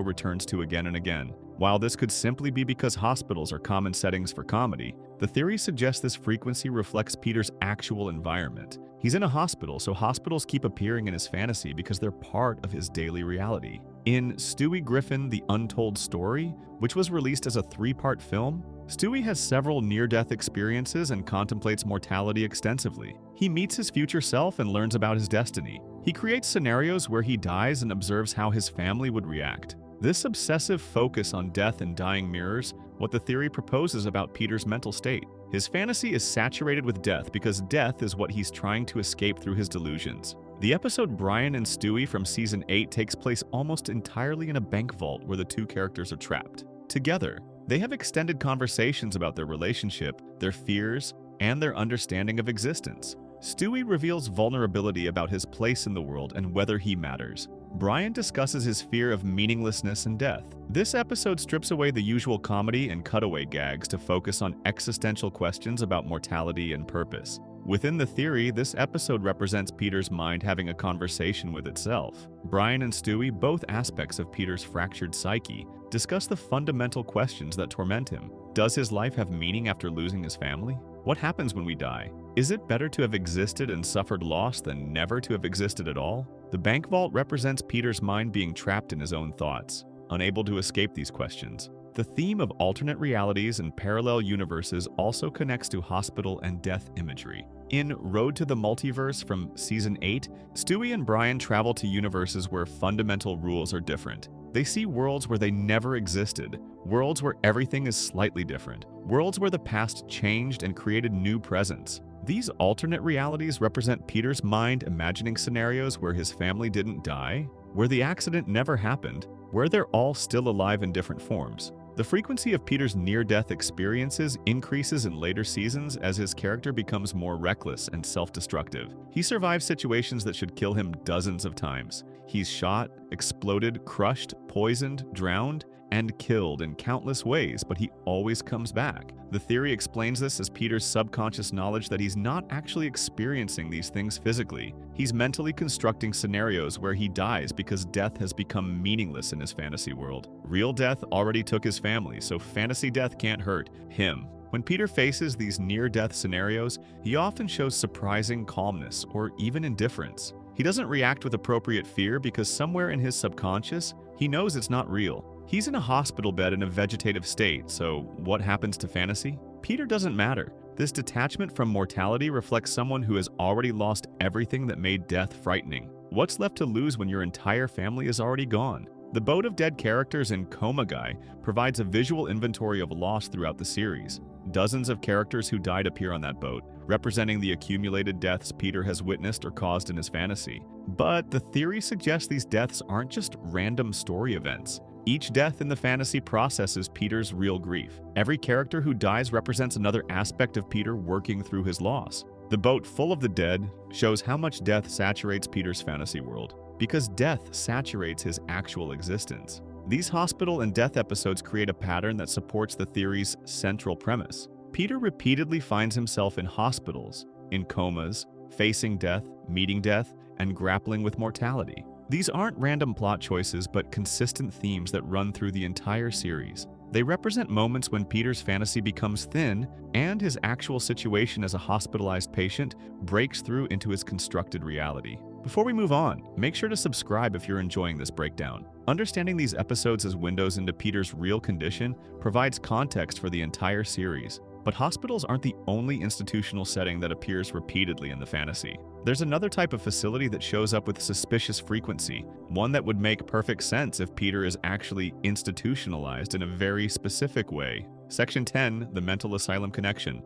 returns to again and again. While this could simply be because hospitals are common settings for comedy, the theory suggests this frequency reflects Peter's actual environment. He's in a hospital, so hospitals keep appearing in his fantasy because they're part of his daily reality. In Stewie Griffin: The Untold Story, which was released as a 3-part film, Stewie has several near-death experiences and contemplates mortality extensively. He meets his future self and learns about his destiny. He creates scenarios where he dies and observes how his family would react. This obsessive focus on death and dying mirrors what the theory proposes about Peter's mental state. His fantasy is saturated with death because death is what he's trying to escape through his delusions. The episode Brian and Stewie from Season 8 takes place almost entirely in a bank vault where the two characters are trapped. Together, they have extended conversations about their relationship, their fears, and their understanding of existence. Stewie reveals vulnerability about his place in the world and whether he matters. Brian discusses his fear of meaninglessness and death. This episode strips away the usual comedy and cutaway gags to focus on existential questions about mortality and purpose. Within the theory, this episode represents Peter's mind having a conversation with itself. Brian and Stewie, both aspects of Peter's fractured psyche, discuss the fundamental questions that torment him. Does his life have meaning after losing his family? What happens when we die? Is it better to have existed and suffered loss than never to have existed at all? The bank vault represents Peter's mind being trapped in his own thoughts, unable to escape these questions. The theme of alternate realities and parallel universes also connects to hospital and death imagery. In Road to the Multiverse from Season 8, Stewie and Brian travel to universes where fundamental rules are different. They see worlds where they never existed, worlds where everything is slightly different, worlds where the past changed and created new presents. These alternate realities represent Peter's mind imagining scenarios where his family didn't die, where the accident never happened, where they're all still alive in different forms. The frequency of Peter's near-death experiences increases in later seasons as his character becomes more reckless and self-destructive. He survives situations that should kill him dozens of times. He's shot, exploded, crushed, poisoned, drowned, and killed in countless ways, but he always comes back. The theory explains this as Peter's subconscious knowledge that he's not actually experiencing these things physically. He's mentally constructing scenarios where he dies because death has become meaningless in his fantasy world. Real death already took his family, so fantasy death can't hurt him. When Peter faces these near-death scenarios, he often shows surprising calmness or even indifference. He doesn't react with appropriate fear because somewhere in his subconscious, he knows it's not real. He's in a hospital bed in a vegetative state, so what happens to fantasy? Peter doesn't matter. This detachment from mortality reflects someone who has already lost everything that made death frightening. What's left to lose when your entire family is already gone? The Boat of Dead Characters in Coma Guy provides a visual inventory of loss throughout the series. Dozens of characters who died appear on that boat, representing the accumulated deaths Peter has witnessed or caused in his fantasy. But the theory suggests these deaths aren't just random story events. Each death in the fantasy processes Peter's real grief. Every character who dies represents another aspect of Peter working through his loss. The Boat Full of the Dead shows how much death saturates Peter's fantasy world, because death saturates his actual existence. These hospital and death episodes create a pattern that supports the theory's central premise. Peter repeatedly finds himself in hospitals, in comas, facing death, meeting death, and grappling with mortality. These aren't random plot choices, but consistent themes that run through the entire series. They represent moments when Peter's fantasy becomes thin and his actual situation as a hospitalized patient breaks through into his constructed reality. Before we move on, make sure to subscribe if you're enjoying this breakdown. Understanding these episodes as windows into Peter's real condition provides context for the entire series. But hospitals aren't the only institutional setting that appears repeatedly in the fantasy. There's another type of facility that shows up with suspicious frequency, one that would make perfect sense if Peter is actually institutionalized in a very specific way. Section 10, the Mental Asylum Connection.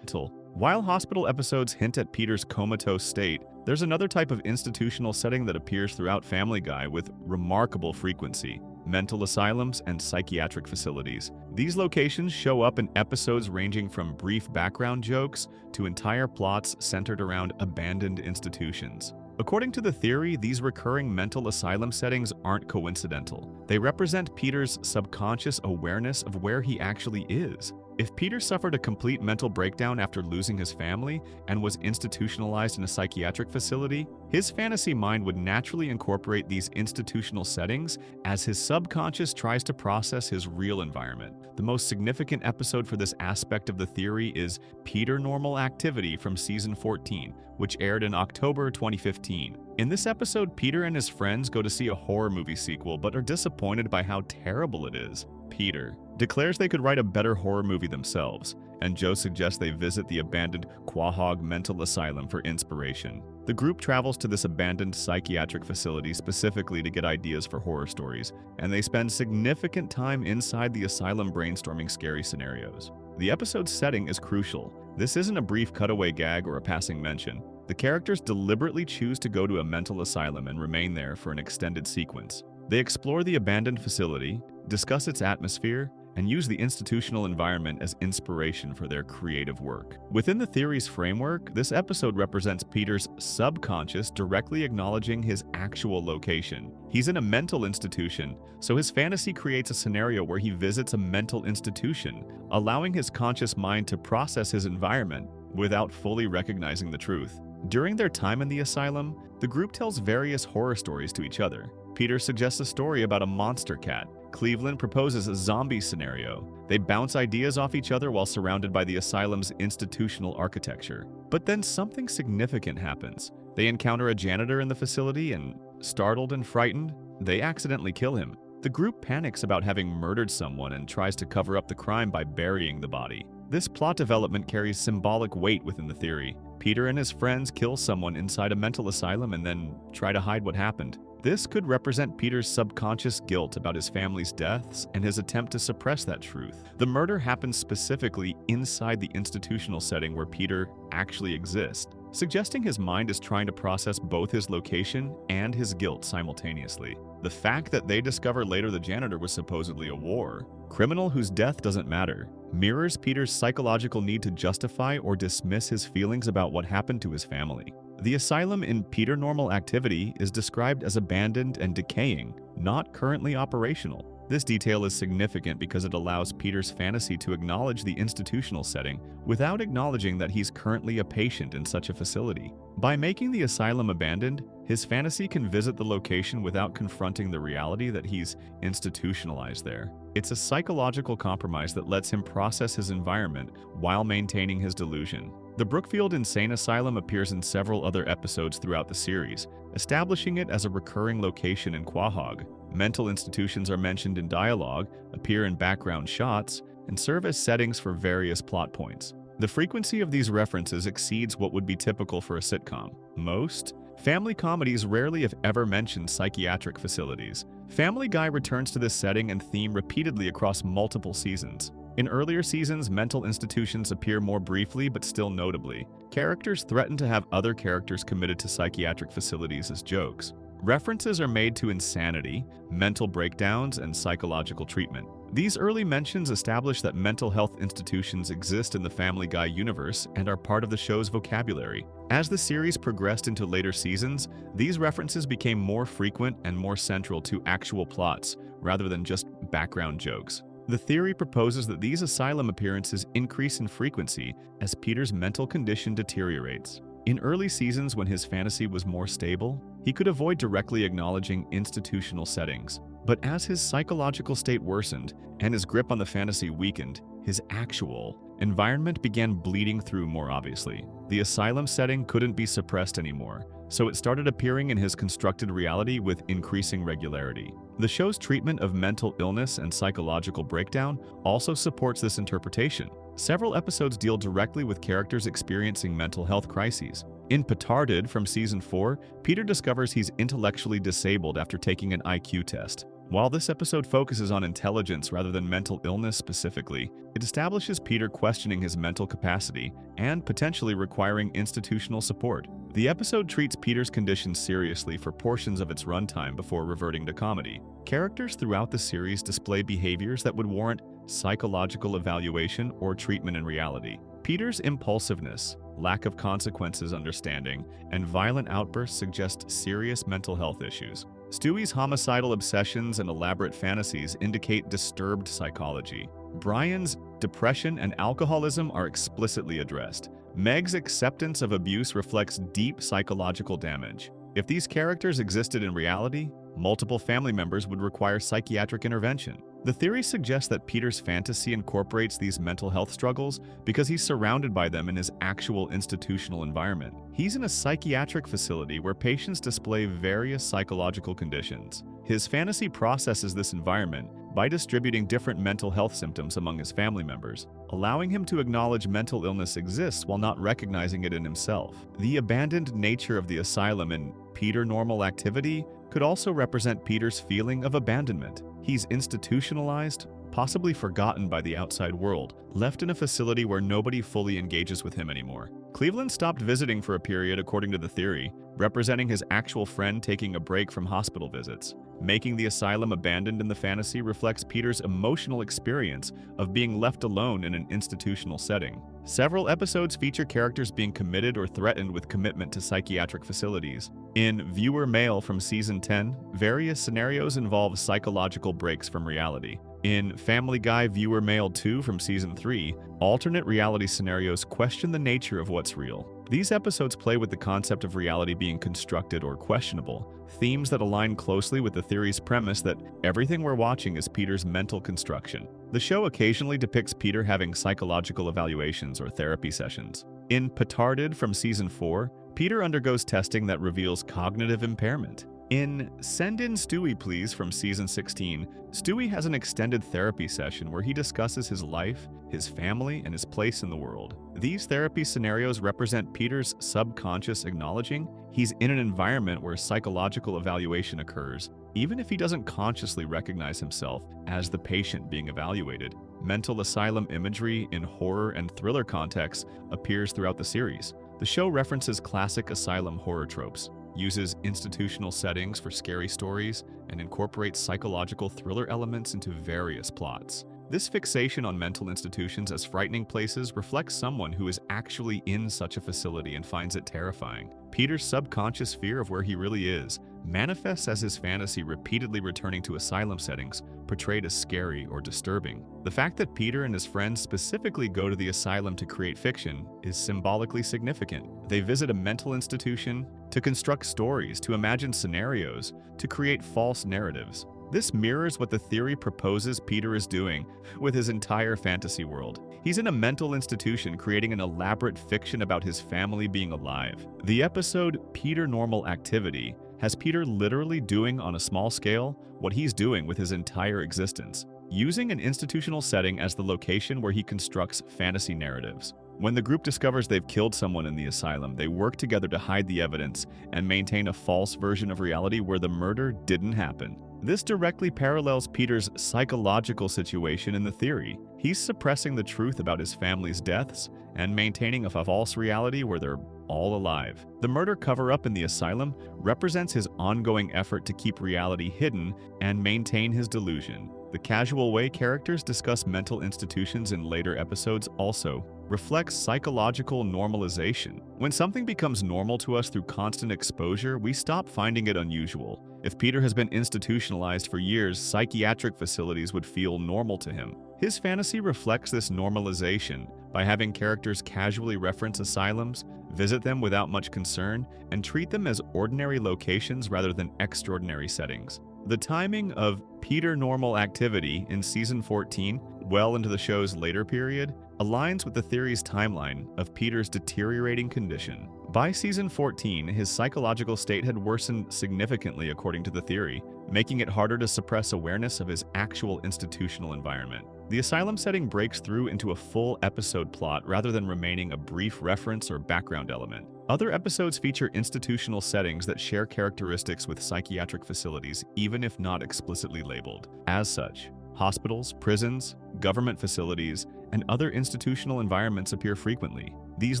While hospital episodes hint at Peter's comatose state, there's another type of institutional setting that appears throughout Family Guy with remarkable frequency: mental asylums and psychiatric facilities. These locations show up in episodes ranging from brief background jokes to entire plots centered around abandoned institutions. According to the theory, these recurring mental asylum settings aren't coincidental. They represent Peter's subconscious awareness of where he actually is. If Peter suffered a complete mental breakdown after losing his family and was institutionalized in a psychiatric facility, his fantasy mind would naturally incorporate these institutional settings as his subconscious tries to process his real environment. The most significant episode for this aspect of the theory is Peter Normal Activity from Season 14, which aired in October 2015. In this episode, Peter and his friends go to see a horror movie sequel but are disappointed by how terrible it is. Peter declares they could write a better horror movie themselves, and Joe suggests they visit the abandoned Quahog Mental Asylum for inspiration. The group travels to this abandoned psychiatric facility specifically to get ideas for horror stories, and they spend significant time inside the asylum brainstorming scary scenarios. The episode's setting is crucial. This isn't a brief cutaway gag or a passing mention. The characters deliberately choose to go to a mental asylum and remain there for an extended sequence. They explore the abandoned facility, discuss its atmosphere, and use the institutional environment as inspiration for their creative work. Within the theory's framework, this episode represents Peter's subconscious directly acknowledging his actual location. He's in a mental institution, so his fantasy creates a scenario where he visits a mental institution, allowing his conscious mind to process his environment without fully recognizing the truth. During their time in the asylum, the group tells various horror stories to each other. Peter suggests a story about a monster cat. Cleveland proposes a zombie scenario. They bounce ideas off each other while surrounded by the asylum's institutional architecture. But then something significant happens. They encounter a janitor in the facility and, startled and frightened, they accidentally kill him. The group panics about having murdered someone and tries to cover up the crime by burying the body. This plot development carries symbolic weight within the theory. Peter and his friends kill someone inside a mental asylum and then try to hide what happened. This could represent Peter's subconscious guilt about his family's deaths and his attempt to suppress that truth. The murder happens specifically inside the institutional setting where Peter actually exists, suggesting his mind is trying to process both his location and his guilt simultaneously. The fact that they discover later the janitor was supposedly a war criminal whose death doesn't matter mirrors Peter's psychological need to justify or dismiss his feelings about what happened to his family. The asylum in Peter Normal Activity is described as abandoned and decaying, not currently operational. This detail is significant because it allows Peter's fantasy to acknowledge the institutional setting without acknowledging that he's currently a patient in such a facility. By making the asylum abandoned, his fantasy can visit the location without confronting the reality that he's institutionalized there. It's a psychological compromise that lets him process his environment while maintaining his delusion. The Brookfield Insane Asylum appears in several other episodes throughout the series, establishing it as a recurring location in Quahog. Mental institutions are mentioned in dialogue, appear in background shots, and serve as settings for various plot points. The frequency of these references exceeds what would be typical for a sitcom. Most family comedies rarely if ever mention psychiatric facilities. Family Guy returns to this setting and theme repeatedly across multiple seasons. In earlier seasons, mental institutions appear more briefly but still notably. Characters threaten to have other characters committed to psychiatric facilities as jokes. References are made to insanity, mental breakdowns, and psychological treatment. These early mentions establish that mental health institutions exist in the Family Guy universe and are part of the show's vocabulary. As the series progressed into later seasons, these references became more frequent and more central to actual plots, rather than just background jokes. The theory proposes that these asylum appearances increase in frequency as Peter's mental condition deteriorates. In early seasons, when his fantasy was more stable, he could avoid directly acknowledging institutional settings. But as his psychological state worsened and his grip on the fantasy weakened, his actual environment began bleeding through more obviously. The asylum setting couldn't be suppressed anymore, so it started appearing in his constructed reality with increasing regularity. The show's treatment of mental illness and psychological breakdown also supports this interpretation. Several episodes deal directly with characters experiencing mental health crises. In Petarded from Season 4, Peter discovers he's intellectually disabled after taking an IQ test. While this episode focuses on intelligence rather than mental illness specifically, it establishes Peter questioning his mental capacity and potentially requiring institutional support. The episode treats Peter's condition seriously for portions of its runtime before reverting to comedy. Characters throughout the series display behaviors that would warrant psychological evaluation or treatment in reality. Peter's impulsiveness, lack of consequences understanding, and violent outbursts suggest serious mental health issues. Stewie's homicidal obsessions and elaborate fantasies indicate disturbed psychology. Brian's depression and alcoholism are explicitly addressed. Meg's acceptance of abuse reflects deep psychological damage. If these characters existed in reality, multiple family members would require psychiatric intervention. The theory suggests that Peter's fantasy incorporates these mental health struggles because he's surrounded by them in his actual institutional environment. He's in a psychiatric facility where patients display various psychological conditions. His fantasy processes this environment by distributing different mental health symptoms among his family members, allowing him to acknowledge mental illness exists while not recognizing it in himself. The abandoned nature of the asylum in Peter Normal Activity could also represent Peter's feeling of abandonment. He's institutionalized, possibly forgotten by the outside world, left in a facility where nobody fully engages with him anymore. Cleveland stopped visiting for a period according to the theory, representing his actual friend taking a break from hospital visits. Making the asylum abandoned in the fantasy reflects Peter's emotional experience of being left alone in an institutional setting. Several episodes feature characters being committed or threatened with commitment to psychiatric facilities. In Viewer Mail from Season 10, various scenarios involve psychological breaks from reality. In Family Guy Viewer Mail 2 from Season 3, alternate reality scenarios question the nature of what's real. These episodes play with the concept of reality being constructed or questionable, themes that align closely with the theory's premise that everything we're watching is Peter's mental construction. The show occasionally depicts Peter having psychological evaluations or therapy sessions. In Petarded from Season 4, Peter undergoes testing that reveals cognitive impairment. In Send In Stewie Please from Season 16, Stewie has an extended therapy session where he discusses his life, his family, and his place in the world. These therapy scenarios represent Peter's subconscious acknowledging he's in an environment where psychological evaluation occurs, even if he doesn't consciously recognize himself as the patient being evaluated. Mental asylum imagery in horror and thriller contexts appears throughout the series. The show references classic asylum horror tropes, uses institutional settings for scary stories, and incorporates psychological thriller elements into various plots. This fixation on mental institutions as frightening places reflects someone who is actually in such a facility and finds it terrifying. Peter's subconscious fear of where he really is manifests as his fantasy repeatedly returning to asylum settings portrayed as scary or disturbing. The fact that Peter and his friends specifically go to the asylum to create fiction is symbolically significant. They visit a mental institution to construct stories, to imagine scenarios, to create false narratives. This mirrors what the theory proposes Peter is doing with his entire fantasy world. He's in a mental institution creating an elaborate fiction about his family being alive. The episode Peter Normal Activity has Peter literally doing on a small scale what he's doing with his entire existence, using an institutional setting as the location where he constructs fantasy narratives. When the group discovers they've killed someone in the asylum, they work together to hide the evidence and maintain a false version of reality where the murder didn't happen. This directly parallels Peter's psychological situation in the theory. He's suppressing the truth about his family's deaths and maintaining a false reality where they're all alive. The murder cover-up in the asylum represents his ongoing effort to keep reality hidden and maintain his delusion. The casual way characters discuss mental institutions in later episodes also reflects psychological normalization. When something becomes normal to us through constant exposure, we stop finding it unusual. If Peter has been institutionalized for years, psychiatric facilities would feel normal to him. His fantasy reflects this normalization by having characters casually reference asylums, visit them without much concern, and treat them as ordinary locations rather than extraordinary settings. The timing of Peter Normal Activity in Season 14, well into the show's later period, aligns with the theory's timeline of Peter's deteriorating condition. By Season 14, his psychological state had worsened significantly according to the theory, making it harder to suppress awareness of his actual institutional environment. The asylum setting breaks through into a full episode plot rather than remaining a brief reference or background element. Other episodes feature institutional settings that share characteristics with psychiatric facilities, even if not explicitly labeled. As such, hospitals, prisons, government facilities, and other institutional environments appear frequently. These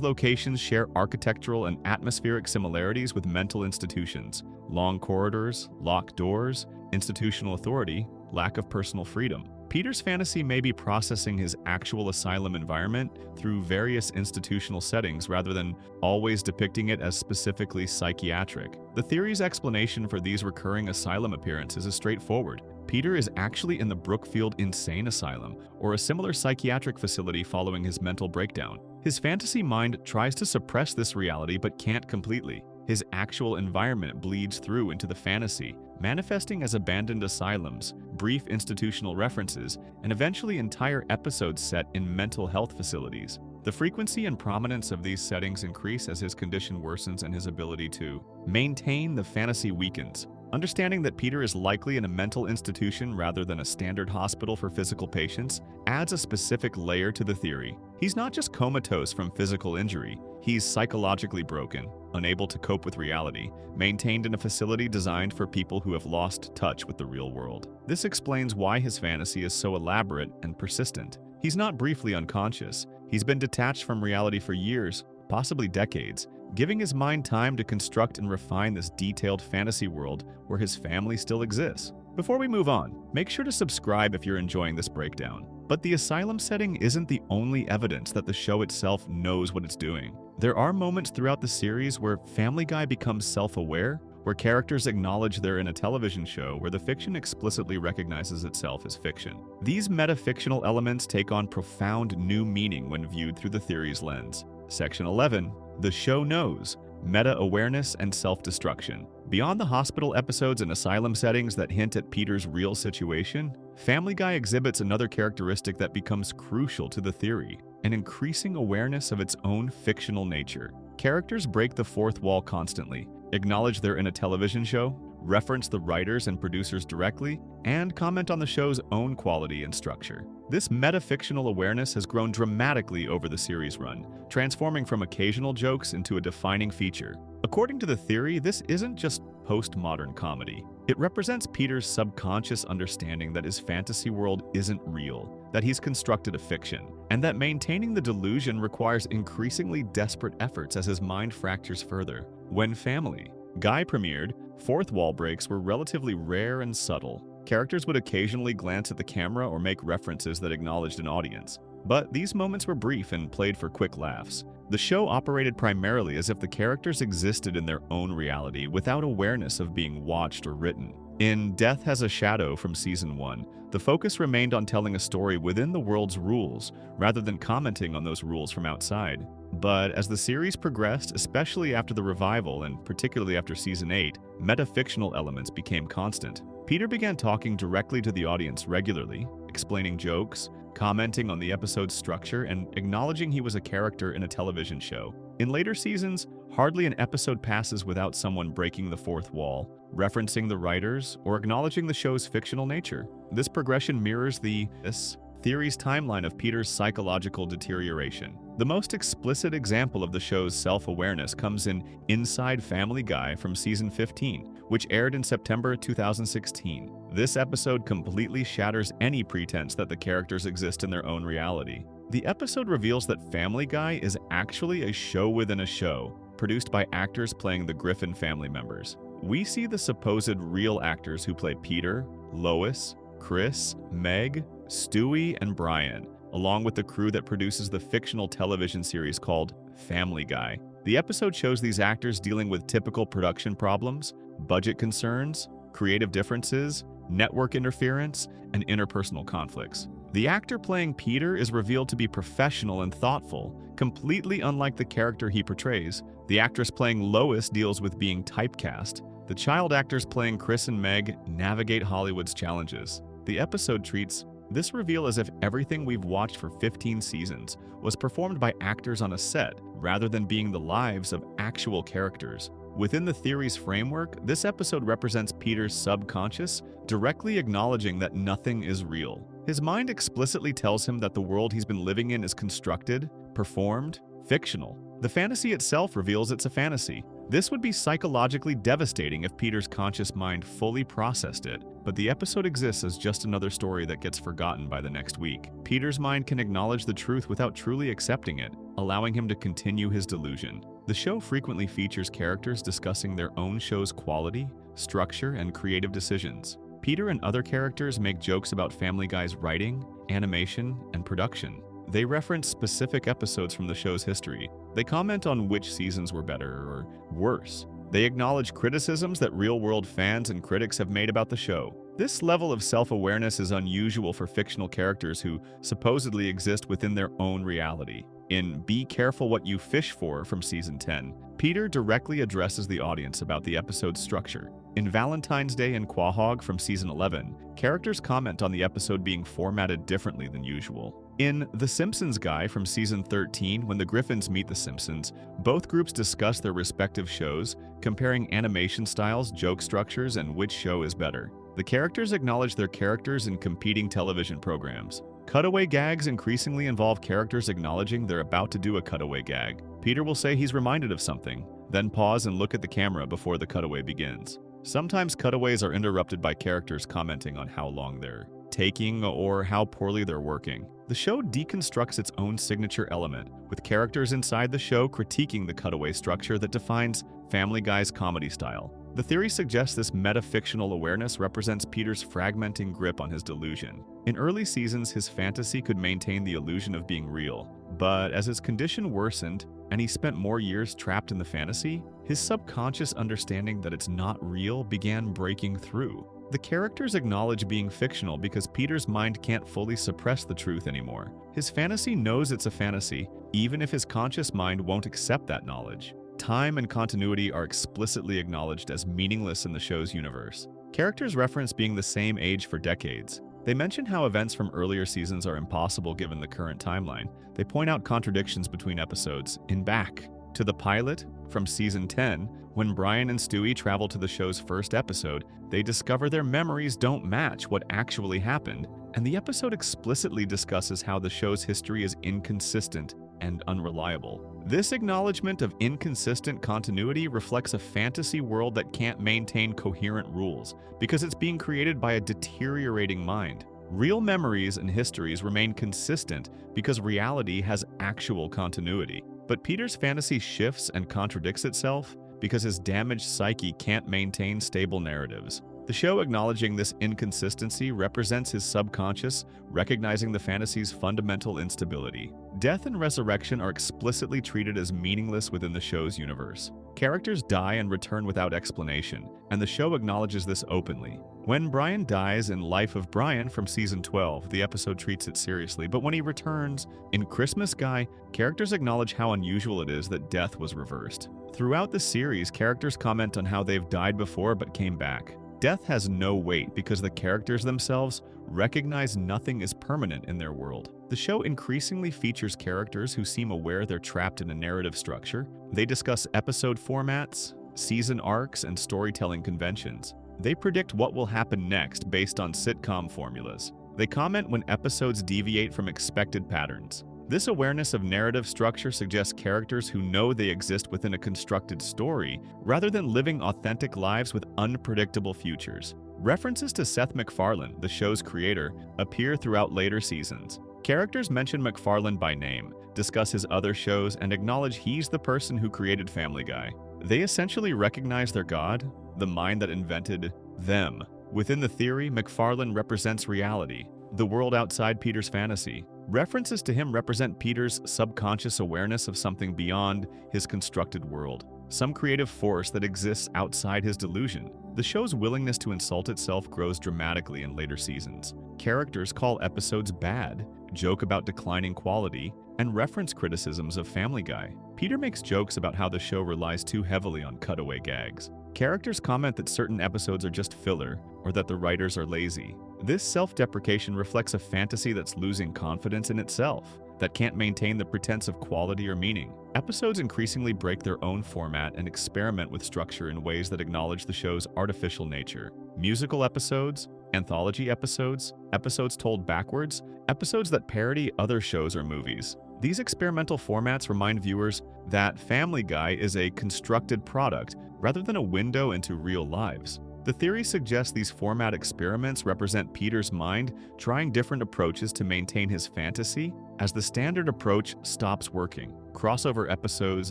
locations share architectural and atmospheric similarities with mental institutions: long corridors, locked doors, institutional authority, lack of personal freedom. Peter's fantasy may be processing his actual asylum environment through various institutional settings rather than always depicting it as specifically psychiatric. The theory's explanation for these recurring asylum appearances is straightforward. Peter is actually in the Brookfield Insane Asylum, or a similar psychiatric facility following his mental breakdown. His fantasy mind tries to suppress this reality but can't completely. His actual environment bleeds through into the fantasy, manifesting as abandoned asylums, brief institutional references, and eventually entire episodes set in mental health facilities. The frequency and prominence of these settings increase as his condition worsens and his ability to maintain the fantasy weakens. Understanding that Peter is likely in a mental institution rather than a standard hospital for physical patients adds a specific layer to the theory. He's not just comatose from physical injury, he's psychologically broken, unable to cope with reality, maintained in a facility designed for people who have lost touch with the real world. This explains why his fantasy is so elaborate and persistent. He's not briefly unconscious. He's been detached from reality for years, possibly decades, giving his mind time to construct and refine this detailed fantasy world where his family still exists. Before we move on, make sure to subscribe if you're enjoying this breakdown. But the asylum setting isn't the only evidence that the show itself knows what it's doing. There are moments throughout the series where Family Guy becomes self-aware, where characters acknowledge they're in a television show where the fiction explicitly recognizes itself as fiction. These metafictional elements take on profound new meaning when viewed through the theory's lens. Section 11. The show knows. Meta-awareness and self-destruction. Beyond the hospital episodes and asylum settings that hint at Peter's real situation, Family Guy exhibits another characteristic that becomes crucial to the theory: an increasing awareness of its own fictional nature. Characters break the fourth wall constantly, acknowledge they're in a television show, reference the writers and producers directly, and comment on the show's own quality and structure. This metafictional awareness has grown dramatically over the series run, transforming from occasional jokes into a defining feature. According to the theory, this isn't just postmodern comedy. It represents Peter's subconscious understanding that his fantasy world isn't real, that he's constructed a fiction, and that maintaining the delusion requires increasingly desperate efforts as his mind fractures further. When Family Guy premiered, fourth wall breaks were relatively rare and subtle. Characters would occasionally glance at the camera or make references that acknowledged an audience. But these moments were brief and played for quick laughs. The show operated primarily as if the characters existed in their own reality without awareness of being watched or written. In Death Has a Shadow from Season 1, the focus remained on telling a story within the world's rules, rather than commenting on those rules from outside. But as the series progressed, especially after the revival and particularly after Season 8, metafictional elements became constant. Peter began talking directly to the audience regularly, explaining jokes, commenting on the episode's structure, and acknowledging he was a character in a television show. In later seasons, hardly an episode passes without someone breaking the fourth wall, referencing the writers, or acknowledging the show's fictional nature. This progression mirrors this theory's timeline of Peter's psychological deterioration. The most explicit example of the show's self-awareness comes in Inside Family Guy from Season 15, which aired in September 2016. This episode completely shatters any pretense that the characters exist in their own reality. The episode reveals that Family Guy is actually a show within a show, produced by actors playing the Griffin family members. We see the supposed real actors who play Peter, Lois, Chris, Meg, Stewie, and Brian, along with the crew that produces the fictional television series called Family Guy. The episode shows these actors dealing with typical production problems, budget concerns, creative differences, network interference, and interpersonal conflicts. The actor playing Peter is revealed to be professional and thoughtful, completely unlike the character he portrays. The actress playing Lois deals with being typecast. The child actors playing Chris and Meg navigate Hollywood's challenges. The episode treats this reveal as if everything we've watched for 15 seasons was performed by actors on a set, rather than being the lives of actual characters. Within the theory's framework, this episode represents Peter's subconscious directly acknowledging that nothing is real. His mind explicitly tells him that the world he's been living in is constructed, performed, fictional. The fantasy itself reveals it's a fantasy. This would be psychologically devastating if Peter's conscious mind fully processed it, but the episode exists as just another story that gets forgotten by the next week. Peter's mind can acknowledge the truth without truly accepting it, allowing him to continue his delusion. The show frequently features characters discussing their own show's quality, structure, and creative decisions. Peter and other characters make jokes about Family Guy's writing, animation, and production. They reference specific episodes from the show's history. They comment on which seasons were better or worse. They acknowledge criticisms that real-world fans and critics have made about the show. This level of self-awareness is unusual for fictional characters who supposedly exist within their own reality. In Be Careful What You Fish For from Season 10, Peter directly addresses the audience about the episode's structure. In Valentine's Day and Quahog from Season 11, characters comment on the episode being formatted differently than usual. In The Simpsons Guy from Season 13, when the Griffins meet the Simpsons, both groups discuss their respective shows, comparing animation styles, joke structures, and which show is better. The characters acknowledge their characters in competing television programs. Cutaway gags increasingly involve characters acknowledging they're about to do a cutaway gag. Peter will say he's reminded of something, then pause and look at the camera before the cutaway begins. Sometimes cutaways are interrupted by characters commenting on how long they're taking or how poorly they're working. The show deconstructs its own signature element, with characters inside the show critiquing the cutaway structure that defines Family Guy's comedy style. The theory suggests this metafictional awareness represents Peter's fragmenting grip on his delusion. In early seasons, his fantasy could maintain the illusion of being real, but as his condition worsened and he spent more years trapped in the fantasy, his subconscious understanding that it's not real began breaking through. The characters acknowledge being fictional because Peter's mind can't fully suppress the truth anymore. His fantasy knows it's a fantasy, even if his conscious mind won't accept that knowledge. Time and continuity are explicitly acknowledged as meaningless in the show's universe. Characters reference being the same age for decades. They mention how events from earlier seasons are impossible given the current timeline. They point out contradictions between episodes. In Back, to the pilot from season 10, when Brian and Stewie travel to the show's first episode, they discover their memories don't match what actually happened, and the episode explicitly discusses how the show's history is inconsistent and unreliable. This acknowledgement of inconsistent continuity reflects a fantasy world that can't maintain coherent rules because it's being created by a deteriorating mind. Real memories and histories remain consistent because reality has actual continuity. But Peter's fantasy shifts and contradicts itself because his damaged psyche can't maintain stable narratives. The show, acknowledging this inconsistency, represents his subconscious, recognizing the fantasy's fundamental instability. Death and resurrection are explicitly treated as meaningless within the show's universe. Characters die and return without explanation, and the show acknowledges this openly. When Brian dies in Life of Brian from season 12, the episode treats it seriously, but when he returns in Christmas Guy, characters acknowledge how unusual it is that death was reversed. Throughout the series, characters comment on how they've died before but came back. Death has no weight because the characters themselves recognize nothing is permanent in their world. The show increasingly features characters who seem aware they're trapped in a narrative structure. They discuss episode formats, season arcs, and storytelling conventions. They predict what will happen next based on sitcom formulas. They comment when episodes deviate from expected patterns. This awareness of narrative structure suggests characters who know they exist within a constructed story, rather than living authentic lives with unpredictable futures. References to Seth MacFarlane, the show's creator, appear throughout later seasons. Characters mention MacFarlane by name, discuss his other shows, and acknowledge he's the person who created Family Guy. They essentially recognize their god, the mind that invented them. Within the theory, MacFarlane represents reality, the world outside Peter's fantasy. References to him represent Peter's subconscious awareness of something beyond his constructed world, some creative force that exists outside his delusion. The show's willingness to insult itself grows dramatically in later seasons. Characters call episodes bad, joke about declining quality, and reference criticisms of Family Guy. Peter makes jokes about how the show relies too heavily on cutaway gags. Characters comment that certain episodes are just filler or that the writers are lazy. This self-deprecation reflects a fantasy that's losing confidence in itself, that can't maintain the pretense of quality or meaning. Episodes increasingly break their own format and experiment with structure in ways that acknowledge the show's artificial nature. Musical episodes, anthology episodes, episodes told backwards, episodes that parody other shows or movies. These experimental formats remind viewers that Family Guy is a constructed product rather than a window into real lives. The theory suggests these format experiments represent Peter's mind trying different approaches to maintain his fantasy as the standard approach stops working. Crossover episodes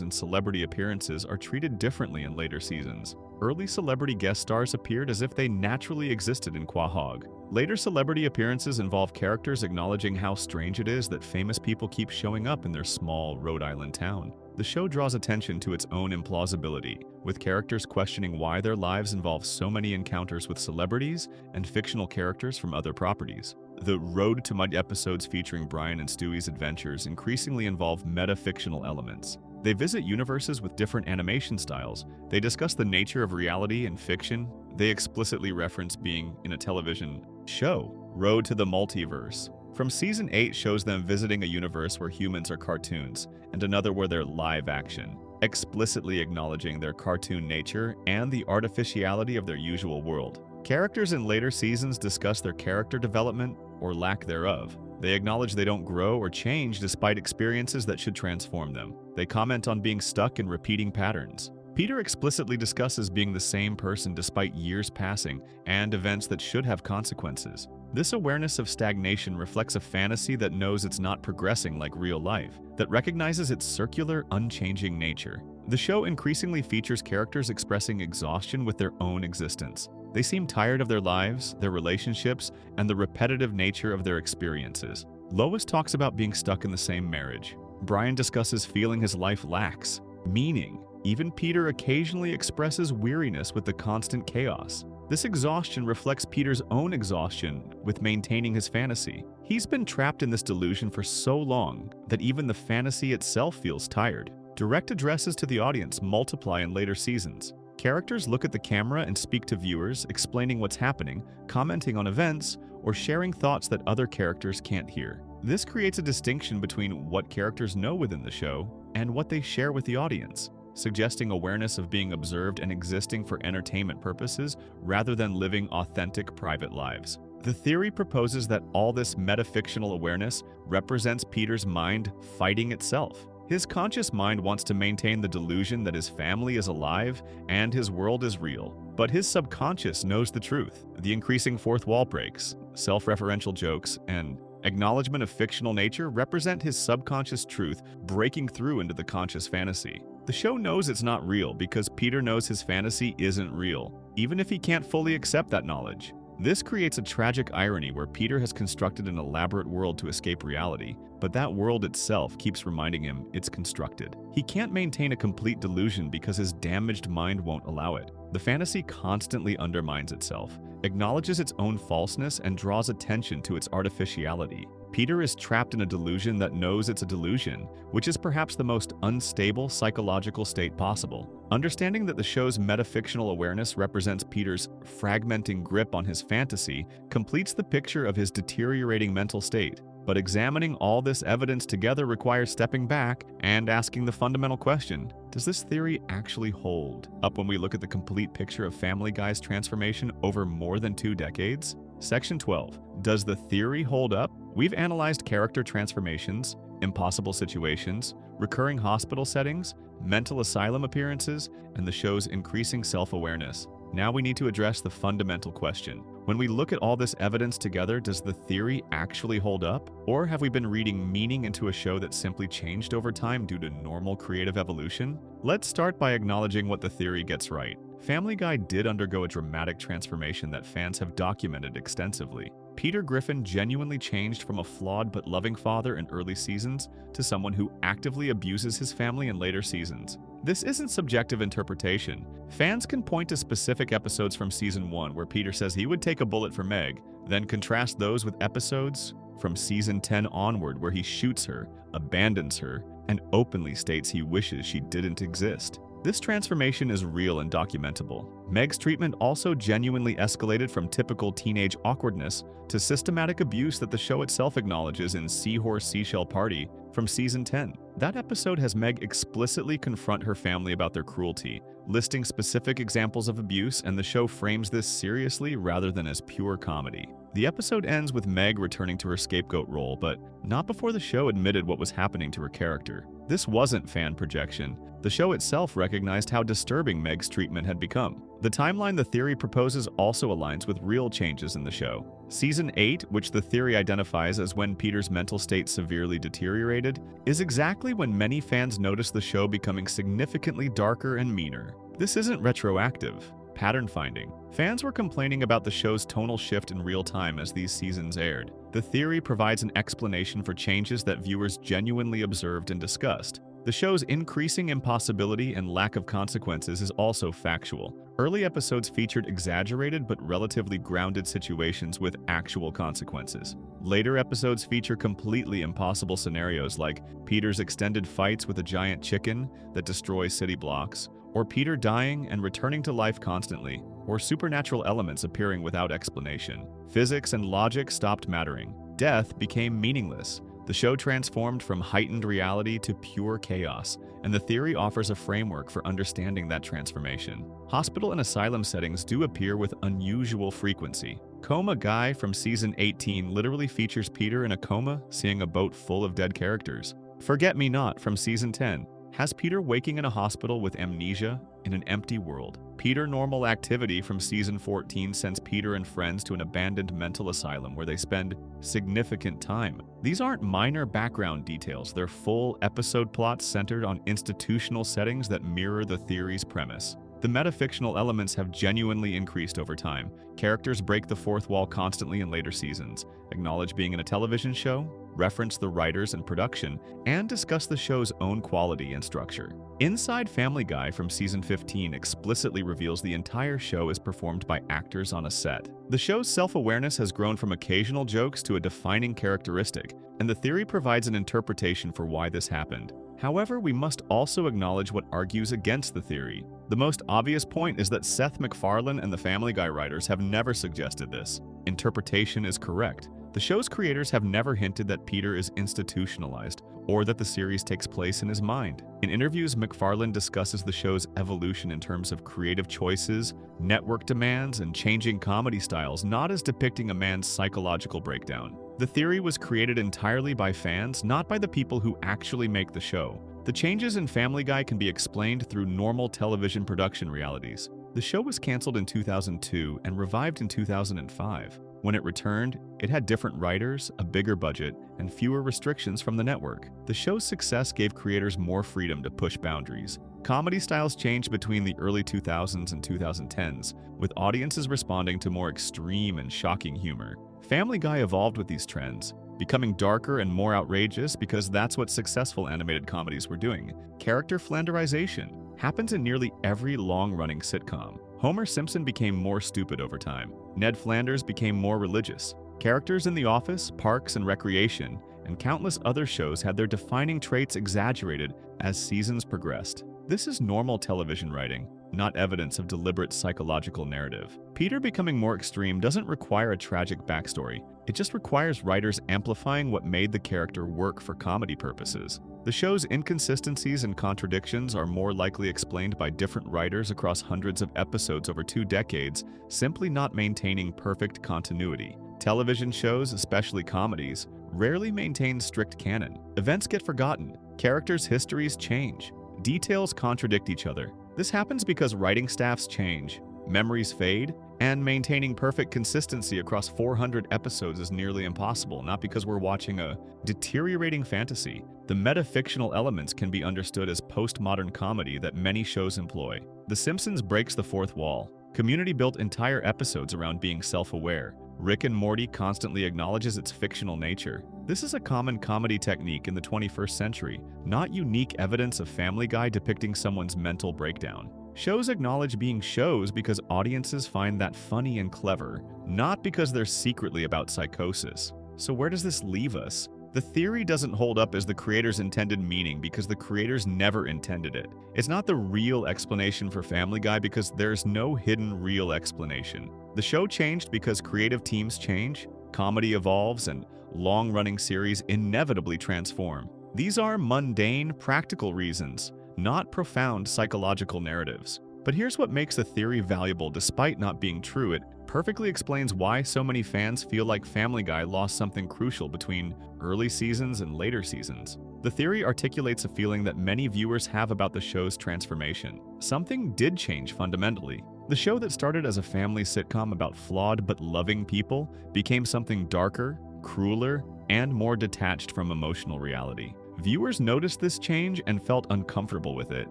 and celebrity appearances are treated differently in later seasons. Early celebrity guest stars appeared as if they naturally existed in Quahog. Later celebrity appearances involve characters acknowledging how strange it is that famous people keep showing up in their small Rhode Island town. The show draws attention to its own implausibility, with characters questioning why their lives involve so many encounters with celebrities and fictional characters from other properties. The Road to Mud episodes featuring Brian and Stewie's adventures increasingly involve meta-fictional elements. They visit universes with different animation styles. They discuss the nature of reality and fiction. They explicitly reference being in a television show. Road to the Multiverse. From season 8 shows them visiting a universe where humans are cartoons, and another where they're live action, explicitly acknowledging their cartoon nature and the artificiality of their usual world. Characters in later seasons discuss their character development or lack thereof. They acknowledge they don't grow or change despite experiences that should transform them. They comment on being stuck in repeating patterns. Peter explicitly discusses being the same person despite years passing and events that should have consequences. This awareness of stagnation reflects a fantasy that knows it's not progressing like real life, that recognizes its circular, unchanging nature. The show increasingly features characters expressing exhaustion with their own existence. They seem tired of their lives, their relationships, and the repetitive nature of their experiences. Lois talks about being stuck in the same marriage. Brian discusses feeling his life lacks meaning. Even Peter occasionally expresses weariness with the constant chaos. This exhaustion reflects Peter's own exhaustion with maintaining his fantasy. He's been trapped in this delusion for so long that even the fantasy itself feels tired. Direct addresses to the audience multiply in later seasons. Characters look at the camera and speak to viewers, explaining what's happening, commenting on events, or sharing thoughts that other characters can't hear. This creates a distinction between what characters know within the show and what they share with the audience, suggesting awareness of being observed and existing for entertainment purposes rather than living authentic private lives. The theory proposes that all this metafictional awareness represents Peter's mind fighting itself. His conscious mind wants to maintain the delusion that his family is alive and his world is real. But his subconscious knows the truth. The increasing fourth wall breaks, self-referential jokes, and acknowledgement of fictional nature represent his subconscious truth breaking through into the conscious fantasy. The show knows it's not real because Peter knows his fantasy isn't real, even if he can't fully accept that knowledge. This creates a tragic irony where Peter has constructed an elaborate world to escape reality, but that world itself keeps reminding him it's constructed. He can't maintain a complete delusion because his damaged mind won't allow it. The fantasy constantly undermines itself, acknowledges its own falseness, and draws attention to its artificiality. Peter is trapped in a delusion that knows it's a delusion, which is perhaps the most unstable psychological state possible. Understanding that the show's metafictional awareness represents Peter's fragmenting grip on his fantasy completes the picture of his deteriorating mental state. But examining all this evidence together requires stepping back and asking the fundamental question: does this theory actually hold up when we look at the complete picture of Family Guy's transformation over more than 2 decades? Section 12. Does the theory hold up? We've analyzed character transformations, impossible situations, recurring hospital settings, mental asylum appearances, and the show's increasing self-awareness. Now we need to address the fundamental question. When we look at all this evidence together, does the theory actually hold up? Or have we been reading meaning into a show that simply changed over time due to normal creative evolution? Let's start by acknowledging what the theory gets right. Family Guy did undergo a dramatic transformation that fans have documented extensively. Peter Griffin genuinely changed from a flawed but loving father in early seasons to someone who actively abuses his family in later seasons. This isn't subjective interpretation. Fans can point to specific episodes from Season 1 where Peter says he would take a bullet for Meg, then contrast those with episodes from Season 10 onward where he shoots her, abandons her, and openly states he wishes she didn't exist. This transformation is real and documentable. Meg's treatment also genuinely escalated from typical teenage awkwardness to systematic abuse that the show itself acknowledges in Seahorse Seashell Party from Season 10. That episode has Meg explicitly confront her family about their cruelty, listing specific examples of abuse, and the show frames this seriously rather than as pure comedy. The episode ends with Meg returning to her scapegoat role, but not before the show admitted what was happening to her character. This wasn't fan projection. The show itself recognized how disturbing Meg's treatment had become. The timeline the theory proposes also aligns with real changes in the show. Season 8, which the theory identifies as when Peter's mental state severely deteriorated, is exactly when many fans noticed the show becoming significantly darker and meaner. This isn't retroactive. Pattern finding. Fans were complaining about the show's tonal shift in real time as these seasons aired. The theory provides an explanation for changes that viewers genuinely observed and discussed. The show's increasing impossibility and lack of consequences is also factual. Early episodes featured exaggerated but relatively grounded situations with actual consequences. Later episodes feature completely impossible scenarios like Peter's extended fights with a giant chicken that destroys city blocks, or Peter dying and returning to life constantly, or supernatural elements appearing without explanation. Physics and logic stopped mattering. Death became meaningless. The show transformed from heightened reality to pure chaos, and the theory offers a framework for understanding that transformation. Hospital and asylum settings do appear with unusual frequency. Coma Guy from Season 18 literally features Peter in a coma, seeing a boat full of dead characters. Forget Me Not from Season 10 has Peter waking in a hospital with amnesia in an empty world. Peter Normal Activity from Season 14 sends Peter and friends to an abandoned mental asylum where they spend significant time. These aren't minor background details, they're full episode plots centered on institutional settings that mirror the theory's premise. The metafictional elements have genuinely increased over time. Characters break the fourth wall constantly in later seasons, acknowledge being in a television show, reference the writers and production, and discuss the show's own quality and structure. Inside Family Guy from Season 15 explicitly reveals the entire show is performed by actors on a set. The show's self-awareness has grown from occasional jokes to a defining characteristic, and the theory provides an interpretation for why this happened. However, we must also acknowledge what argues against the theory. The most obvious point is that Seth MacFarlane and the Family Guy writers have never suggested this. Interpretation is correct. The show's creators have never hinted that Peter is institutionalized or that the series takes place in his mind. In interviews, McFarlane discusses the show's evolution in terms of creative choices, network demands, and changing comedy styles, not as depicting a man's psychological breakdown. The theory was created entirely by fans, not by the people who actually make the show. The changes in Family Guy can be explained through normal television production realities. The show was canceled in 2002 and revived in 2005. When it returned, it had different writers, a bigger budget, and fewer restrictions from the network. The show's success gave creators more freedom to push boundaries. Comedy styles changed between the early 2000s and 2010s, with audiences responding to more extreme and shocking humor. Family Guy evolved with these trends, becoming darker and more outrageous because that's what successful animated comedies were doing. Character flanderization happens in nearly every long-running sitcom. Homer Simpson became more stupid over time. Ned Flanders became more religious. Characters in The Office, Parks and Recreation, and countless other shows had their defining traits exaggerated as seasons progressed. This is normal television writing, not evidence of deliberate psychological narrative. Peter becoming more extreme doesn't require a tragic backstory. It just requires writers amplifying what made the character work for comedy purposes. The show's inconsistencies and contradictions are more likely explained by different writers across hundreds of episodes over 2 decades, simply not maintaining perfect continuity. Television shows, especially comedies, rarely maintain strict canon. Events get forgotten. Characters' histories change. Details contradict each other. This happens because writing staffs change, memories fade, and maintaining perfect consistency across 400 episodes is nearly impossible, not because we're watching a deteriorating fantasy. The metafictional elements can be understood as postmodern comedy that many shows employ. The Simpsons breaks the fourth wall. Community built entire episodes around being self-aware. Rick and Morty constantly acknowledges its fictional nature. This is a common comedy technique in the 21st century, not unique evidence of Family Guy depicting someone's mental breakdown. Shows acknowledge being shows because audiences find that funny and clever, not because they're secretly about psychosis. So where does this leave us? The theory doesn't hold up as the creator's intended meaning because the creators never intended it. It's not the real explanation for Family Guy because there's no hidden real explanation. The show changed because creative teams change, comedy evolves, and long-running series inevitably transform. These are mundane, practical reasons, not profound psychological narratives. But here's what makes the theory valuable despite not being true. It perfectly explains why so many fans feel like Family Guy lost something crucial between early seasons and later seasons. The theory articulates a feeling that many viewers have about the show's transformation. Something did change fundamentally. The show that started as a family sitcom about flawed but loving people became something darker, crueler, and more detached from emotional reality. Viewers noticed this change and felt uncomfortable with it,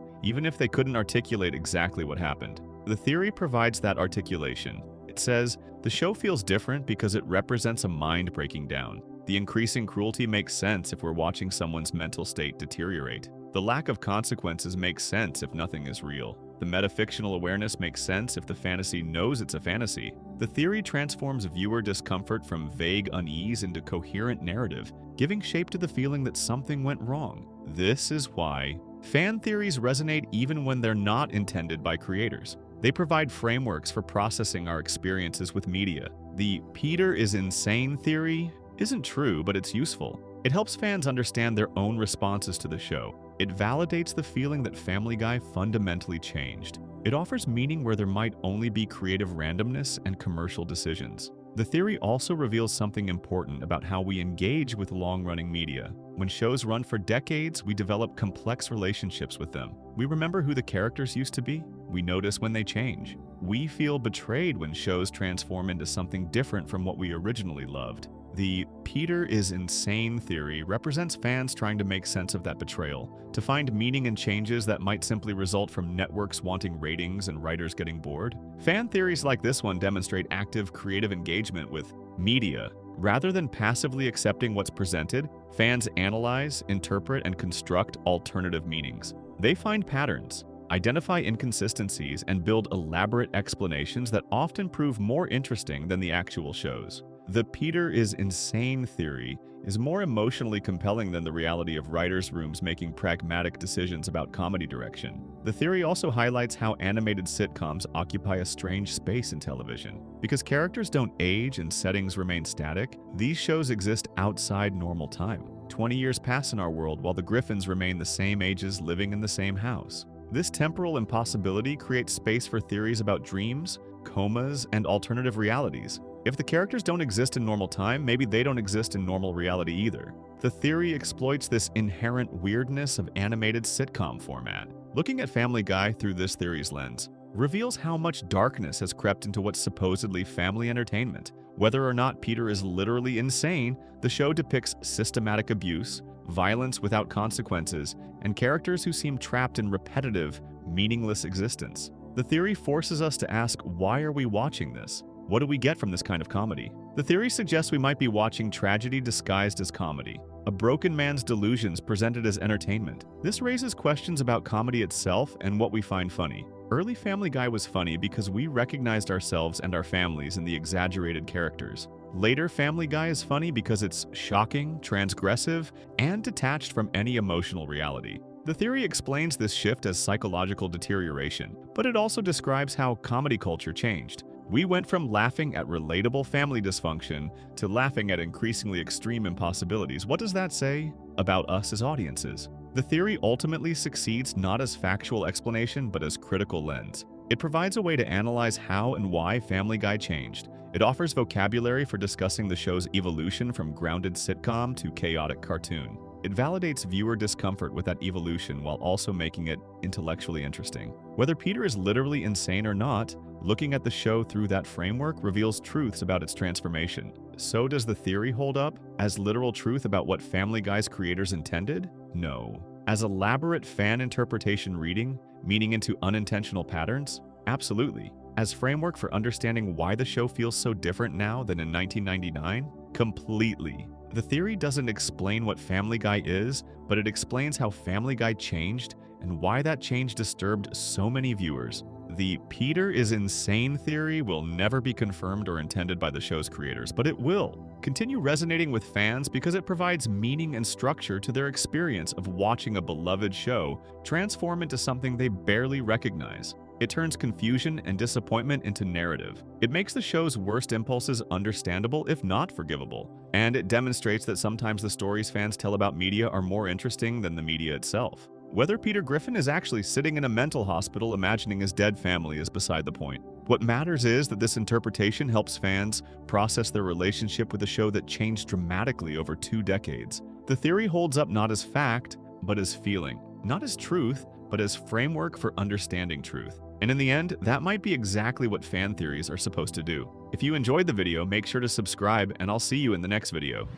even if they couldn't articulate exactly what happened. The theory provides that articulation. It says, the show feels different because it represents a mind breaking down. The increasing cruelty makes sense if we're watching someone's mental state deteriorate. The lack of consequences makes sense if nothing is real. The metafictional awareness makes sense if the fantasy knows it's a fantasy. The theory transforms viewer discomfort from vague unease into coherent narrative, giving shape to the feeling that something went wrong. This is why fan theories resonate even when they're not intended by creators. They provide frameworks for processing our experiences with media. The Peter is insane theory isn't true, but it's useful. It helps fans understand their own responses to the show. It validates the feeling that Family Guy fundamentally changed. It offers meaning where there might only be creative randomness and commercial decisions. The theory also reveals something important about how we engage with long-running media. When shows run for decades, we develop complex relationships with them. We remember who the characters used to be. We notice when they change. We feel betrayed when shows transform into something different from what we originally loved. The Peter is insane theory represents fans trying to make sense of that betrayal, to find meaning in changes that might simply result from networks wanting ratings and writers getting bored. Fan theories like this one demonstrate active creative engagement with media. Rather than passively accepting what's presented, fans analyze, interpret, and construct alternative meanings. They find patterns, identify inconsistencies, and build elaborate explanations that often prove more interesting than the actual shows. The Peter is insane theory is more emotionally compelling than the reality of writers' rooms making pragmatic decisions about comedy direction. The theory also highlights how animated sitcoms occupy a strange space in television. Because characters don't age and settings remain static, these shows exist outside normal time. 20 years pass in our world while the Griffins remain the same ages living in the same house. This temporal impossibility creates space for theories about dreams, comas, and alternative realities. If the characters don't exist in normal time, maybe they don't exist in normal reality either. The theory exploits this inherent weirdness of animated sitcom format. Looking at Family Guy through this theory's lens reveals how much darkness has crept into what's supposedly family entertainment. Whether or not Peter is literally insane, the show depicts systematic abuse, violence without consequences, and characters who seem trapped in repetitive, meaningless existence. The theory forces us to ask, why are we watching this? What do we get from this kind of comedy? The theory suggests we might be watching tragedy disguised as comedy, a broken man's delusions presented as entertainment. This raises questions about comedy itself and what we find funny. Early Family Guy was funny because we recognized ourselves and our families in the exaggerated characters. Later Family Guy is funny because it's shocking, transgressive, and detached from any emotional reality. The theory explains this shift as psychological deterioration, but it also describes how comedy culture changed. We went from laughing at relatable family dysfunction to laughing at increasingly extreme impossibilities. What does that say about us as audiences? The theory ultimately succeeds not as factual explanation, but as critical lens. It provides a way to analyze how and why Family Guy changed. It offers vocabulary for discussing the show's evolution from grounded sitcom to chaotic cartoon. It validates viewer discomfort with that evolution while also making it intellectually interesting. Whether Peter is literally insane or not, looking at the show through that framework reveals truths about its transformation. So does the theory hold up as literal truth about what Family Guy's creators intended? No. As elaborate fan interpretation reading, meaning into unintentional patterns? Absolutely. As framework for understanding why the show feels so different now than in 1999? Completely. The theory doesn't explain what Family Guy is, but it explains how Family Guy changed and why that change disturbed so many viewers. The Peter is insane theory will never be confirmed or intended by the show's creators, but it will continue resonating with fans because it provides meaning and structure to their experience of watching a beloved show transform into something they barely recognize. It turns confusion and disappointment into narrative. It makes the show's worst impulses understandable, if not forgivable. And it demonstrates that sometimes the stories fans tell about media are more interesting than the media itself. Whether Peter Griffin is actually sitting in a mental hospital imagining his dead family is beside the point. What matters is that this interpretation helps fans process their relationship with a show that changed dramatically over 2 decades. The theory holds up not as fact, but as feeling. Not as truth, but as framework for understanding truth. And in the end, that might be exactly what fan theories are supposed to do. If you enjoyed the video, make sure to subscribe, and I'll see you in the next video.